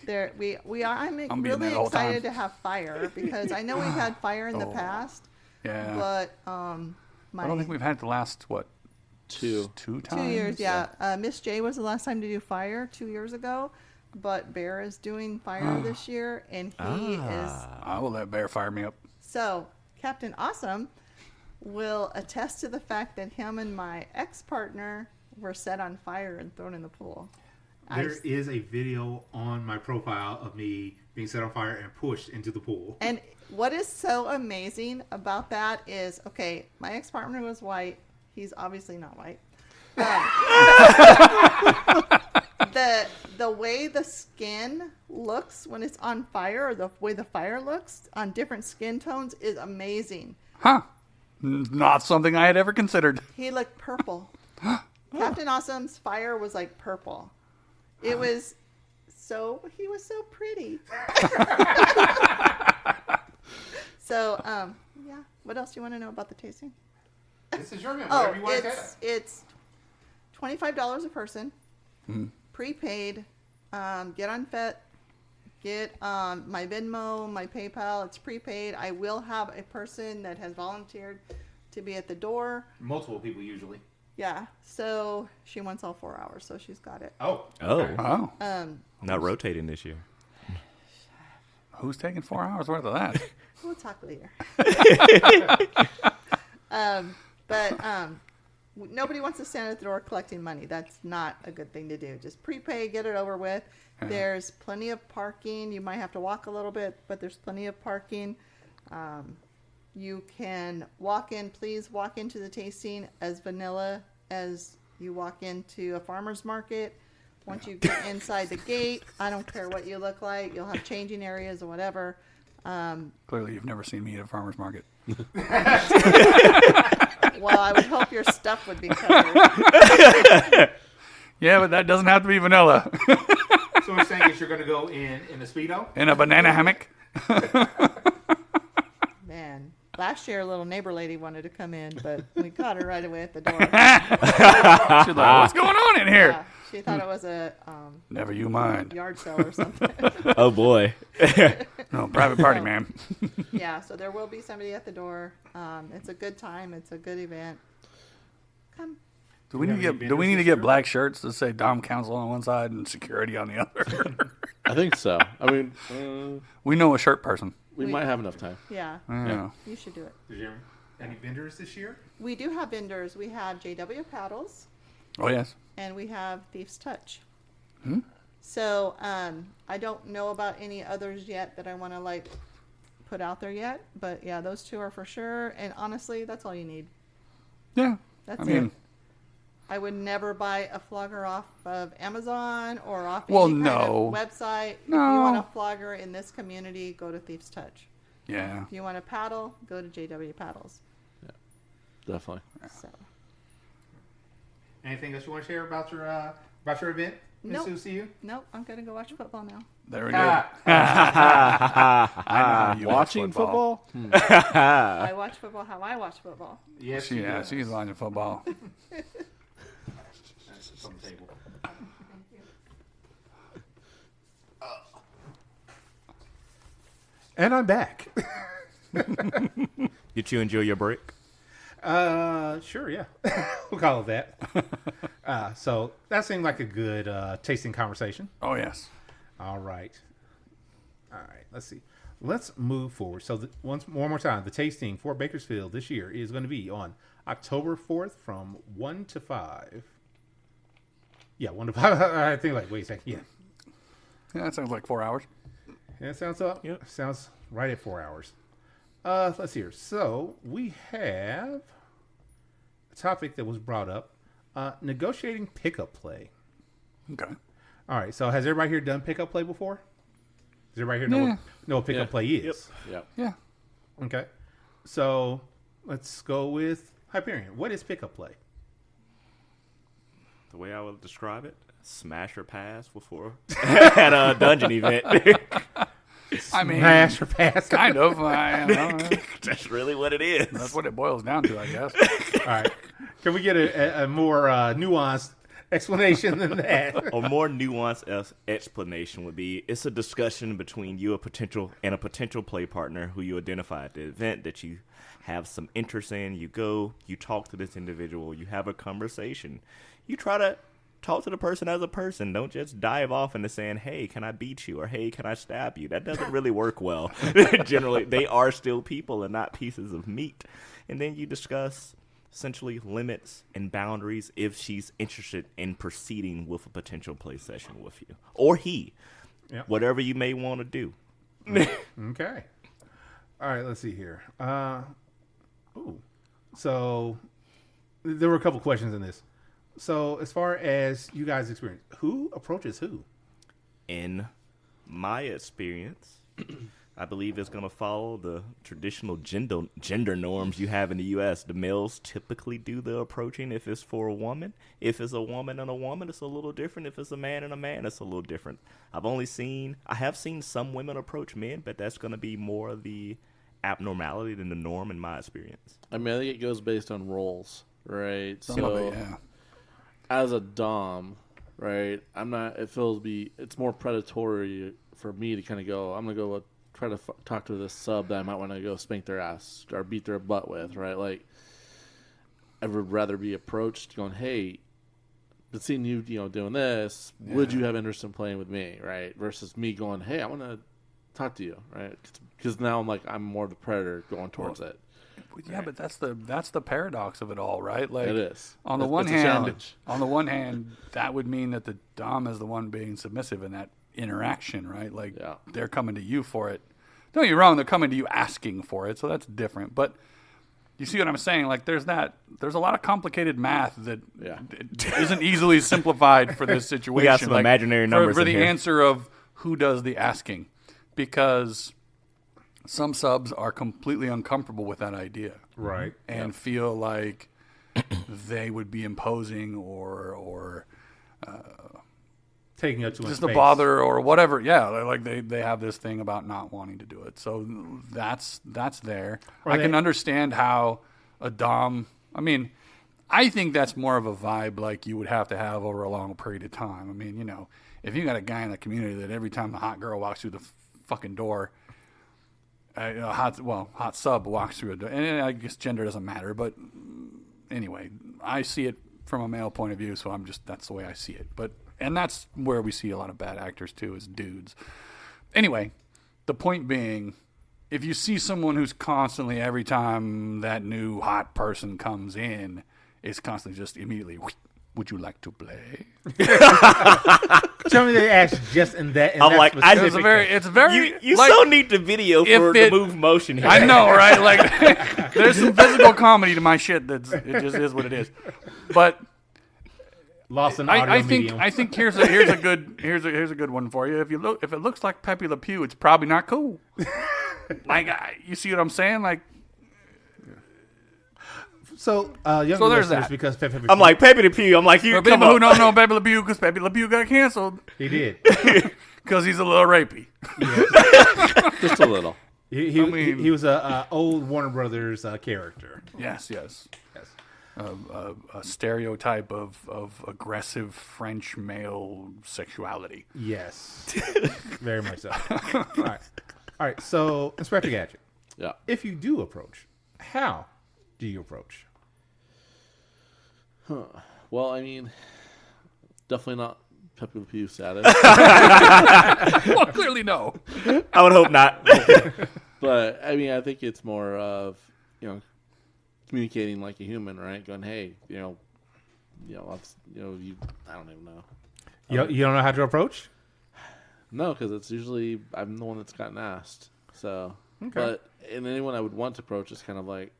Speaker 1: I'm being
Speaker 7: really
Speaker 1: that all the time.
Speaker 7: excited to have fire, because I know we've had fire in the past,
Speaker 1: Yeah.
Speaker 7: but
Speaker 1: I don't think we've had it the last, what,
Speaker 6: Two
Speaker 1: times?
Speaker 7: 2 years, yeah. Miss J was the last time to do fire 2 years ago, but Bear is doing fire this year, and he is.
Speaker 1: I will let Bear fire me up.
Speaker 7: So Captain Awesome will attest to the fact that him and my ex-partner were set on fire and thrown in the pool.
Speaker 2: There is a video on my profile of me being set on fire and pushed into the pool.
Speaker 7: And what is so amazing about that is, okay, my ex-partner was white. He's obviously not white. The way the skin looks when it's on fire, or the way the fire looks on different skin tones, is amazing.
Speaker 1: Huh. Not something I had ever considered.
Speaker 7: He looked purple. Captain Awesome's fire was like purple. It was he was so pretty. So, yeah. What else do you want to know about the tasting?
Speaker 2: This is your man. Whatever you want to tell.
Speaker 7: It's $25 a person, prepaid. Get on FET, get my Venmo, my PayPal. It's prepaid. I will have a person that has volunteered to be at the door.
Speaker 2: Multiple people usually.
Speaker 7: Yeah, so she wants all 4 hours, so she's got it.
Speaker 2: Oh.
Speaker 3: Oh.
Speaker 1: Oh.
Speaker 3: Not rotating this year.
Speaker 1: Who's taking 4 hours worth of that?
Speaker 7: We'll talk later. No, nobody wants to stand at the door collecting money. That's not a good thing to do. Just prepay, get it over with. There's plenty of parking. You might have to walk a little bit, but there's plenty of parking. You can walk in. Please walk into the tasting as vanilla as you walk into a farmer's market. Once you get inside the gate, I don't care what you look like. You'll have changing areas or whatever.
Speaker 1: Clearly, you've never seen me at a farmer's market.
Speaker 7: Well, I would hope your stuff would be covered.
Speaker 1: Yeah, but that doesn't have to be vanilla.
Speaker 2: So we're saying is you're going to go in a Speedo?
Speaker 1: In a banana hammock.
Speaker 7: Man, last year a little neighbor lady wanted to come in, but we caught her right away at the door.
Speaker 1: She's like, what's going on in here?
Speaker 7: Yeah, she thought it was a
Speaker 1: Never you mind.
Speaker 7: yard sale or something.
Speaker 3: Oh boy.
Speaker 1: No, private party, ma'am.
Speaker 7: Yeah, so there will be somebody at the door. It's a good time. It's a good event. Come.
Speaker 1: Do we need to get black shirts that say Dom Council on one side and security on the other?
Speaker 6: I think so. I mean,
Speaker 1: We know a shirt person.
Speaker 6: we might have enough time.
Speaker 7: Yeah,
Speaker 1: Yeah.
Speaker 7: you should do it.
Speaker 2: Any vendors this year?
Speaker 7: We do have vendors. We have JW Paddles
Speaker 1: Oh, yes.
Speaker 7: and we have Thief's Touch. So I don't know about any others yet that I want to put out there yet, but yeah, those two are for sure. And honestly, that's all you need.
Speaker 1: Yeah.
Speaker 7: That's
Speaker 1: I mean,
Speaker 7: it. I would never buy a flogger off of Amazon or off
Speaker 1: Well,
Speaker 7: any kind
Speaker 1: no.
Speaker 7: of website.
Speaker 1: No.
Speaker 7: If you want a flogger in this community, go to Thief's Touch.
Speaker 1: yeah.
Speaker 7: If you want a paddle, go to JW Paddles.
Speaker 6: Definitely.
Speaker 7: So
Speaker 2: Anything else you want to share about your event, Miss
Speaker 7: Nope.
Speaker 2: Susie?
Speaker 7: nope, I'm gonna go watch football now.
Speaker 1: There we go. I know how you watch
Speaker 6: Watching football?
Speaker 7: I watch football how I watch football.
Speaker 2: Yes,
Speaker 1: Yeah, she's watching football.
Speaker 2: It's on the table. And I'm back.
Speaker 3: Did you enjoy your break?
Speaker 2: Sure, yeah. We'll call it that. So that seemed like a good tasting conversation.
Speaker 1: Oh, yes.
Speaker 2: All right. Let's see. Let's move forward. So one more time, the tasting for Bakersfield this year is going to be on October 4th from 1 to 5. Yeah, 1 to 5. I think wait a second. Yeah.
Speaker 1: Yeah, that sounds like 4 hours.
Speaker 2: Yeah, it sounds up.
Speaker 3: Yep.
Speaker 2: Sounds right at 4 hours. Let's see here. So we have a topic that was brought up: negotiating pickup play.
Speaker 1: Okay.
Speaker 2: All right. So has everybody here done pickup play before? Does everybody here know what pickup
Speaker 6: Yeah.
Speaker 2: play is?
Speaker 6: Yep.
Speaker 1: Yeah.
Speaker 2: Okay. So let's go with Hyperion. What is pickup play?
Speaker 3: The way I would describe it, smash or pass before at a dungeon event.
Speaker 1: I mean,
Speaker 2: Smash or pass?
Speaker 1: kind of. I don't know.
Speaker 3: That's really what it is.
Speaker 1: That's what it boils down to, I guess.
Speaker 2: All right. Can we get a more nuanced explanation than that?
Speaker 3: A more nuanced explanation would be: it's a discussion between you, a potential play partner who you identify at the event that you have some interest in. You go, you talk to this individual, you have a conversation. You try to talk to the person as a person. Don't just dive off into saying, hey, can I beat you? Or, hey, can I stab you? That doesn't really work well. Generally, they are still people and not pieces of meat. And then you discuss essentially limits and boundaries if she's interested in proceeding with a potential play session with you. Or he.
Speaker 2: Yep.
Speaker 3: Whatever you may want to do.
Speaker 2: Okay. All right, let's see here. So there were a couple questions in this. So as far as you guys' experience, who approaches who?
Speaker 3: In my experience, I believe it's going to follow the traditional gender norms you have in the U.S. The males typically do the approaching if it's for a woman. If it's a woman and a woman, it's a little different. If it's a man and a man, it's a little different. I have seen some women approach men, but that's going to be more of the abnormality than the norm in my experience.
Speaker 6: I mean, I think it goes based on roles, right?
Speaker 1: Some of it, yeah.
Speaker 6: As a dom, right? It's more predatory for me to kind of go. I'm gonna go try to talk to this sub that I might want to go spank their ass or beat their butt with, right? Like, I would rather be approached going, "Hey, been seeing you, doing this. Would you have interest in playing with me?" Right? Versus me going, "Hey, I want to talk to you," right? Because now I'm more the predator going towards it.
Speaker 1: Yeah, but that's the paradox of it all, right? Like,
Speaker 6: It is.
Speaker 1: On the
Speaker 6: It's a challenge.
Speaker 1: on the one hand, that would mean that the dom is the one being submissive in that interaction, right? Like,
Speaker 6: Yeah.
Speaker 1: they're coming to you for it. Don't get me wrong; they're coming to you asking for it, so that's different. But you see what I'm saying? Like, there's a lot of complicated math that isn't easily simplified for this situation.
Speaker 3: We got some imaginary numbers
Speaker 1: for
Speaker 3: in
Speaker 1: the
Speaker 3: here.
Speaker 1: answer of who does the asking, because some subs are completely uncomfortable with that idea,
Speaker 2: Right.
Speaker 1: and feel like they would be imposing or
Speaker 2: Taking up too much
Speaker 1: just
Speaker 2: space.
Speaker 1: a bother or whatever. Yeah, like they have this thing about not wanting to do it. So that's there.
Speaker 2: Or
Speaker 1: I can understand how a dom. I mean, I think that's more of a vibe like you would have to have over a long period of time. I mean, you know, if you got a guy in the community that every time the hot girl walks through the fucking door, hot sub walks through a door, and I guess gender doesn't matter, but anyway, I see it from a male point of view, so that's the way I see it. And that's where we see a lot of bad actors too, is dudes. Anyway, the point being, if you see someone who's constantly, every time that new hot person comes in, is constantly just immediately, would you like to play?
Speaker 2: Tell me they asked just in that.
Speaker 3: I'm like,
Speaker 1: It's very.
Speaker 3: You
Speaker 1: like,
Speaker 3: so need the video for the move motion here.
Speaker 1: I know, right? Like, there's some physical comedy to my shit. It just is what it is. But
Speaker 2: lost in audio medium.
Speaker 1: I think here's a good one for you. If it looks like Pepe Le Pew, it's probably not cool. Like, you see what I'm saying? Like,
Speaker 2: So, younger
Speaker 1: So there's
Speaker 2: listeners,
Speaker 1: that.
Speaker 2: because Pepe
Speaker 3: I'm like, Pepe the Pew. I'm like, you
Speaker 1: for
Speaker 3: come
Speaker 1: people who
Speaker 3: on.
Speaker 1: don't know Pepe Le Pew, because Pepe Le Pew got canceled
Speaker 2: he did.
Speaker 1: because he's a little rapey.
Speaker 6: Just a little.
Speaker 2: He was a old Warner Brothers character.
Speaker 1: Yes.
Speaker 2: Yes.
Speaker 1: A stereotype of aggressive French male sexuality.
Speaker 2: Yes. Very much so. All right. So, Inspector Gadget,
Speaker 6: Yeah.
Speaker 2: if you do approach, how do you approach?
Speaker 6: Well, I mean, definitely not Pepe Le Pew status.
Speaker 1: Well, clearly no.
Speaker 3: I would hope not.
Speaker 6: But I mean, I think it's more of, communicating like a human, right? Going, hey, I don't even know.
Speaker 2: You don't know how to approach?
Speaker 6: No, because it's usually I'm the one that's gotten asked. So,
Speaker 2: Okay.
Speaker 6: But and anyone I would want to approach is kind of like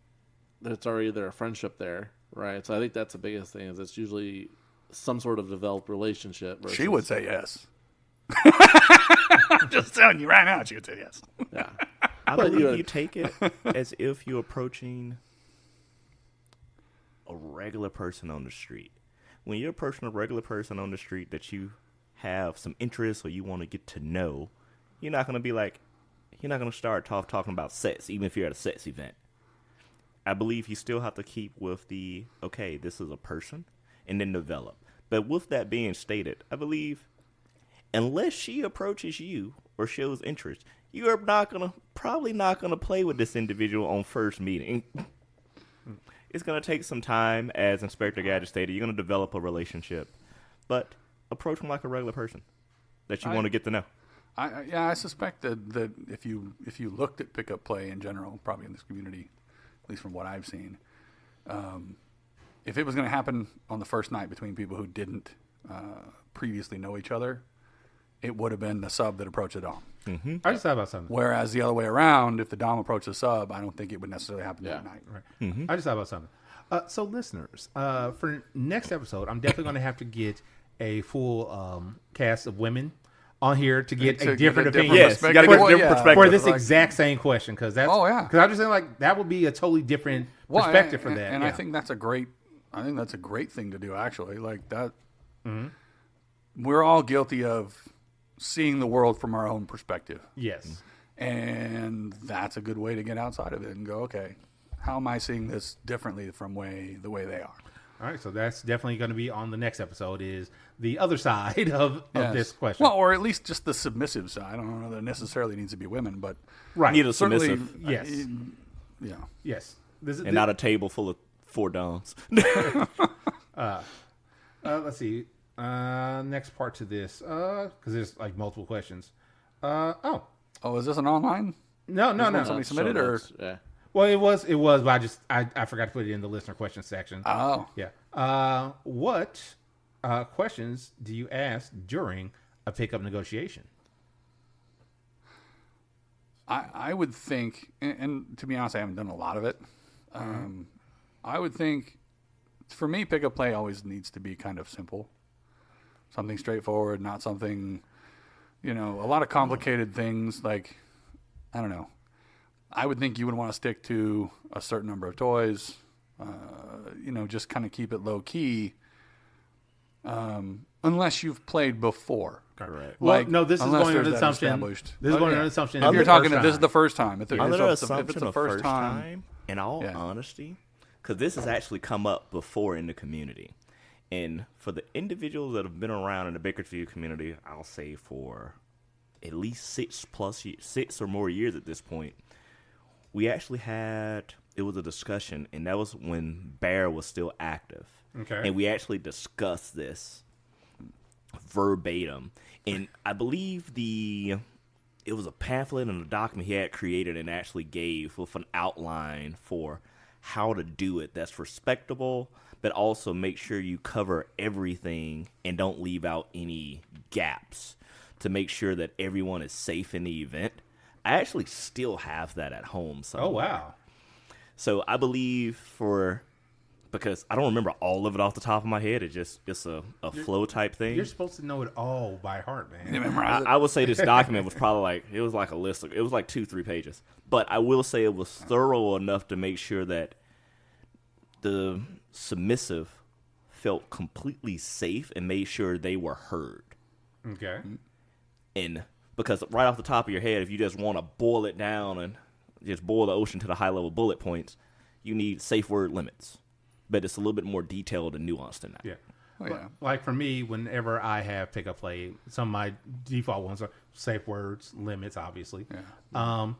Speaker 6: there's already a friendship there, right? So I think that's the biggest thing is it's usually some sort of developed relationship. Versus,
Speaker 1: She would say yes. I'm just telling you right now, she would say yes.
Speaker 6: yeah.
Speaker 3: I
Speaker 6: But
Speaker 3: believe
Speaker 6: you-
Speaker 3: you take it as if you're approaching a regular person on the street. When you're approaching a regular person on the street that you have some interest or you want to get to know, you're not going to start talking about sex, even if you're at a sex event. I believe you still have to keep with the, okay, this is a person, and then develop. But with that being stated, I believe unless she approaches you or shows interest, you are probably not gonna play with this individual on first meeting. It's gonna take some time, as Inspector Gadget stated. You're gonna develop a relationship, but approach them like a regular person that you want to get to know.
Speaker 1: I suspect that if you looked at pickup play in general, probably in this community, at least from what I've seen, if it was going to happen on the first night between people who didn't previously know each other, it would have been the sub that approached the dom.
Speaker 2: Mm-hmm. I just thought about something.
Speaker 1: Whereas the other way around, if the dom approached the sub, I don't think it would necessarily happen that night.
Speaker 2: Right. Mm-hmm. I just thought about something. So, listeners, for next episode, I'm definitely going to have to get a full cast of women on here to get a different opinion.
Speaker 3: Yes, you got to get a different perspective.
Speaker 2: For this exact same question, because that's because I'm just saying like that would be a totally different perspective for that.
Speaker 1: And I think that's a great thing to do. Actually, like that. Mm-hmm. We're all guilty of seeing the world from our own perspective.
Speaker 2: Yes,
Speaker 1: and that's a good way to get outside of it and go, okay, how am I seeing this differently from the way they are?
Speaker 2: All right, so that's definitely going to be on the next episode. Is the other side of this question?
Speaker 1: Well, or at least just the submissive side. I don't know that it necessarily needs to be women, but
Speaker 3: need a
Speaker 1: certainly,
Speaker 3: submissive.
Speaker 2: Yes,
Speaker 1: yes.
Speaker 3: Not a table full of 4 dons.
Speaker 2: Let's see. Next part to this, because there's like multiple questions.
Speaker 1: Oh, is this an online?
Speaker 2: No.
Speaker 1: Somebody submitted, or
Speaker 2: Well, it was, but I forgot to put it in the listener question section.
Speaker 1: Oh.
Speaker 2: Yeah. What questions do you ask during a pickup negotiation?
Speaker 1: I would think, and to be honest, I haven't done a lot of it. I would think, for me, pickup play always needs to be kind of simple. Something straightforward, not something, a lot of complicated things. Like, I don't know. I would think you would want to stick to a certain number of toys, just kind of keep it low key, unless you've played before.
Speaker 3: Correct.
Speaker 2: Well, no, this is going on an assumption. This is going on an assumption.
Speaker 1: If you're talking, this is the first time. If
Speaker 3: Under
Speaker 1: it's
Speaker 3: assumption
Speaker 1: the
Speaker 3: of first time, in all honesty, because this has actually come up before in the community. And for the individuals that have been around in the Bakersfield community, I'll say for at least 6 or more years at this point, we actually had, it was a discussion, and that was when Bear was still active.
Speaker 2: Okay.
Speaker 3: And we actually discussed this verbatim. And I believe it was a pamphlet and a document he had created and actually gave with an outline for how to do it that's respectable, but also make sure you cover everything and don't leave out any gaps to make sure that everyone is safe in the event. I actually still have that at home somewhere.
Speaker 2: Oh, wow.
Speaker 3: So I believe because I don't remember all of it off the top of my head. It's a flow type thing.
Speaker 2: You're supposed to know it all by heart, man.
Speaker 3: I would say this document was probably it was like a list. It was like 2-3 pages. But I will say it was thorough enough to make sure that the submissive felt completely safe and made sure they were heard.
Speaker 2: Okay.
Speaker 3: And because right off the top of your head, if you just want to boil it down and just boil the ocean to the high level bullet points, you need safe word limits. But it's a little bit more detailed and nuanced than that.
Speaker 2: Yeah.
Speaker 1: Oh, yeah.
Speaker 2: Like for me, whenever I have pickup play, some of my default ones are safe words, limits, obviously.
Speaker 1: Yeah.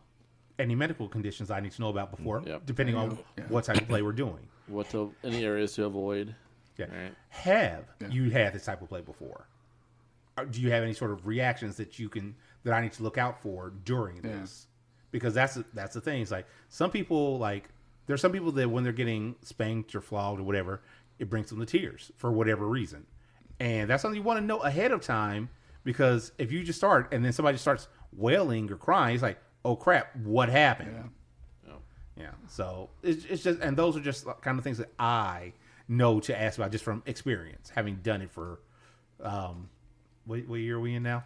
Speaker 2: Any medical conditions I need to know about before,
Speaker 6: Yep.
Speaker 2: depending on what type of play we're doing.
Speaker 6: Any areas to avoid.
Speaker 2: Yeah.
Speaker 6: Right.
Speaker 2: Have you had this type of play before? Do you have any sort of reactions that I need to look out for during this? Because that's the thing. It's like some people there's some people that when they're getting spanked or flogged or whatever, it brings them to tears for whatever reason. And that's something you want to know ahead of time, because if you just start and then somebody starts wailing or crying, it's like, oh crap, what happened? Yeah. So it's just, and those are just kind of things that I know to ask about just from experience, having done it for, what year are we in now?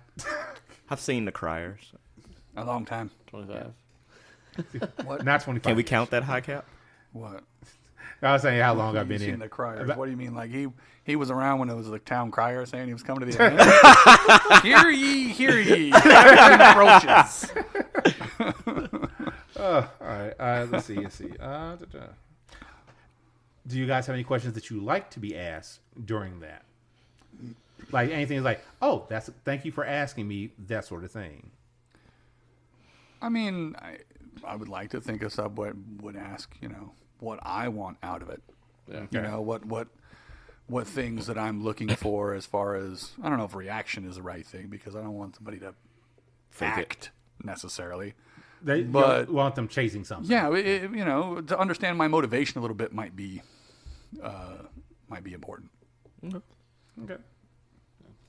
Speaker 3: I've seen the criers.
Speaker 1: A long time.
Speaker 6: 25.
Speaker 2: What? Not 25.
Speaker 3: Can we count that high cap?
Speaker 1: What?
Speaker 2: I was saying how long I've been
Speaker 1: You've
Speaker 2: in.
Speaker 1: seen the criers. What do you mean? Like he was around when it was the town crier saying he was coming to the event? Hear ye. Approaches.
Speaker 2: All right. Let's see. Do you guys have any questions that you like to be asked during that? Like anything like, oh, thank you for asking me, that sort of thing.
Speaker 1: I mean, I would like to think a Subway would ask, what I want out of it.
Speaker 6: Yeah.
Speaker 1: What things that I'm looking for as far as, I don't know if reaction is the right thing, because I don't want somebody to act necessarily.
Speaker 2: You want them chasing something.
Speaker 1: Yeah, to understand my motivation a little bit might be important.
Speaker 2: Okay.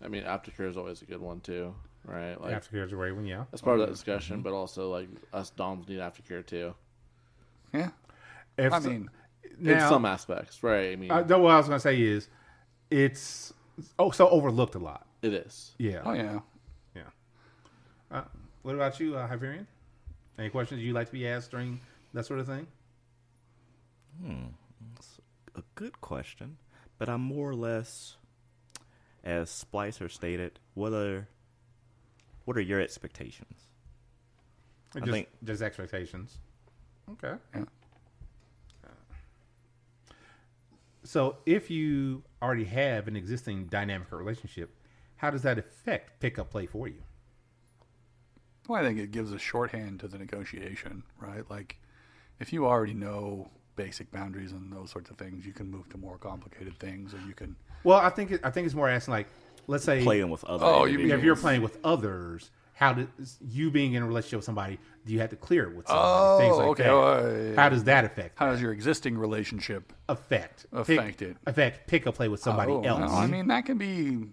Speaker 6: I mean, aftercare is always a good one too, right? Like
Speaker 2: Aftercare is a great one, yeah.
Speaker 6: as part of that discussion, but also like us Doms need aftercare too.
Speaker 1: Yeah.
Speaker 6: In some aspects, right? I mean,
Speaker 2: what I was going to say is, it's so overlooked a lot.
Speaker 6: it is.
Speaker 2: Yeah.
Speaker 1: Oh yeah.
Speaker 2: Yeah. What about you, Hyperion? Any questions you'd like to be asked during that sort of thing?
Speaker 3: That's a good question, but I'm more or less, as Splicer stated, what are your expectations?
Speaker 2: Just expectations. Okay.
Speaker 1: Yeah.
Speaker 2: So if you already have an existing dynamic relationship, how does that affect pickup play for you?
Speaker 1: Well, I think it gives a shorthand to the negotiation, right? Like, if you already know basic boundaries and those sorts of things, you can move to more complicated things, or you can.
Speaker 2: Well, I think it's more asking, like, let's say
Speaker 3: Playing with other
Speaker 1: Oh, you
Speaker 3: individuals.
Speaker 2: if you're playing with others, how does you being in a relationship with somebody, do you have to clear it with somebody? Things like
Speaker 1: okay.
Speaker 2: that.
Speaker 1: Oh,
Speaker 2: How does that affect?
Speaker 1: How does your existing relationship
Speaker 2: affect
Speaker 1: it?
Speaker 2: Pick up play with somebody else?
Speaker 1: Well, I mean, that can be.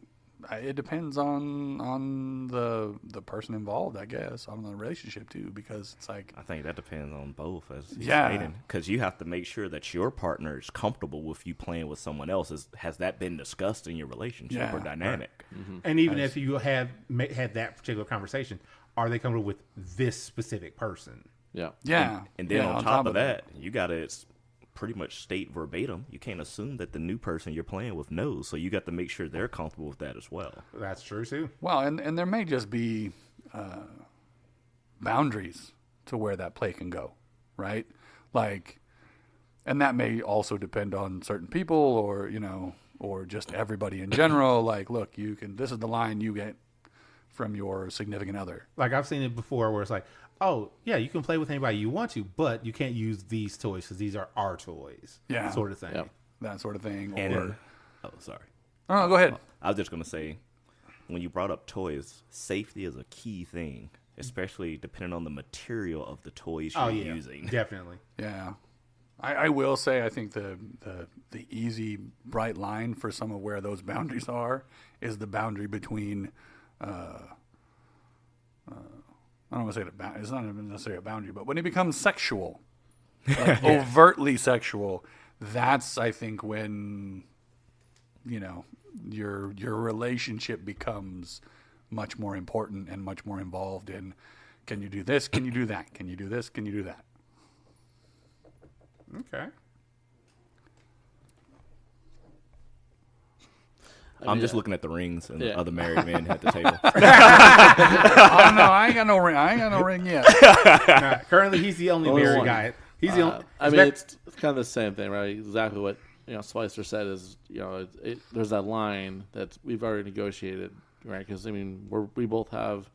Speaker 1: It depends on the person involved, I guess, on the relationship too, because it's like
Speaker 3: I think that depends on both, as
Speaker 1: Yeah.
Speaker 3: because you have to make sure that your partner is comfortable with you playing with someone else. Has that been discussed in your relationship or dynamic?
Speaker 2: And even if you have had that particular conversation, are they comfortable with this specific person?
Speaker 6: Yeah.
Speaker 1: yeah.
Speaker 3: And then
Speaker 1: Yeah,
Speaker 3: on top of that, you got to pretty much state verbatim. You can't assume that the new person you're playing with knows, so you got to make sure they're comfortable with that as well.
Speaker 2: That's true too.
Speaker 1: Well, and there may just be boundaries to where that play can go, right? Like, and that may also depend on certain people, or or just everybody in general. Like, look, this is the line you get from your significant other.
Speaker 2: Like I've seen it before, where it's like, oh yeah, you can play with anybody you want to, but you can't use these toys because these are our toys.
Speaker 1: Yeah.
Speaker 2: Sort of thing.
Speaker 6: Yep.
Speaker 1: That sort of thing.
Speaker 3: And sorry.
Speaker 1: Oh, go ahead.
Speaker 3: I was just going to say, when you brought up toys, safety is a key thing, especially depending on the material of the toys you're using.
Speaker 2: Definitely.
Speaker 1: Yeah. I will say I think the easy, bright line for some of where those boundaries are is the boundary between I don't want to say it's not even necessarily a boundary, but when it becomes sexual, like overtly sexual, that's, I think, when your relationship becomes much more important and much more involved in, can you do this? Can you do that? Can you do this? Can you do that?
Speaker 2: Okay.
Speaker 3: I'm just looking at the rings and the other married men at the table.
Speaker 1: Oh no, I ain't got no ring. I ain't got no ring yet.
Speaker 2: Currently, he's the only
Speaker 6: Only
Speaker 2: married
Speaker 6: one.
Speaker 2: guy. He's the only.
Speaker 6: I mean, it's kind of the same thing, right? Exactly what Spicer said is, there's that line that we've already negotiated, right? Because I mean, we both have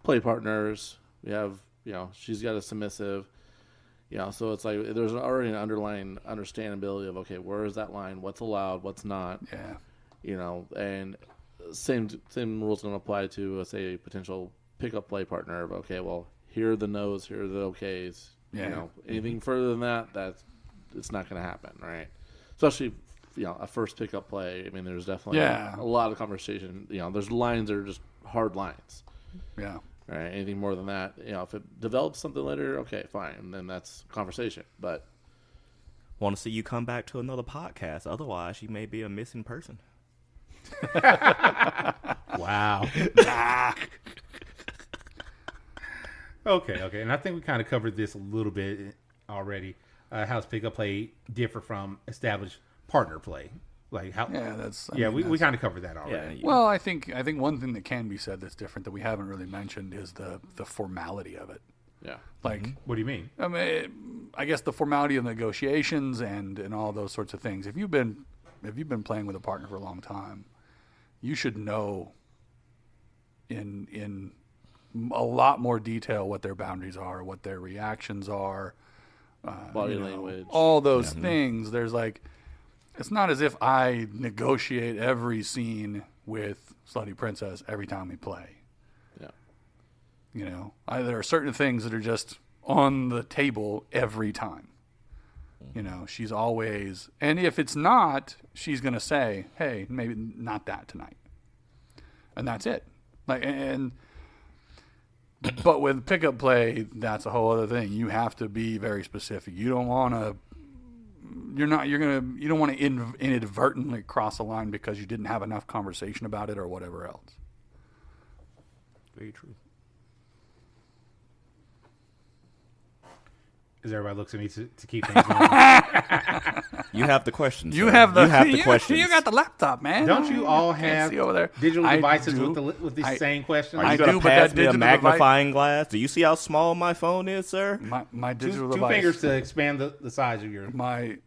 Speaker 6: play partners. We have, she's got a submissive. So it's like there's already an underlying understandability of, okay, where is that line? What's allowed? What's not?
Speaker 1: Yeah.
Speaker 6: And same rules going to apply to, say, a potential pickup play partner. Of, okay, well, here are the no's, here are the okays.
Speaker 1: Yeah.
Speaker 6: Anything further than that, it's not going to happen, right? Especially, a first pickup play. I mean, there's definitely a lot of conversation. There's lines that are just hard lines.
Speaker 1: Yeah.
Speaker 6: Right. Anything more than that, if it develops something later, okay, fine, and then that's conversation. But
Speaker 3: Want to see you come back to another podcast. Otherwise, you may be a missing person.
Speaker 2: Wow. Okay. And I think we kind of covered this a little bit already. How does pickup play differ from established partner play? Like how?
Speaker 1: Yeah, that's.
Speaker 2: We kind of covered that already.
Speaker 3: Yeah.
Speaker 1: Well, I think one thing that can be said that's different that we haven't really mentioned is the formality of it.
Speaker 6: yeah,
Speaker 1: Like,
Speaker 2: What do you mean?
Speaker 1: I mean, I guess the formality of negotiations and all those sorts of things. If you've been playing with a partner for a long time, you should know in a lot more detail what their boundaries are, what their reactions are,
Speaker 6: body language,
Speaker 1: all those things. There's like, it's not as if I negotiate every scene with Slutty Princess every time we play.
Speaker 6: yeah,
Speaker 1: There are certain things that are just on the table every time. She's always, and if it's not, she's going to say, hey, maybe not that tonight. And that's it. But with pickup play, that's a whole other thing. You have to be very specific. You don't want to, you don't want to inadvertently cross a line because you didn't have enough conversation about it or whatever else.
Speaker 3: Very true.
Speaker 2: As everybody looks at me to keep things going.
Speaker 3: You have the questions.
Speaker 1: You
Speaker 3: sir.
Speaker 1: have the
Speaker 3: questions.
Speaker 1: You got the laptop, man.
Speaker 2: Don't you all
Speaker 1: Can't
Speaker 2: have
Speaker 1: see over there.
Speaker 2: digital
Speaker 1: I
Speaker 2: devices
Speaker 1: do.
Speaker 2: with these same questions?
Speaker 3: Are
Speaker 1: I
Speaker 3: you going
Speaker 1: do,
Speaker 3: to
Speaker 1: but
Speaker 3: pass
Speaker 1: that
Speaker 3: me a
Speaker 1: digital
Speaker 3: magnifying glass? Do you see how small my phone is, sir?
Speaker 1: My digital
Speaker 2: two
Speaker 1: device.
Speaker 2: fingers to expand the size of your.
Speaker 1: My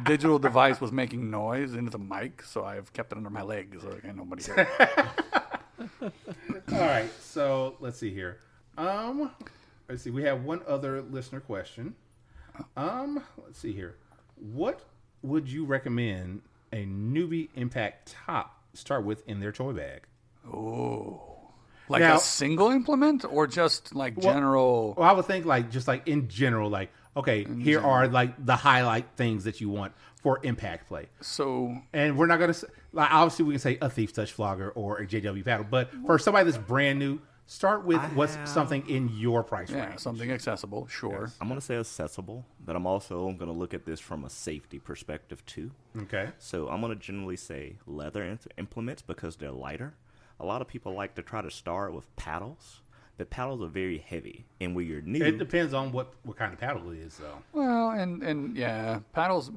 Speaker 1: digital device was making noise into the mic, so I've kept it under my leg so can't nobody hear it.
Speaker 2: All right, so let's see here. Let's see. We have one other listener question. Let's see here. What would you recommend a newbie impact top start with in their toy bag?
Speaker 1: Oh, Like
Speaker 2: Now-
Speaker 1: a single implement or just like general?
Speaker 2: Well, I would think like just like in general, like okay, here are like the highlight things that you want for impact play.
Speaker 1: So
Speaker 2: And we're not going to like obviously we can say a Thief's Touch flogger or a JW paddle, but for somebody that's brand new, start with what's something in your price
Speaker 1: yeah,
Speaker 2: range.
Speaker 1: something accessible, sure.
Speaker 3: I'm going to say accessible, but I'm also going to look at this from a safety perspective too.
Speaker 2: Okay.
Speaker 3: So I'm going to generally say leather implements because they're lighter. A lot of people like to try to start with paddles. The paddles are very heavy, and when you're new,
Speaker 2: It depends on what kind of paddle it is, though.
Speaker 1: Well, and yeah, paddles.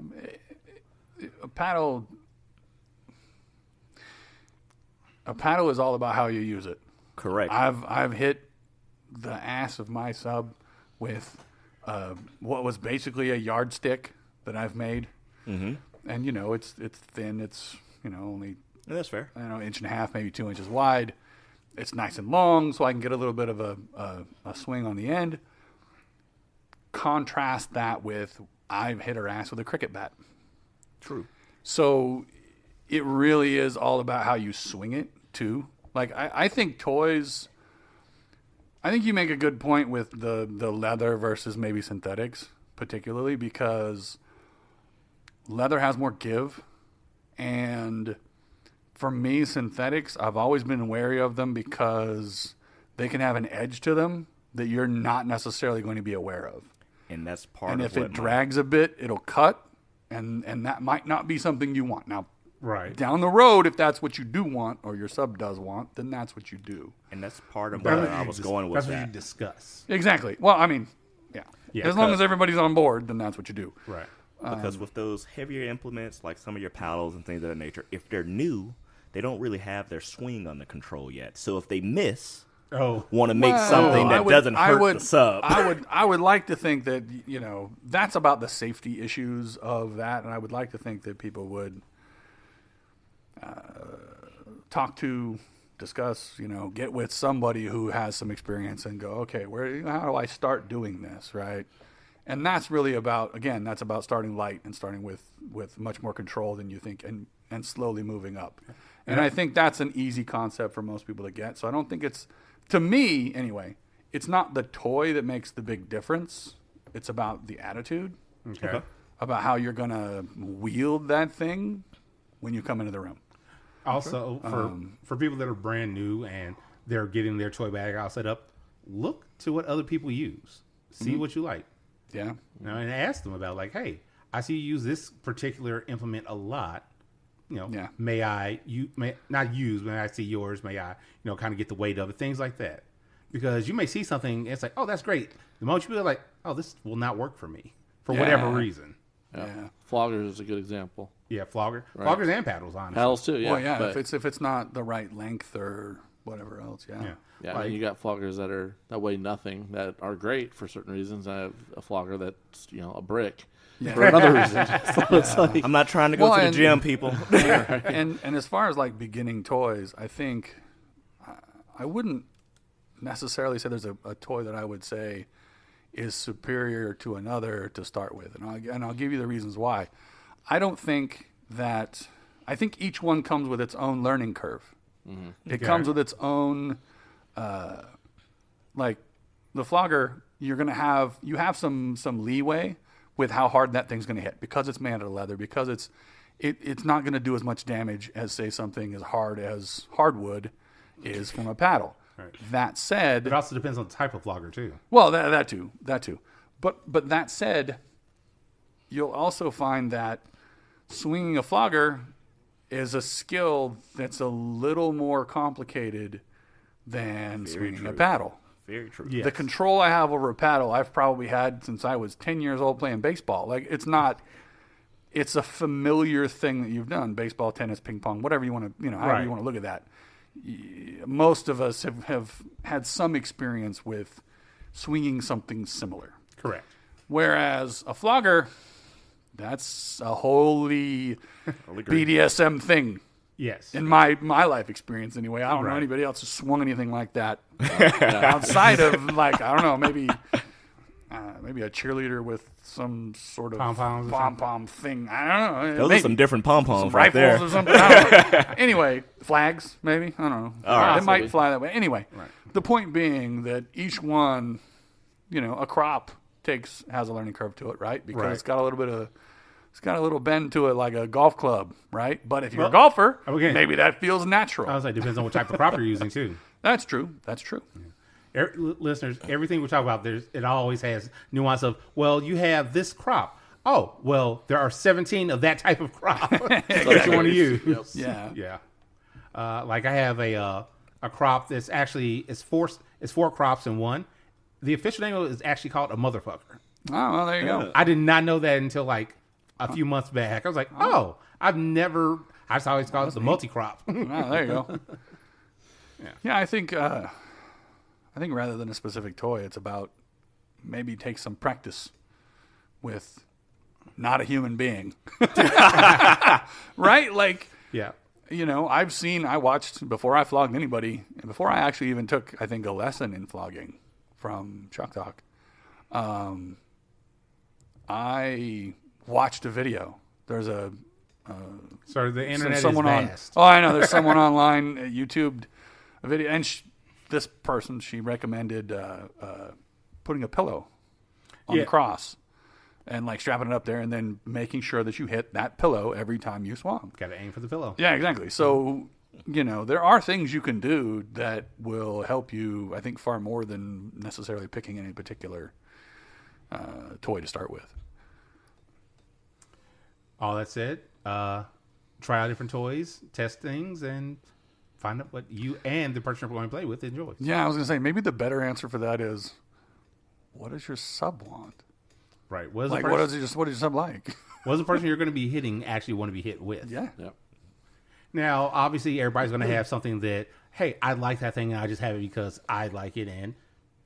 Speaker 1: A paddle is all about how you use it.
Speaker 3: correct.
Speaker 1: I've hit the ass of my sub with what was basically a yardstick that I've made, and it's thin. It's only
Speaker 3: And that's fair.
Speaker 1: inch and a half, maybe 2 inches wide. It's nice and long, so I can get a little bit of a swing on the end. Contrast that with I've hit her ass with a cricket bat.
Speaker 3: True.
Speaker 1: So it really is all about how you swing it too. Like I think toys. I think you make a good point with the leather versus maybe synthetics, particularly because leather has more give, and for me, synthetics, I've always been wary of them because they can have an edge to them that you're not necessarily going to be aware of.
Speaker 3: And that's part
Speaker 1: And
Speaker 3: of
Speaker 1: if
Speaker 3: what
Speaker 1: it drags a bit, it'll cut, and that might not be something you want. Now,
Speaker 2: Right.
Speaker 1: down the road, if that's what you do want, or your sub does want, then that's what you do.
Speaker 3: and that's part of
Speaker 2: That's
Speaker 3: where
Speaker 2: what
Speaker 3: I
Speaker 2: you
Speaker 3: was
Speaker 2: dis-
Speaker 3: going with
Speaker 2: That's what
Speaker 3: that.
Speaker 2: you discuss.
Speaker 1: Exactly. Well, I mean, yeah.
Speaker 2: Yeah,
Speaker 1: As long as everybody's on board, then that's what you do.
Speaker 2: Right.
Speaker 3: Because with those heavier implements, like some of your paddles and things of that nature, if they're new, they don't really have their swing under control yet. So if they miss,
Speaker 2: Oh,
Speaker 3: want to make something that doesn't hurt the sub.
Speaker 1: I would like to think that that's about the safety issues of that, and I would like to think that people would talk to, discuss, get with somebody who has some experience and go, okay, how do I start doing this, right? And that's really about, again, that's about starting light and starting with much more control than you think, and slowly moving up. And I think that's an easy concept for most people to get. So I don't think it's, to me anyway, it's not the toy that makes the big difference. It's about the attitude,
Speaker 2: okay.
Speaker 1: about how you're going to wield that thing when you come into the room.
Speaker 2: Also, for people that are brand new and they're getting their toy bag all set up, look to what other people use. See what you like.
Speaker 1: Yeah.
Speaker 2: And ask them about like, hey, I see you use this particular implement a lot.
Speaker 1: Yeah.
Speaker 2: May I not use when I see yours? May I, kind of get the weight of it, things like that. Because you may see something, and it's like, oh, that's great. The moment you feel like, oh, this will not work for me for whatever reason.
Speaker 1: Yeah.
Speaker 6: Floggers is a good example.
Speaker 2: Yeah, floggers and paddles, honestly.
Speaker 6: Paddles too, yeah.
Speaker 1: Well, yeah.
Speaker 6: but-
Speaker 1: If it's not the right length or whatever else, yeah.
Speaker 6: Yeah,
Speaker 2: Like-
Speaker 6: and you got floggers that weigh nothing that are great for certain reasons. I have a flogger that's a brick for another reason. So it's like,
Speaker 3: I'm not trying to go
Speaker 1: Well,
Speaker 3: to the
Speaker 1: and-
Speaker 3: gym, people.
Speaker 1: and as far as like beginning toys, I think I wouldn't necessarily say there's a toy that I would say is superior to another to start with, and I'll give you the reasons why. I don't think that. I think each one comes with its own learning curve. It comes with its own, like the flogger. You have some leeway with how hard that thing's going to hit because it's made out of leather, because it's not going to do as much damage as, say, something as hard as hardwood is from a paddle.
Speaker 2: Right.
Speaker 1: That said,
Speaker 2: It also depends on the type of flogger too.
Speaker 1: well, that too. But that said, you'll also find that swinging a flogger is a skill that's a little more complicated than swinging a paddle.
Speaker 3: Very true.
Speaker 2: Yes.
Speaker 1: The control I have over a paddle, I've probably had since I was 10 years old playing baseball. Like, it's a familiar thing that you've done. Baseball, tennis, ping pong, whatever you want to, however you want to look at that. Most of us have had some experience with swinging something similar.
Speaker 2: Correct.
Speaker 1: Whereas a flogger, that's a wholly BDSM thing.
Speaker 2: Yes.
Speaker 1: In my life experience, anyway. I don't know
Speaker 2: Right.
Speaker 1: anybody else who swung anything like that outside of, like, I don't know, maybe maybe a cheerleader with some sort of
Speaker 2: Pom-poms or
Speaker 1: pom-pom thing. I don't know.
Speaker 3: Those
Speaker 1: maybe.
Speaker 3: are some different pom poms
Speaker 1: Some
Speaker 3: right
Speaker 1: rifles
Speaker 3: there.
Speaker 1: or something. I don't know. Anyway, flags, maybe. I don't know.
Speaker 3: All right.
Speaker 1: It might
Speaker 6: Possibly.
Speaker 1: fly that way. Anyway, the point being that each one, a crop has a learning curve to it, right? Because
Speaker 2: Right.
Speaker 1: it's got a little bend to it like a golf club, right? But if you're a
Speaker 2: Well,
Speaker 1: golfer,
Speaker 2: okay.
Speaker 1: maybe that feels natural.
Speaker 2: I was like, depends on what type of crop you're using too.
Speaker 1: That's true.
Speaker 2: Listeners, everything we talk about, it always has nuance of, well, you have this crop. Oh, well, there are 17 of that type of crop that you want to use.
Speaker 1: Yeah.
Speaker 2: Yeah. Like I have a crop that's actually it's four crops in one. The official name of it is actually called a motherfucker.
Speaker 1: Oh, well, there you go.
Speaker 2: I did not know that until like a few months back. I was like, oh, I just always called it the multi-crop.
Speaker 1: Oh, there you go. Yeah, I think rather than a specific toy, it's about maybe take some practice with not a human being. Right? Like,
Speaker 2: Yeah.
Speaker 1: I watched before I flogged anybody, and before I actually even took, I think, a lesson in flogging from Chuck Talk, I watched a video. There's a
Speaker 2: So the internet
Speaker 1: someone
Speaker 2: is vast.
Speaker 1: Oh, I know. There's someone online YouTubed a video, and this person, she recommended putting a pillow on the cross and like strapping it up there, and then making sure that you hit that pillow every time you swung.
Speaker 2: Got to aim for the pillow.
Speaker 1: Yeah, exactly. So there are things you can do that will help you, I think, far more than necessarily picking any particular toy to start with.
Speaker 2: All that said, try out different toys, test things, and find out what you and the person you're going to play with enjoys.
Speaker 1: Yeah, I was going to say, maybe the better answer for that is, what does your sub want?
Speaker 2: Right. What
Speaker 1: Like, what does your sub like?
Speaker 2: what does the person you're going to be hitting actually want to be hit with?
Speaker 1: Yeah.
Speaker 6: Yep.
Speaker 2: Now, obviously, everybody's going to have something that, hey, I like that thing, and I just have it because I like it, and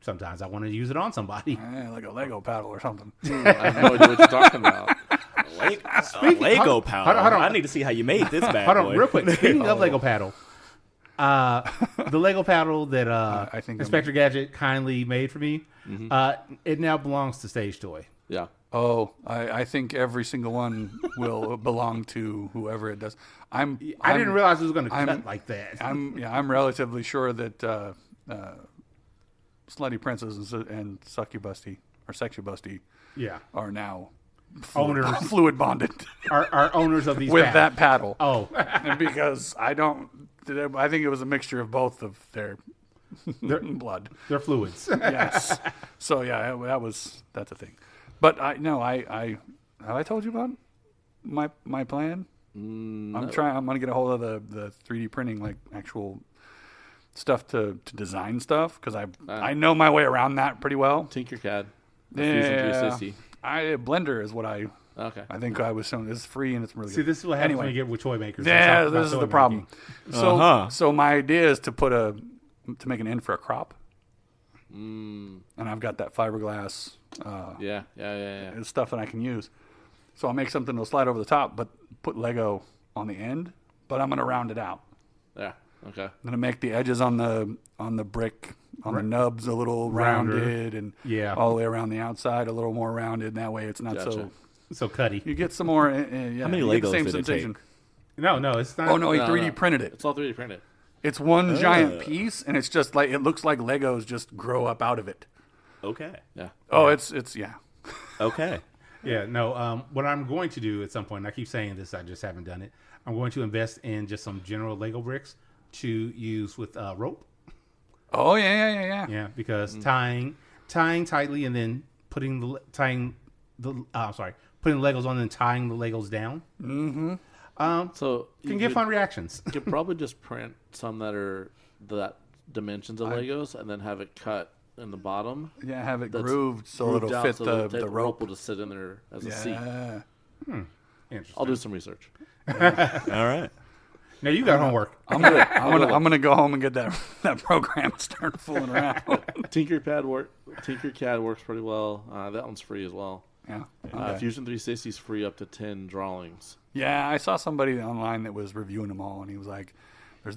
Speaker 2: sometimes I want to use it on somebody.
Speaker 1: Yeah, like a Lego paddle or something.
Speaker 6: I have no idea what you're talking about.
Speaker 3: Lego paddle.
Speaker 2: hold on.
Speaker 3: I need to see how you made this bad
Speaker 2: Hold
Speaker 3: boy.
Speaker 2: on, real quick. Speaking of Lego paddle, the Lego paddle that
Speaker 1: I think
Speaker 2: Inspector Gadget kindly made for me, it now belongs to Stage Toy.
Speaker 6: Yeah.
Speaker 1: Oh, I think every single one will belong to whoever it does.
Speaker 2: I didn't realize it was going to
Speaker 1: I'm-
Speaker 2: cut like that.
Speaker 1: I'm relatively sure that Slutty Princess and Succubusty or Sexubusty
Speaker 2: Yeah.
Speaker 1: are now
Speaker 2: Owners
Speaker 1: fluid bonded
Speaker 2: are owners of these
Speaker 1: with
Speaker 2: paddles.
Speaker 1: that paddle.
Speaker 2: Oh,
Speaker 1: And because I think it was a mixture of both of their blood.
Speaker 2: they're fluids.
Speaker 1: Yes. So yeah, that's a thing. But have I told you about my plan? I'm gonna get a hold of the 3D printing, like actual stuff to design stuff, because I know my way around that pretty well.
Speaker 6: Tinkercad.
Speaker 1: Yeah.
Speaker 6: Fusion 360.
Speaker 1: Blender is what I
Speaker 6: Okay.
Speaker 1: think I was shown. It's free and it's really
Speaker 2: See,
Speaker 1: good.
Speaker 2: this is what happens
Speaker 1: Anyway.
Speaker 2: when you get with toy makers.
Speaker 1: Yeah,
Speaker 2: Let's talk about
Speaker 1: this is
Speaker 2: toy
Speaker 1: the problem.
Speaker 2: making.
Speaker 1: So my idea is to make an end for a crop. And I've got that fiberglass
Speaker 6: Yeah.
Speaker 1: stuff that I can use. So I'll make something that'll slide over the top, but put Lego on the end. But I'm going to round it out.
Speaker 6: Yeah. Okay.
Speaker 1: I'm going to make the edges on the brick, on the nubs a little
Speaker 2: Rounder.
Speaker 1: rounded, and
Speaker 2: Yeah.
Speaker 1: all the way around the outside a little more rounded. And that way it's not
Speaker 6: Gotcha.
Speaker 2: So cutty.
Speaker 1: You get some more. Yeah,
Speaker 3: How many
Speaker 1: you get the
Speaker 3: Legos
Speaker 1: same
Speaker 3: did it
Speaker 1: sensation.
Speaker 3: take?
Speaker 2: No, it's not.
Speaker 1: Oh no, he
Speaker 6: No,
Speaker 1: 3D
Speaker 6: no.
Speaker 1: printed it.
Speaker 6: It's all 3D printed.
Speaker 1: It's one giant piece, and it's just like it looks like Legos just grow up out of it.
Speaker 3: Okay.
Speaker 6: Yeah.
Speaker 1: Oh, it's yeah.
Speaker 3: Okay.
Speaker 2: Yeah, no. What I'm going to do at some point, and I keep saying this, I just haven't done it. I'm going to invest in just some general Lego bricks to use with rope.
Speaker 1: Oh yeah.
Speaker 2: Yeah, because tying tightly and then putting the Legos on and tying the Legos down
Speaker 6: So
Speaker 2: can get fun reactions.
Speaker 6: You could probably just print some that are that dimensions of Legos and then have it cut in the bottom.
Speaker 1: Yeah, have it
Speaker 6: That's
Speaker 1: grooved so
Speaker 6: grooved
Speaker 1: it'll
Speaker 6: out
Speaker 1: fit
Speaker 6: so
Speaker 1: the rope.
Speaker 6: will just sit in there as a seat.
Speaker 1: Yeah.
Speaker 2: Interesting.
Speaker 6: I'll do some research.
Speaker 3: All right.
Speaker 2: Now you got homework.
Speaker 1: I'm gonna go home and get that program and start fooling around.
Speaker 6: Tinkercad works pretty well. That one's free as well.
Speaker 1: Yeah.
Speaker 6: Fusion 360 is free up to 10 drawings.
Speaker 1: Yeah, I saw somebody online that was reviewing them all, and he was like,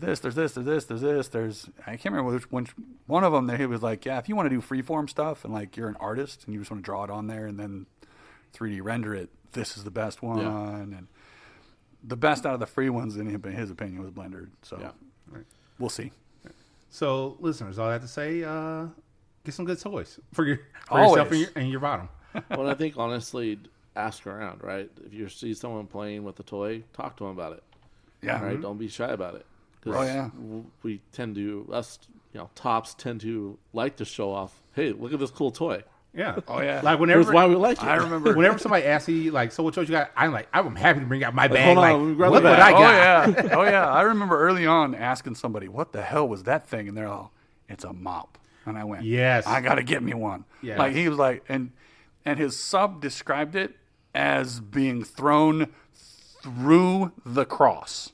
Speaker 1: there's this, there's this, there's this, there's this, there's, I can't remember which one of them that he was like, yeah, if you want to do freeform stuff and like you're an artist and you just want to draw it on there and then 3D render it, this is the best one.
Speaker 6: Yeah.
Speaker 1: And the best out of the free ones, in his opinion, was Blender. So we'll see.
Speaker 2: So, listeners, all I have to say, get some good toys for yourself and your bottom.
Speaker 6: Well, I think honestly, ask around, right? If you see someone playing with a toy, talk to them about it.
Speaker 1: Yeah.
Speaker 6: Right? Don't be shy about it. 'Cause we tend to, tops tend to like to show off, hey, look at this cool toy.
Speaker 2: Yeah.
Speaker 1: Oh, yeah.
Speaker 2: Like whenever
Speaker 6: Here's why we like it.
Speaker 1: I remember.
Speaker 2: whenever somebody asks me, like, so what toys you got? I'm happy to bring out my bag.
Speaker 6: hold on,
Speaker 2: Like,
Speaker 6: let me grab
Speaker 2: look
Speaker 6: the
Speaker 2: what
Speaker 6: bag.
Speaker 2: I got.
Speaker 1: Oh, yeah. I remember early on asking somebody, what the hell was that thing? And they're all, it's a mop. And I went,
Speaker 2: Yes.
Speaker 1: I got to get me one.
Speaker 2: Yes.
Speaker 1: Like, he was like, and his sub described it as being thrown through the cross.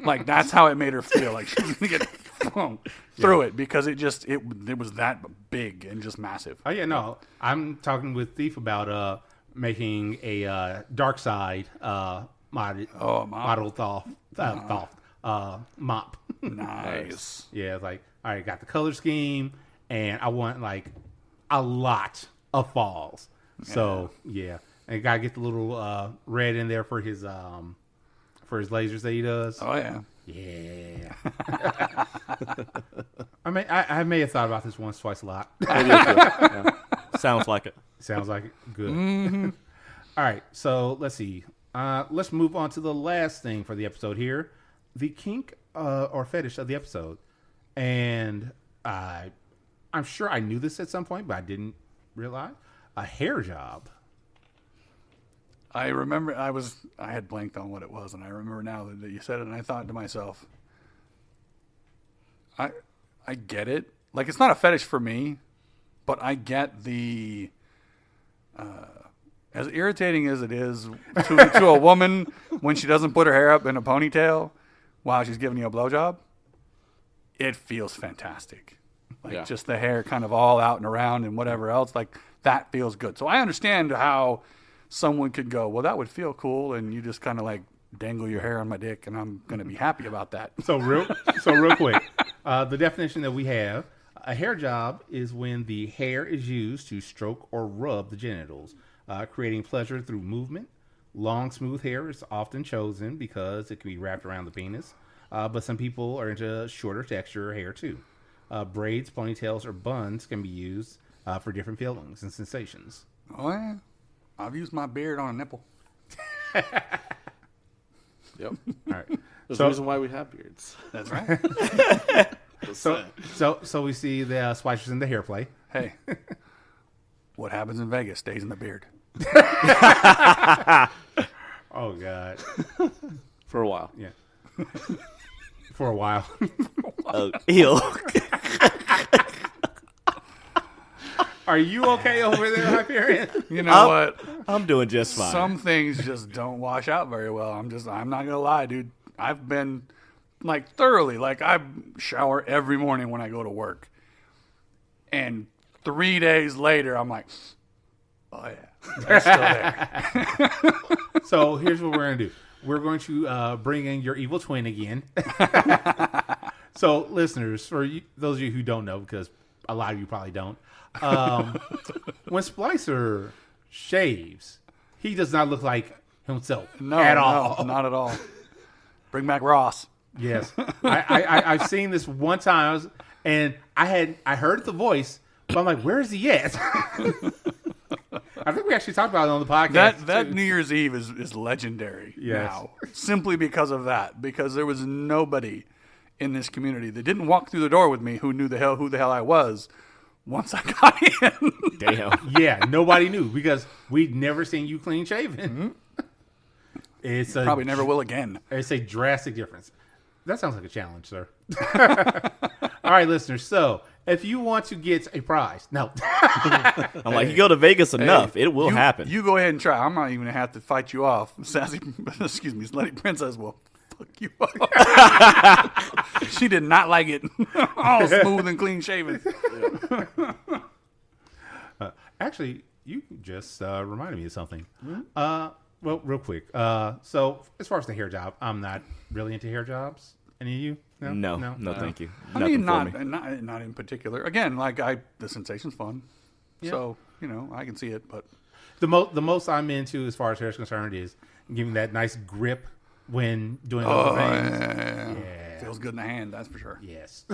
Speaker 1: Like, that's how it made her feel. Like, she was going to get through it because it was that big and just massive.
Speaker 2: Oh yeah, no. I'm talking with Thief about making a dark side model mop.
Speaker 1: Nice.
Speaker 2: Yeah, it's like, all right, got the color scheme, and I want like a lot of falls. So yeah, and gotta get the little red in there for his lasers that he does.
Speaker 1: Oh, yeah.
Speaker 2: Yeah. I may have thought about this once, twice, a lot.
Speaker 3: Sounds like it.
Speaker 2: Sounds like it. Good. All right, so let's see. Let's move on to the last thing for the episode here, the kink or fetish of the episode. And I'm sure I knew this at some point, but I didn't realize a hair job.
Speaker 1: I remember I had blanked on what it was, and I remember now that you said it, and I thought to myself, I get it. Like, it's not a fetish for me, but I get the as irritating as it is to a woman when she doesn't put her hair up in a ponytail while she's giving you a blowjob. It feels fantastic. Like, just the hair kind of all out and around and whatever else, like, that feels good. So I understand how someone could go, well, that would feel cool, and you just kind of like dangle your hair on my dick, and I'm going to be happy about that.
Speaker 2: So real quick, the definition that we have, a hair job is when the hair is used to stroke or rub the genitals, creating pleasure through movement. Long, smooth hair is often chosen because it can be wrapped around the penis, but some people are into shorter texture hair too. Braids, ponytails, or buns can be used for different feelings and sensations.
Speaker 1: Oh, yeah. I've used my beard on a nipple.
Speaker 6: Yep.
Speaker 2: All right.
Speaker 6: There's a reason why we have beards.
Speaker 1: That's right.
Speaker 2: So we see the splicers in the hair play.
Speaker 1: Hey, what happens in Vegas stays in the beard.
Speaker 2: Oh God.
Speaker 6: For a while.
Speaker 2: Yeah. For a while.
Speaker 3: Ew.
Speaker 2: Are you okay over there, Hyperion?
Speaker 1: You know what?
Speaker 3: I'm doing just fine.
Speaker 1: Some things just don't wash out very well. I'm not going to lie, dude. I've been like thoroughly, like I shower every morning when I go to work. And 3 days later, I'm like, oh yeah, that's still there.
Speaker 2: So here's what we're going to do. We're going to bring in your evil twin again. So listeners, for you, those of you who don't know, because a lot of you probably don't, when Splicer shaves, he does not look like himself at all.
Speaker 1: No, not at all. Bring back Ross.
Speaker 2: Yes, I've seen this one time, and I heard the voice, but I'm like, where is he at? I think we actually talked about it on the podcast.
Speaker 1: That New Year's Eve is legendary now, simply because of that. Because there was nobody in this community that didn't walk through the door with me who knew who the hell I was. Once I got in.
Speaker 3: Damn.
Speaker 2: Yeah, nobody knew because we'd never seen you clean shaven. It's
Speaker 1: Probably never will again.
Speaker 2: It's a drastic difference. That sounds like a challenge, sir. All right, listeners. So, if you want to get a prize, no.
Speaker 3: I'm like, you go to Vegas enough, it will happen.
Speaker 1: You go ahead and try. I'm not even going to have to fight you off. Sassy, Slutty Princess will fuck you up. She did not like it. All smooth and clean shaven.
Speaker 2: Actually, you just reminded me of something. Well, real quick. So, as far as the hair job, I'm not really into hair jobs. Any of you?
Speaker 3: No, thank you.
Speaker 1: I
Speaker 3: Nothing
Speaker 1: mean,
Speaker 3: for me.
Speaker 1: not in particular. Again, like the sensation's fun, so I can see it. But
Speaker 2: The most I'm into as far as hair is concerned is giving that nice grip when doing other things.
Speaker 1: yeah, feels good in the hand. That's for sure.
Speaker 2: Yes.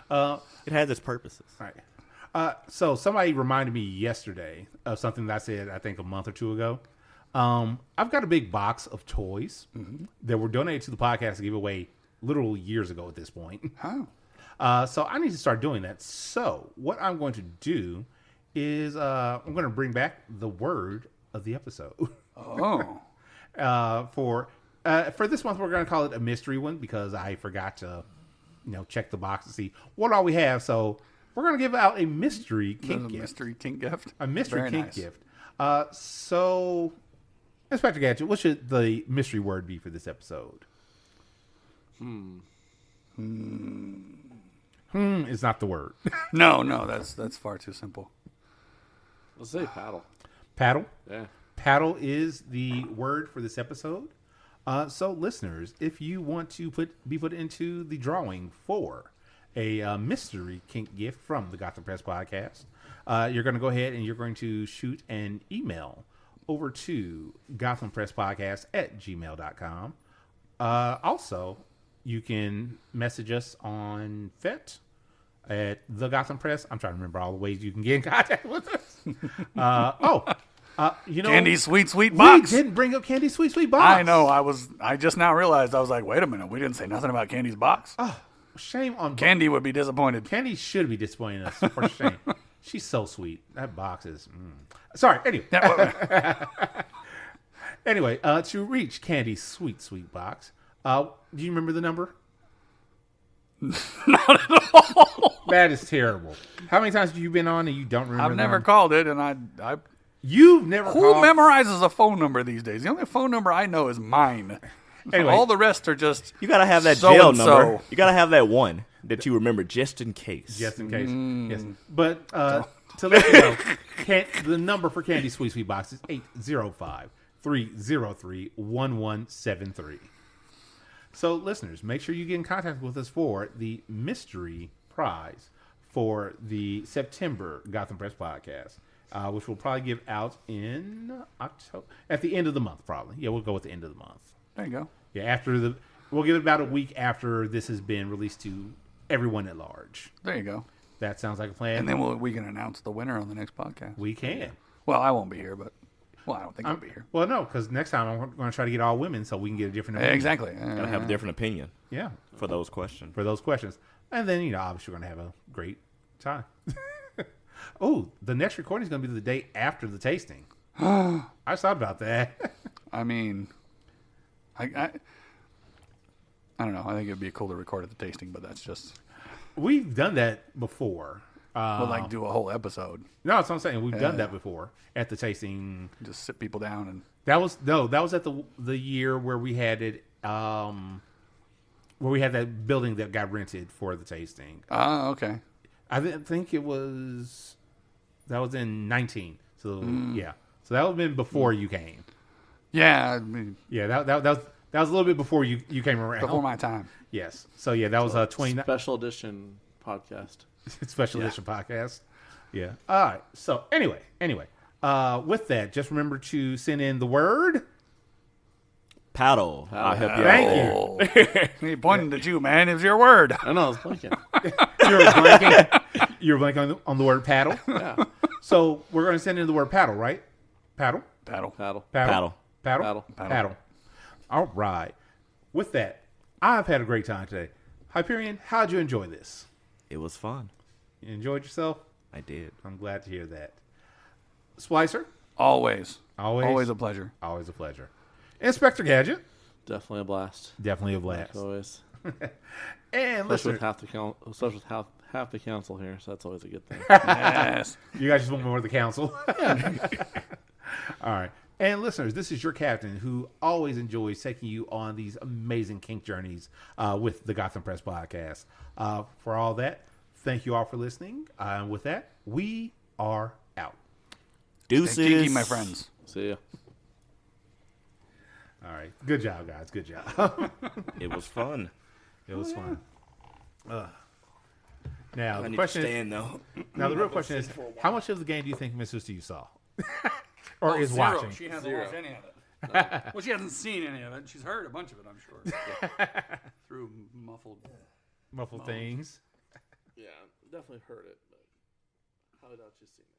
Speaker 3: It has its purposes.
Speaker 2: Right. So somebody reminded me yesterday of something that I said, I think a month or two ago. I've got a big box of toys that were donated to the podcast to give away literal years ago at this point.
Speaker 1: Oh,
Speaker 2: So I need to start doing that. So what I'm going to do is I'm going to bring back the word of the episode.
Speaker 1: oh,
Speaker 2: For this month, we're going to call it a mystery one because I forgot to, check the box to see what all we have. So we're going to give out a mystery kink gift.
Speaker 1: mystery kink gift.
Speaker 2: A mystery
Speaker 1: Very
Speaker 2: kink
Speaker 1: nice.
Speaker 2: gift. So, Inspector Gadget, what should the mystery word be for this episode? Is not the word.
Speaker 1: No, that's far too simple.
Speaker 6: Let's say paddle.
Speaker 2: Paddle.
Speaker 6: Yeah.
Speaker 2: Paddle is the word for this episode. So, listeners, if you want to be put into the drawing for a mystery kink gift from the Gotham Press podcast, you're going to go ahead and you're going to shoot an email over to gothampresspodcast@gmail.com. Also, you can message us on FET at the Gotham Press. I'm trying to remember all the ways you can get in contact with us.
Speaker 1: Candy sweet box.
Speaker 2: We didn't bring up Candy Sweet Box.
Speaker 1: I know. I just now realized. I was like, wait a minute. We didn't say nothing about Candy's box.
Speaker 2: Shame on
Speaker 1: Candy would be disappointed.
Speaker 2: Candy should be disappointing us for shame. She's so sweet. That box is. Sorry. Anyway. Anyway, to reach Candy's sweet box, do you remember the number?
Speaker 1: Not at all.
Speaker 2: That is terrible. How many times have you been on and you don't remember?
Speaker 1: I've
Speaker 2: the
Speaker 1: never
Speaker 2: number?
Speaker 1: called it, and I
Speaker 2: You've never
Speaker 1: who
Speaker 2: called.
Speaker 1: memorizes a phone number these days? The only phone number I know is mine.
Speaker 2: Anyway.
Speaker 1: All the rest are just
Speaker 3: You gotta have that
Speaker 1: so
Speaker 3: jail
Speaker 1: and
Speaker 3: number.
Speaker 1: so.
Speaker 3: You gotta have that one that you remember just in case.
Speaker 2: Just in case. Yes. But to let you know, the number for Candy Sweet Box is 805-303-1173. So, listeners, make sure you get in contact with us for the mystery prize for the September Gotham Press podcast, which we'll probably give out in October, at the end of the month, probably. Yeah, we'll go with the end of the month.
Speaker 1: there you go.
Speaker 2: Yeah, we'll give it about a week after this has been released to everyone at large.
Speaker 1: There you go.
Speaker 2: That sounds like a plan.
Speaker 1: And then we can announce the winner on the next podcast.
Speaker 2: We can.
Speaker 1: Well, I won't be here, but I don't think I'll be here.
Speaker 2: Well, no, because next time I'm going to try to get all women so we can get a different opinion.
Speaker 1: Exactly.
Speaker 3: Gotta have a different opinion
Speaker 2: Yeah,
Speaker 3: for those questions.
Speaker 2: for those questions. And then, obviously we're going to have a great time. Oh, the next recording is going to be the day after the tasting. I just thought about that.
Speaker 1: I mean, I don't know. I think it'd be cool to record at the tasting, but that's just
Speaker 2: We've done that before.
Speaker 1: we'll do a whole episode.
Speaker 2: No, that's what I'm saying. We've done that before at the tasting.
Speaker 1: Just sit people down and
Speaker 2: That was at the year where we had it, where we had that building that got rented for the tasting.
Speaker 1: okay.
Speaker 2: I think that was in 19. So yeah, so that would have been before you came.
Speaker 1: Yeah, I mean,
Speaker 2: Yeah, that was a little bit before you came around.
Speaker 1: before my time.
Speaker 2: Yes. So yeah, that was a 29
Speaker 6: Special edition podcast.
Speaker 2: special edition podcast. Yeah. All right. So anyway, with that, just remember to send in the word.
Speaker 3: Paddle. I'll help you
Speaker 2: Thank
Speaker 3: out.
Speaker 2: you.
Speaker 1: He pointed at you, man. It was your word.
Speaker 6: I know, I was blinking.
Speaker 2: You're blanking on the word paddle.
Speaker 6: Yeah.
Speaker 2: So we're going to send in the word paddle, right? Paddle.
Speaker 1: Paddle.
Speaker 6: Paddle.
Speaker 2: Paddle.
Speaker 6: Paddle.
Speaker 2: Paddle. All right. With that, I've had a great time today. Hyperion, how'd you enjoy this?
Speaker 3: It was fun.
Speaker 2: You enjoyed yourself?
Speaker 3: I did.
Speaker 2: I'm glad to hear that. Splicer,
Speaker 1: Always.
Speaker 2: Always.
Speaker 1: Always a pleasure.
Speaker 2: always a pleasure. Inspector Gadget,
Speaker 6: Definitely a blast.
Speaker 2: definitely a blast.
Speaker 6: Like always.
Speaker 2: And
Speaker 6: Especially
Speaker 2: listen,
Speaker 6: with especially with half the council here, so that's always a good thing.
Speaker 1: Yes.
Speaker 2: you guys just want more of the council. All right. And listeners, this is your captain who always enjoys taking you on these amazing kink journeys with the Gotham Press podcast. For all that, thank you all for listening. And with that, we are out.
Speaker 3: Deuces.
Speaker 1: Stay kinky, my friends.
Speaker 6: See ya.
Speaker 2: All right. Good job, guys. Good job.
Speaker 3: It was fun.
Speaker 2: It was fun. Now
Speaker 3: I
Speaker 2: the
Speaker 3: need
Speaker 2: question
Speaker 3: to
Speaker 2: is,
Speaker 3: stand though.
Speaker 2: now the real question is, how much of the game do you think Mrs. Steve saw, or is
Speaker 1: Zero.
Speaker 2: watching?
Speaker 1: She hasn't
Speaker 6: Zero.
Speaker 1: watched any of it. Well, she hasn't seen any of it. She's heard a bunch of it, I'm sure. Through muffled
Speaker 2: Muffled things.
Speaker 6: Yeah, definitely heard it, but highly doubt you've seen it.